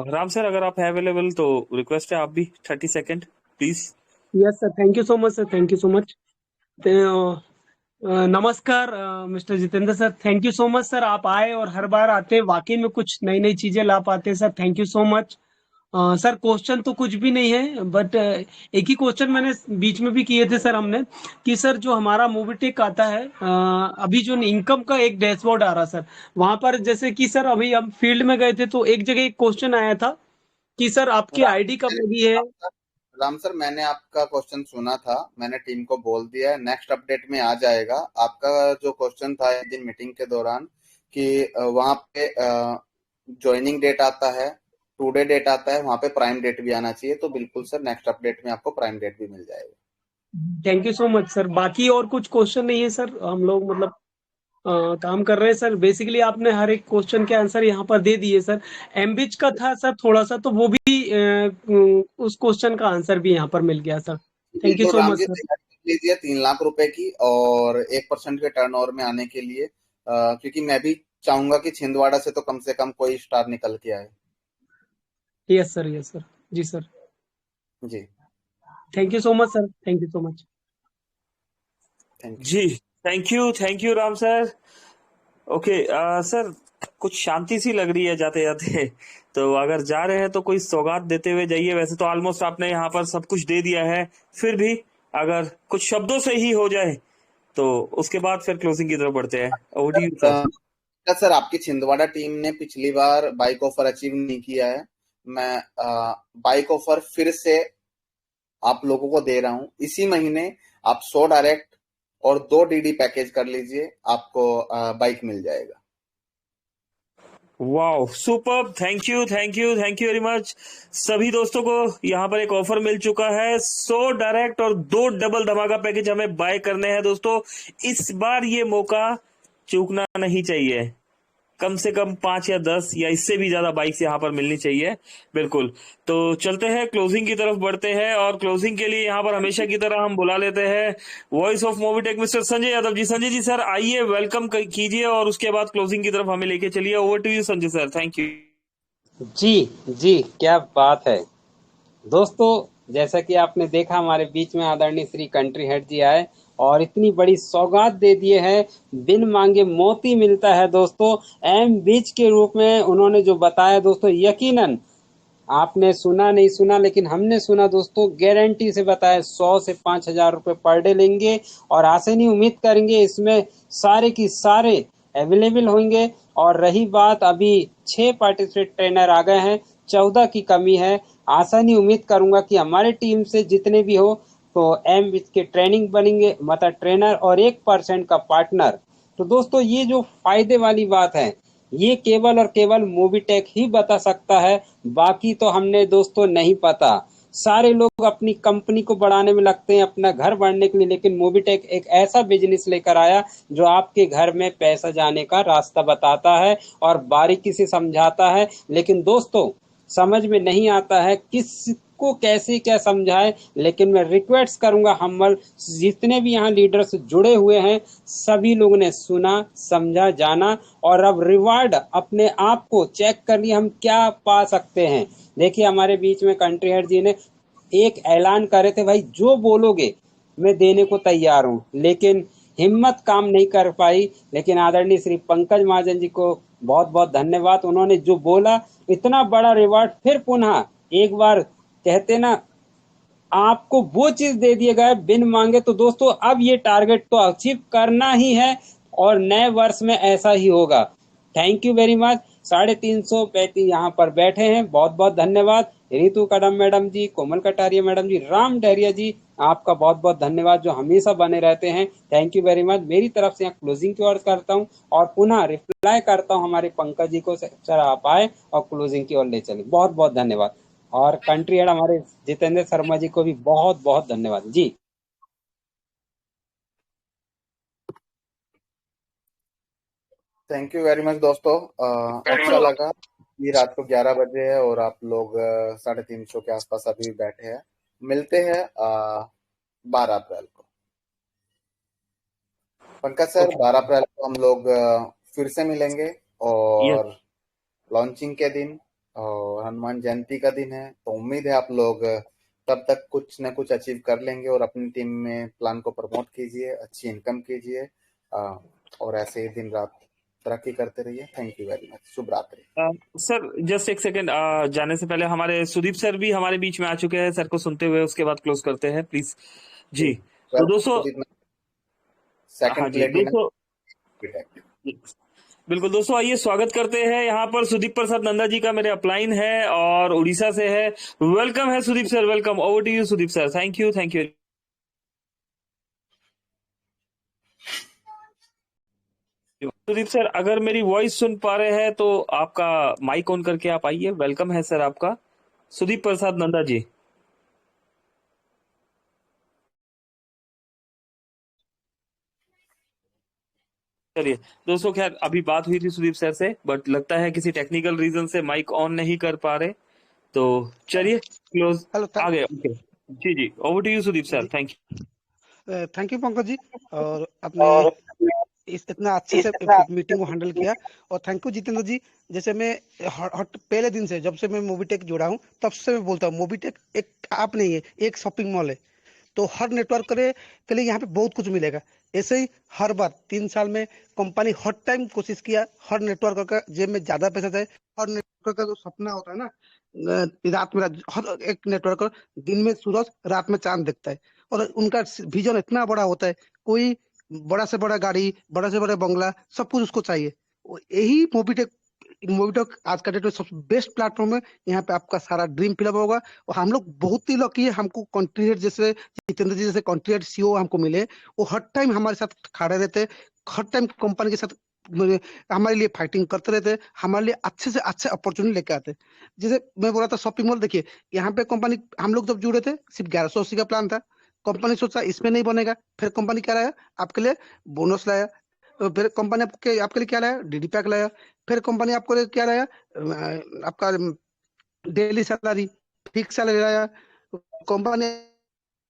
Ram sir अगर आप है अवेलेबल तो रिक्वेस्ट है, आप भी 30 second please. Yes sir, thank you so much sir, thank you so much. नमस्कार mister Jitendra sir, thank you so much sir, आप आए और हर बार आते वाकई में कुछ नई नई चीजें ला पाते हैं sir, thank you so much. Sir question तो कुछ भी नहीं है, बट एक ही क्वेश्चन मैंने बीच में भी किए थे सर हमने, कि सर जो हमारा मोबिटेक आता है, अभी जो इनकम का एक डैशबोर्ड आ रहा सर, वहां पर जैसे कि सर अभी हम फील्ड में गए थे तो एक जगह एक क्वेश्चन आया था कि सर आपकी आईडी कब लगी है। राम सर मैंने आपका क्वेश्चन सुना था, मैंने टीम को बोल दिया है, नेक्स्ट अपडेट में आ जाएगा। आपका जो क्वेश्चन था एक दिन मीटिंग के दौरान कि वहां पे ज्वाइनिंग डेट आता है, टुडे डेट आता है, वहां पे प्राइम डेट भी आना चाहिए, तो बिल्कुल सर नेक्स्ट अपडेट में आपको प्राइम डेट भी मिल जाएगा। Thank you so much sir, बाकी और कुछ क्वेश्चन नहीं है सर, हम लोग मतलब काम कर रहे हैं सर। बेसिकली आपने हर एक क्वेश्चन के आंसर यहाँ पर दे दिए सर। एमबिच का था सर थोड़ा सा, तो वो भी उस क्वेश्चन का आंसर भी यहाँ पर मिल गया सर, थैंक यू तो सो राम मच जी सर। तैयारी कर लीजिए 3 लाख रुपए की, और 1% के टर्नओवर में आने के लिए, क्योंकि मैं भी चाहूंगा कि छिंदवाड़ा से तो कम से कम कोई स्टार निकल के आए। यस सर, जी सर, जी thank you so much sir, thank you so much. जी thank you Ram sir. Okay sir कुछ शांति सी लग रही है जाते जाते, तो अगर जा रहे हैं तो कोई सौगात देते हुए जाइए। वैसे तो ऑलमोस्ट आपने यहाँ पर सब कुछ दे दिया है, फिर भी अगर कुछ शब्दों से ही हो जाए तो उसके बाद फिर क्लोजिंग की तरफ बढ़ते हैं। Over to you sir. Sir आपकी छिंदवाड़ा टीम ने पिछली बार बाइक ऑफर अचीव नहीं किया है, मैं बाइक ऑफर फिर से आप लोगों को दे रहा हूं। इसी महीने आप 100 डायरेक्ट और 2 डीडी पैकेज कर लीजिए, आपको बाइक मिल जाएगा। Wow super, thank you very much. सभी दोस्तों को यहाँ पर एक ऑफर मिल चुका है, 100 डायरेक्ट और 2 डबल धमाका पैकेज हमें बाय करने हैं दोस्तों। इस बार ये मौका चूकना नहीं चाहिए, कम से कम 5 या 10 या इससे भी ज्यादा बाइक्स यहाँ पर मिलनी चाहिए। बिल्कुल, तो चलते हैं क्लोजिंग की तरफ बढ़ते हैं, और क्लोजिंग के लिए यहाँ पर हमेशा की तरह हम बुला लेते हैं voice of Mobitech mister Sanjay Yadav ji. Sanjay ji sir आइए, वेलकम कीजिए और उसके बाद क्लोजिंग की तरफ हमें लेके चलिए। Over to you Sanjay sir, thank you. जी क्या बात है दोस्तों, जैसा कि आपने देखा हमारे बीच में आदरणीय श्री कंट्री हेड जी आए और इतनी बड़ी सौगात दे दिए हैं, बिन मांगे मोती मिलता है दोस्तों। एम बीच के रूप में उन्होंने जो बताया दोस्तों, यकीनन आपने सुना नहीं सुना लेकिन हमने सुना दोस्तों, गारंटी से बताया 100 से 5,000 रुपए पर डे लेंगे, और आसानी उम्मीद करेंगे इसमें सारे की सारे अवेलेबल होंगे। और रही बात, अभी 6 पार्टिसिपेट ट्रेनर आ गए हैं, 14 की कमी है। आसानी उम्मीद करूंगा कि हमारे टीम से जितने भी हो तो एम बीच के ट्रेनिंग बनेंगे, मतलब ट्रेनर और 1% का पार्टनर। तो दोस्तों ये जो फायदे वाली बात है, ये केवल और केवल मोबिटेक ही बता सकता है, बाकी तो हमने दोस्तों नहीं पता। सारे लोग अपनी कंपनी को बढ़ाने में लगते हैं, अपना घर बढ़ने के लिए, लेकिन मोबिटेक एक ऐसा बिजनेस लेकर आया जो आपके घर में पैसा जाने का रास्ता बताता है और बारीकी से समझाता है। लेकिन दोस्तों समझ में नहीं आता है किसको कैसे क्या समझाए, लेकिन मैं रिक्वेस्ट करूंगा, हम जितने भी यहाँ लीडर्स जुड़े हुए हैं सभी लोगों ने सुना, समझा, जाना, और अब रिवार्ड अपने आप को चेक कर लिया हम क्या पा सकते हैं। देखिए हमारे बीच में कंट्री हेड जी ने एक ऐलान करे थे, भाई जो बोलोगे मैं देने को तैयार हूँ, लेकिन हिम्मत काम नहीं कर पाई, लेकिन आदरणीय श्री पंकज महाजन जी को बहुत बहुत धन्यवाद। उन्होंने जो बोला, इतना बड़ा रिवार्ड फिर पुनः एक बार कहते ना, आपको वो चीज दे दिया गया बिन मांगे। तो दोस्तों अब ये टारगेट तो अचीव करना ही है और नए वर्ष में ऐसा ही होगा। Thank you very much. 350 व्यक्ति यहाँ पर बैठे हैं, बहुत बहुत धन्यवाद। रितु कदम मैडम जी, कोमल कटारिया मैडम जी, राम डहरिया जी, आपका बहुत बहुत धन्यवाद जो हमेशा बने रहते हैं। Thank you very much. मेरी तरफ से यहाँ क्लोजिंग की ओर करता हूँ और पुनः रिप्लाई करता हूँ हमारे पंकज जी को, सर आप आए और क्लोजिंग की ओर ले चले। बहुत बहुत धन्यवाद। और कंट्री हेड हमारे जितेंद्र शर्मा जी को भी बहुत बहुत धन्यवाद जी। थैंक यू वेरी मच दोस्तों। अच्छा लगा कि रात को 11 बजे है और आप लोग 350 के आसपास अभी बैठे हैं। मिलते हैं 12 अप्रैल को। पंकज सर, 12 अप्रैल को हम लोग फिर से मिलेंगे और लॉन्चिंग के दिन और हनुमान जयंती का दिन है, तो उम्मीद है आप लोग तब तक कुछ न कुछ अचीव कर लेंगे और अपनी टीम में प्लान को प्रमोट कीजिए, अच्छी इनकम कीजिए और ऐसे ही दिन रात तरक्की करते रहिए। Thank you very much. शुभ रात्रि। सर जस्ट एक सेकेंड, जाने से पहले हमारे सुदीप सर भी हमारे बीच में आ चुके हैं। सर को सुनते हुए उसके बाद क्लोज करते हैं प्लीज जी। तो दोस्तों हाँ जी दोस्तों, बिल्कुल दोस्तों, आइए स्वागत करते हैं। यहाँ पर सुदीप प्रसाद नंदा जी का मेरे अपलाइन है और उड़ीसा से है। वेलकम है Sudeep sir, welcome. Over to you Sudeep sir. Thank you, thank you. Sudeep sir अगर मेरी वॉइस सुन पा रहे हैं तो आपका माइक ऑन करके आप आइए। वेलकम है सर आपका, सुदीप प्रसाद नंदा जी। चलिए दोस्तों, खैर अभी बात हुई थी सुदीप सर से, बट लगता है किसी टेक्निकल रीजन से माइक ऑन नहीं कर पा रहे, तो चलिए क्लोज आ गए। ओके जी जी, over to you Sudeep sir. Thank you. Thank you Pankaj ji, और अपने इस इतना अच्छे से मीटिंग को हैंडल किया। और थैंक यू जितेंद्र जी। जैसे मैं पहले दिन से, जब से मैं मोबीटेक जुड़ा हूँ तब से मैं बोलता हूँ, मोबीटेक एक ऐप नहीं है, एक शॉपिंग मॉल है। तो हर नेटवर्क के लिए यहाँ पे बहुत कुछ मिलेगा। ऐसे ही हर बार 3 साल में कंपनी हर टाइम कोशिश किया, हर नेटवर्क का जेब में ज्यादा पैसा जाए। हर नेटवर्क का जो सपना होता है ना, रात में हर एक नेटवर्क दिन में सूरज, रात में चांद देखता है, और उनका विजन इतना बड़ा होता है। कोई बड़ा से बड़ा गाड़ी, बड़ा से बड़ा बंगला, सब कुछ उसको चाहिए। यही मोबीटेक आज का डेट में सबसे बेस्ट प्लेटफॉर्म है। यहाँ पे आपका सारा ड्रीम फिलअप होगा। और हम लोग बहुत ही लकी है, हमको कंट्री हेड जैसे जितेंद्र जी जैसे कंट्री हेड सीईओ हमको मिले। वो हर टाइम हमारे साथ खड़े रहते, हर टाइम कंपनी के साथ हमारे लिए फाइटिंग करते रहते, हमारे लिए अच्छे से अच्छे अपॉर्चुनिटी लेके आते। जैसे मैं बोला था शॉपिंग मॉल, देखिए यहाँ पे कंपनी, हम लोग जब जुड़े थे सिर्फ 1180 का प्लान था। कंपनी सोचा इसमें नहीं बनेगा, फिर कंपनी क्या लाया, आपके लिए बोनस लाया। फिर कंपनी आपके लिए क्या लाया, डीडी पैक लाया। फिर कंपनी आपको लिए क्या लाया, आपका डेली सैलरी, फिक्स सैलरी लाया। कंपनी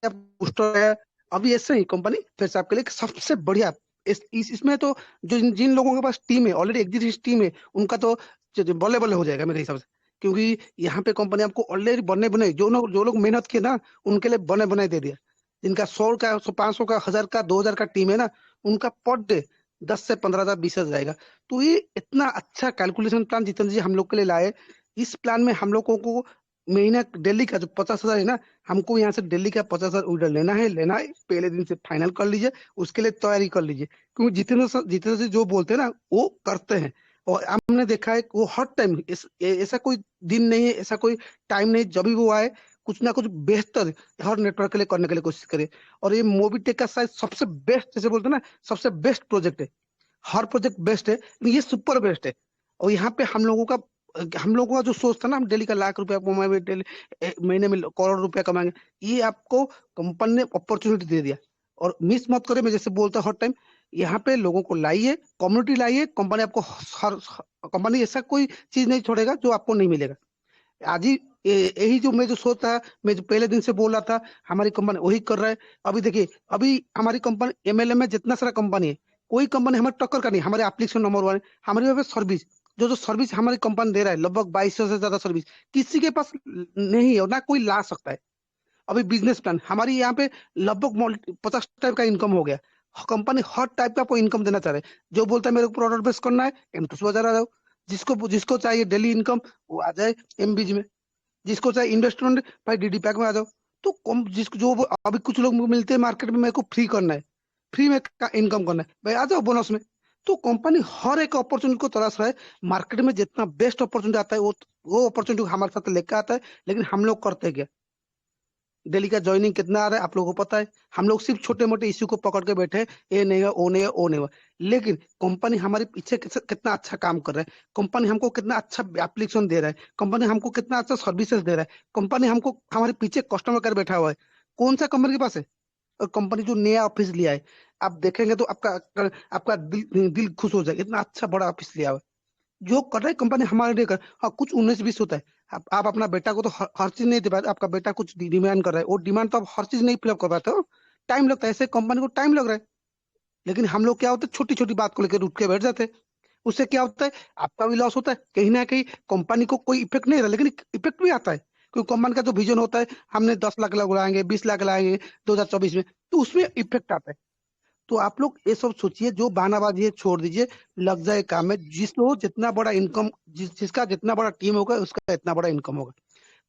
बूस्टर लाया। अभी ऐसे ही कंपनी फिर से आपके लिए सबसे बढ़िया इसमें तो जो जिन लोगों के पास टीम है, ऑलरेडी एग्जिस्टिंग टीम है, उनका तो बल्ले बल्ले हो जाएगा मेरे हिसाब से। क्योंकि यहाँ पे कंपनी आपको ऑलरेडी बने बने जो लोग मेहनत किए ना, उनके लिए बने बनाए दे दिया। जिनका 100 का, 500 का, 1000 का, 2000 का टीम है ना, उनका पर डे 10 से 15,000, 20,000 जाएगा। तो ये इतना अच्छा कैलकुलेशन प्लान जितेंद्र जी हम लोग के लिए लाए। इस प्लान में हम लोगों को महीना दिल्ली का जो 50,000 है ना, हमको यहाँ से दिल्ली का 50,000 ऑर्डर लेना है। पहले दिन से फाइनल कर लीजिए, उसके लिए तैयारी कर लीजिए। क्योंकि जितेंद्र जी जो बोलते हैं ना, वो करते हैं। और हमने देखा है वो हर टाइम, ऐसा कोई दिन नहीं है, ऐसा कोई टाइम नहीं, जब भी वो आए कुछ ना कुछ बेहतर हर नेटवर्क के लिए करने के लिए कोशिश करे। और ये मोबीटेक का शायद सबसे बेस्ट, जैसे बोलते हैं ना, सबसे बेस्ट प्रोजेक्ट है। हर प्रोजेक्ट बेस्ट है, ये सुपर बेस्ट है। और यहाँ पे हम लोगों का जो सोच था ना, हम डेली का लाख रुपया कमाएंगे, डेली महीने में करोड़ रुपया कमाएंगे, ये आपको कंपनी ने अपॉर्चुनिटी दे दिया। और मिस मत करें, मैं जैसे बोलता हूँ हर टाइम, यहाँ पे लोगों को लाइए, कम्युनिटी लाइए। कंपनी आपको कंपनी ऐसा कोई चीज नहीं छोड़ेगा जो आपको नहीं मिलेगा। आज ही यही जो मैं जो सोच था, मैं जो पहले दिन से बोल रहा था, हमारी कंपनी वही कर रहा है। अभी देखिए, अभी हमारी कंपनी एमएलए में जितना सारा कंपनी है, कोई कंपनी हमारे टक्कर का नहीं। हमारे एप्लीकेशन नंबर 1 है। हमारे यहाँ पे सर्विस, जो सर्विस हमारी कंपनी दे रहा है, लगभग 2200 से ज्यादा सर्विस किसी के पास नहीं है और ना कोई ला सकता है। अभी बिजनेस प्लान हमारी यहाँ पे लगभग 50 टाइप का इनकम हो गया। कंपनी हर टाइप का आपको इनकम देना चाह रहे हैं। जो बोलता है मेरे को प्रोडक्ट बेस करना है, M2 बाजार आ जाओ। जिसको चाहिए डेली इनकम वो आ जाए MBG में। जिसको चाहिए इन्वेस्टमेंट भाई DD पैक में आ जाओ। तो जिसको जो अभी कुछ लोग मिलते हैं मार्केट में, मेरे को फ्री करना है, फ्री में इनकम करना है, भाई आ जाओ बोनस में। तो कंपनी हर एक अपॉर्चुनिटी को तलाश रहा है। मार्केट में जितना बेस्ट अपॉर्चुनिटी आता है वो अपॉर्चुनिटी हमारे साथ लेकर आता है। लेकिन हम लोग करते क्या, डेली का ज्वाइनिंग कितना आ रहा है आप लोगों को पता है। हम लोग सिर्फ छोटे मोटे इश्यू को पकड़ के बैठे, ये नहीं है, वो नहीं है, वो नहीं है। लेकिन कंपनी हमारे पीछे कितना अच्छा काम कर रहा है, कंपनी हमको कितना अच्छा एप्लीकेशन दे रहा है, कंपनी हमको कितना अच्छा सर्विसेज दे रहा है, कंपनी हमको हमारे पीछे कस्टमर केयर बैठा हुआ है। कौन सा कंपनी के पास है? और कंपनी जो नया ऑफिस लिया है, आप देखेंगे तो आपका दिल खुश हो जाएगा, इतना अच्छा बड़ा ऑफिस लिया हुआ है। जो कर रहा है कंपनी हमारे लिए कर। हाँ, कुछ 19-20 होता है। आप अपना बेटा को तो हर चीज नहीं दे पाते। आपका बेटा कुछ डिमांड कर रहा है, वो डिमांड तो आप हर चीज नहीं फिलअप कर पाते हो, टाइम लगता है। ऐसे कंपनी को टाइम लग रहा है। लेकिन हम लोग क्या होता है, छोटी छोटी बात को लेकर उठ के बैठ जाते हैं। उससे क्या होता है, आपका भी लॉस होता है, कहीं ना कहीं कंपनी को कोई इफेक्ट नहीं रहा, लेकिन इफेक्ट भी आता है। क्योंकि कंपनी का जो विजन होता है, हमने 10 लाख लगाएंगे, 20 लाख लगाएंगे 2024 में, तो उसमें इफेक्ट आता है। तो आप लोग ये सब सोचिए, जो बहानाबाजी है छोड़ दीजिए, लग जाए काम में। जिसको जितना बड़ा इनकम, जिसका जितना बड़ा टीम होगा उसका इतना बड़ा इनकम होगा।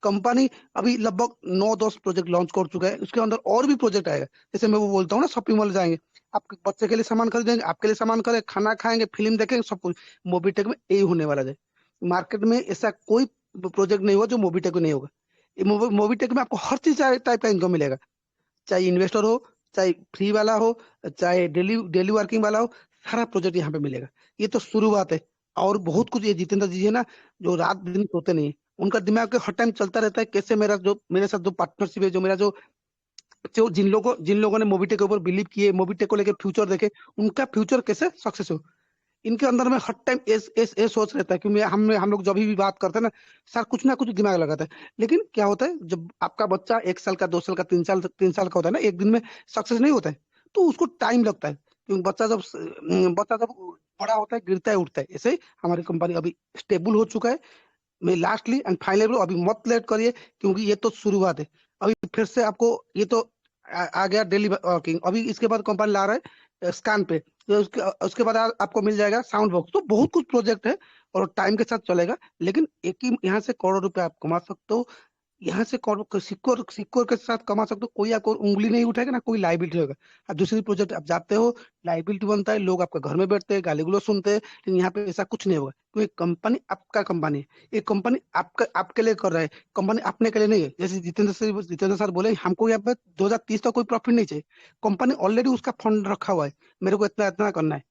कंपनी अभी लगभग 9-10 प्रोजेक्ट लॉन्च कर चुका है, उसके अंदर और भी प्रोजेक्ट आएगा। जैसे मैं वो बोलता हूँ ना, शॉपिंग मॉल जाएंगे, आपके बच्चे के लिए सामान खरीदेंगे, आपके लिए सामान खरीदेंगे, खाना खाएंगे, फिल्म देखेंगे, सब कुछ मोबीटेक में यही होने वाला है। मार्केट में ऐसा कोई प्रोजेक्ट नहीं हुआ जो मोबीटेक में नहीं होगा। मोबीटेक में आपको हर चीज टाइप का इनकम मिलेगा, चाहे इन्वेस्टर हो, चाहे फ्री वाला हो, चाहे डेली डेली वर्किंग वाला हो, सारा प्रोजेक्ट यहाँ पे मिलेगा। ये तो शुरुआत है, और बहुत कुछ। ये जितेंद्र जी है ना, जो रात दिन सोते नहीं है, उनका दिमाग के हर टाइम चलता रहता है, कैसे मेरे साथ जो पार्टनरशिप है, जो मेरा जो जिन लोगों ने मोबीटेक के ऊपर बिलीव किए, मोबीटेक को लेकर फ्यूचर देखे, उनका फ्यूचर कैसे सक्सेस हो। इनके अंदर में हर टाइम ए सोच रहता है कि हम लोग जब भी बात करते हैं ना, सर कुछ ना कुछ दिमाग लगाता है। लेकिन क्या होता है, जब आपका बच्चा 1 साल का, 2 साल का, 3 साल का होता है ना, एक दिन में सक्सेस नहीं होता है, तो उसको टाइम लगता है। क्योंकि बच्चा जब बड़ा होता है, गिरता है, उठता है। ऐसे ही हमारी कंपनी अभी स्टेबल हो चुका है। मैं लास्टली एंड फाइनली, अभी मत लेट करिए, क्योंकि ये तो शुरुआत है। अभी फिर से आपको ये तो आ गया डेली वर्किंग, अभी इसके बाद कंपनी ला रहा है स्कैन पे, तो उसके बाद आपको मिल जाएगा साउंड बॉक्स। तो बहुत कुछ प्रोजेक्ट है, और टाइम के साथ चलेगा। लेकिन एक ही यहाँ से करोड़ रुपए आप कमा सकते हो, यहाँ से सिक्योर के साथ कमा सकते हो। कोई आपको उंगली नहीं उठाएगा ना, कोई लाइबिलिटी होगा। अब दूसरी प्रोजेक्ट आप जाते हो, लाइबिलिटी बनता है, लोग आपके घर में बैठते हैं, गाली गलौज सुनते हैं। लेकिन यहाँ पे ऐसा कुछ नहीं होगा, क्योंकि कंपनी आपका कंपनी है। ये कंपनी आपके लिए कर रहा है, कंपनी अपने के लिए नहीं है। जैसे जितेंद्र सर बोले, हमको यहाँ पे 2030 तक कोई प्रॉफिट नहीं चाहिए। कंपनी ऑलरेडी उसका फंड रखा हुआ है, मेरे को इतना इतना करना है।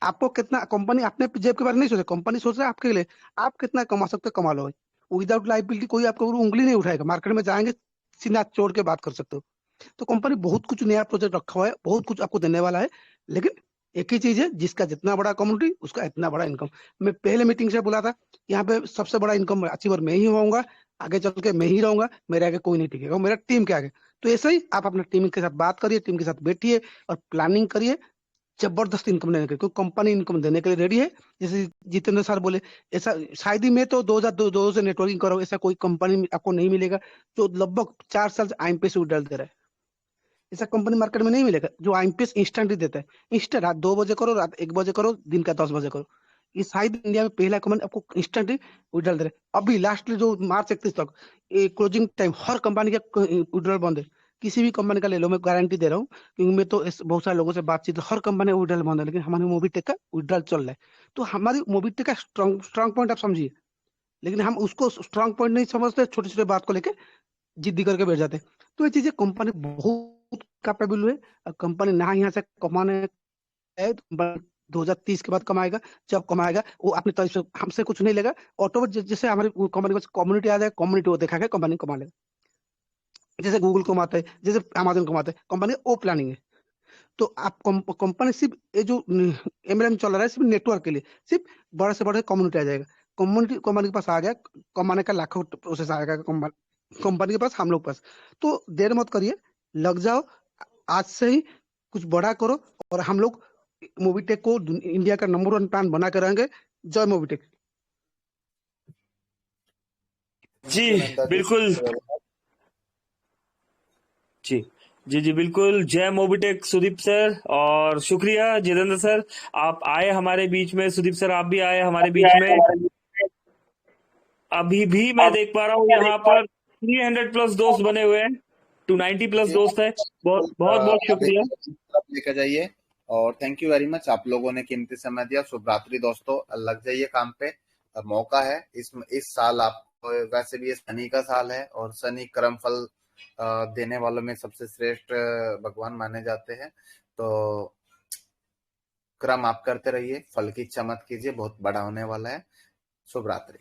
आपको कितना, कंपनी अपने जेब के बारे में नहीं सोचे, कंपनी सोच रहा है आपके लिए, आप कितना कमा सकते हो कमा लो भाई। विदाउट लाइबिलिटी कोई आपको उंगली नहीं उठाएगा। मार्केट में जाएंगे, सीना छोड़ के बात कर सकते हो। तो कंपनी बहुत कुछ नया प्रोजेक्ट रखा हुआ है, बहुत कुछ आपको देने वाला है। लेकिन एक ही चीज है, जिसका जितना बड़ा कम्युनिटी उसका इतना बड़ा इनकम। मैं पहले मीटिंग से बोला था, यहाँ पे सबसे बड़ा इनकम अचीवर मैं ही होऊंगा, आगे चल के मैं ही रहूंगा, मेरे आगे कोई नहीं टिकेगा, मेरा टीम के आगे। तो ऐसे ही आप अपना टीम के साथ बात करिए, टीम के साथ बैठिए और प्लानिंग करिए, जबरदस्त इनकम देने के लिए, क्योंकि कंपनी इनकम देने के लिए रेडी है। जैसे जितेंद्र सर बोले, ऐसा शायद ही मैं तो 2002 से नेटवर्किंग कर रहा हूँ, ऐसा कोई कंपनी आपको नहीं मिलेगा जो लगभग 4 साल से IMPS विड्रॉल दे रहा है। ऐसा कंपनी मार्केट में नहीं मिलेगा जो IMPS इंस्टेंट ही देता है। इंस्टेंट रात 2 बजे करो, रात 1 बजे करो, दिन का 10 बजे करो। ये शायद इंडिया में पहला कंपनी आपको इंस्टेंट ही विड्रॉल दे रहा है। अभी लास्ट जो मार्च 31 तक क्लोजिंग टाइम, हर कंपनी का विड्रॉल बंद है। किसी भी कंपनी का ले लो, मैं गारंटी दे रहा हूँ, क्योंकि मैं तो बहुत सारे लोगों से बातचीत, हर कंपनी विड्रॉल बंद है, लेकिन हमारे मोबीटेक का विड्रॉल चल रहा है। तो हमारी मोबीटेक का स्ट्रॉन्ग पॉइंट आप समझिए, लेकिन हम उसको स्ट्रॉन्ग पॉइंट नहीं समझते, छोटे छोटे बात को लेके जिद्दी करके बैठ जाते हैं। तो ये चीजें, कंपनी बहुत कैपेबल हुए, कंपनी ना यहाँ से कमाने है, 2030 के बाद कमाएगा। जब कमाएगा वो अपनी तरफ से हमसे कुछ नहीं लेगा, ऑटोमेटिक जैसे हमारी कंपनी को कम्युनिटी आ जाए, कम्युनिटी वो देखा के कंपनी कमा लेगा। जैसे गूगल कमाता है, जैसे अमेजन कमाता है, कंपनी वो प्लानिंग है। तो आप कंपनी सिर्फ ये जो MLM चल रहा है, सिर्फ नेटवर्क के लिए, सिर्फ बड़े से बड़े कम्युनिटी आ जाएगा। कम्युनिटी कंपनी के पास आ गया, कमाने का लाखों प्रोसेस आएगा कंपनी के पास, हम लोग पास। तो देर मत करिए, लग जाओ आज से ही, कुछ बड़ा करो, और हम लोग मोबीटेक को इंडिया का नंबर 1 प्लान बना के रहेंगे। जय मोबीटेक। जी बिल्कुल जी। जी जी बिल्कुल, जय मोबिटेक सुदीप सर, और शुक्रिया जितेंद्र सर, आप आए हमारे बीच में। सुदीप सर आप भी आए हमारे बीच में। अभी भी मैं देख पा रहा हूँ यहाँ पर 300 प्लस दोस्त बने हुए हैं, 290 प्लस दोस्त है। बहुत बहुत बहुत शुक्रिया। लेकर जाइए और थैंक यू वेरी मच, आप लोगों ने कीमती समय दिया। शुभ रात्रि दोस्तों, लग जाइए काम पे, मौका है। इस साल आप, वैसे भी ये शनि का साल है और शनि कर्म फल देने वालों में सबसे श्रेष्ठ भगवान माने जाते हैं। तो कर्म आप करते रहिए, फल की इच्छा मत कीजिए, बहुत बड़ा होने वाला है। शुभ रात्रि।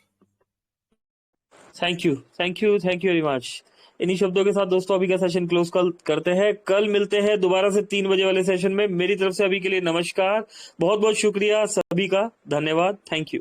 Thank you thank you thank you very much. इन्हीं शब्दों के साथ दोस्तों अभी का सेशन क्लोज करते हैं। कल मिलते हैं दोबारा से 3 बजे वाले सेशन में। मेरी तरफ से अभी के लिए नमस्कार, बहुत बहुत शुक्रिया सभी का, धन्यवाद, थैंक यू।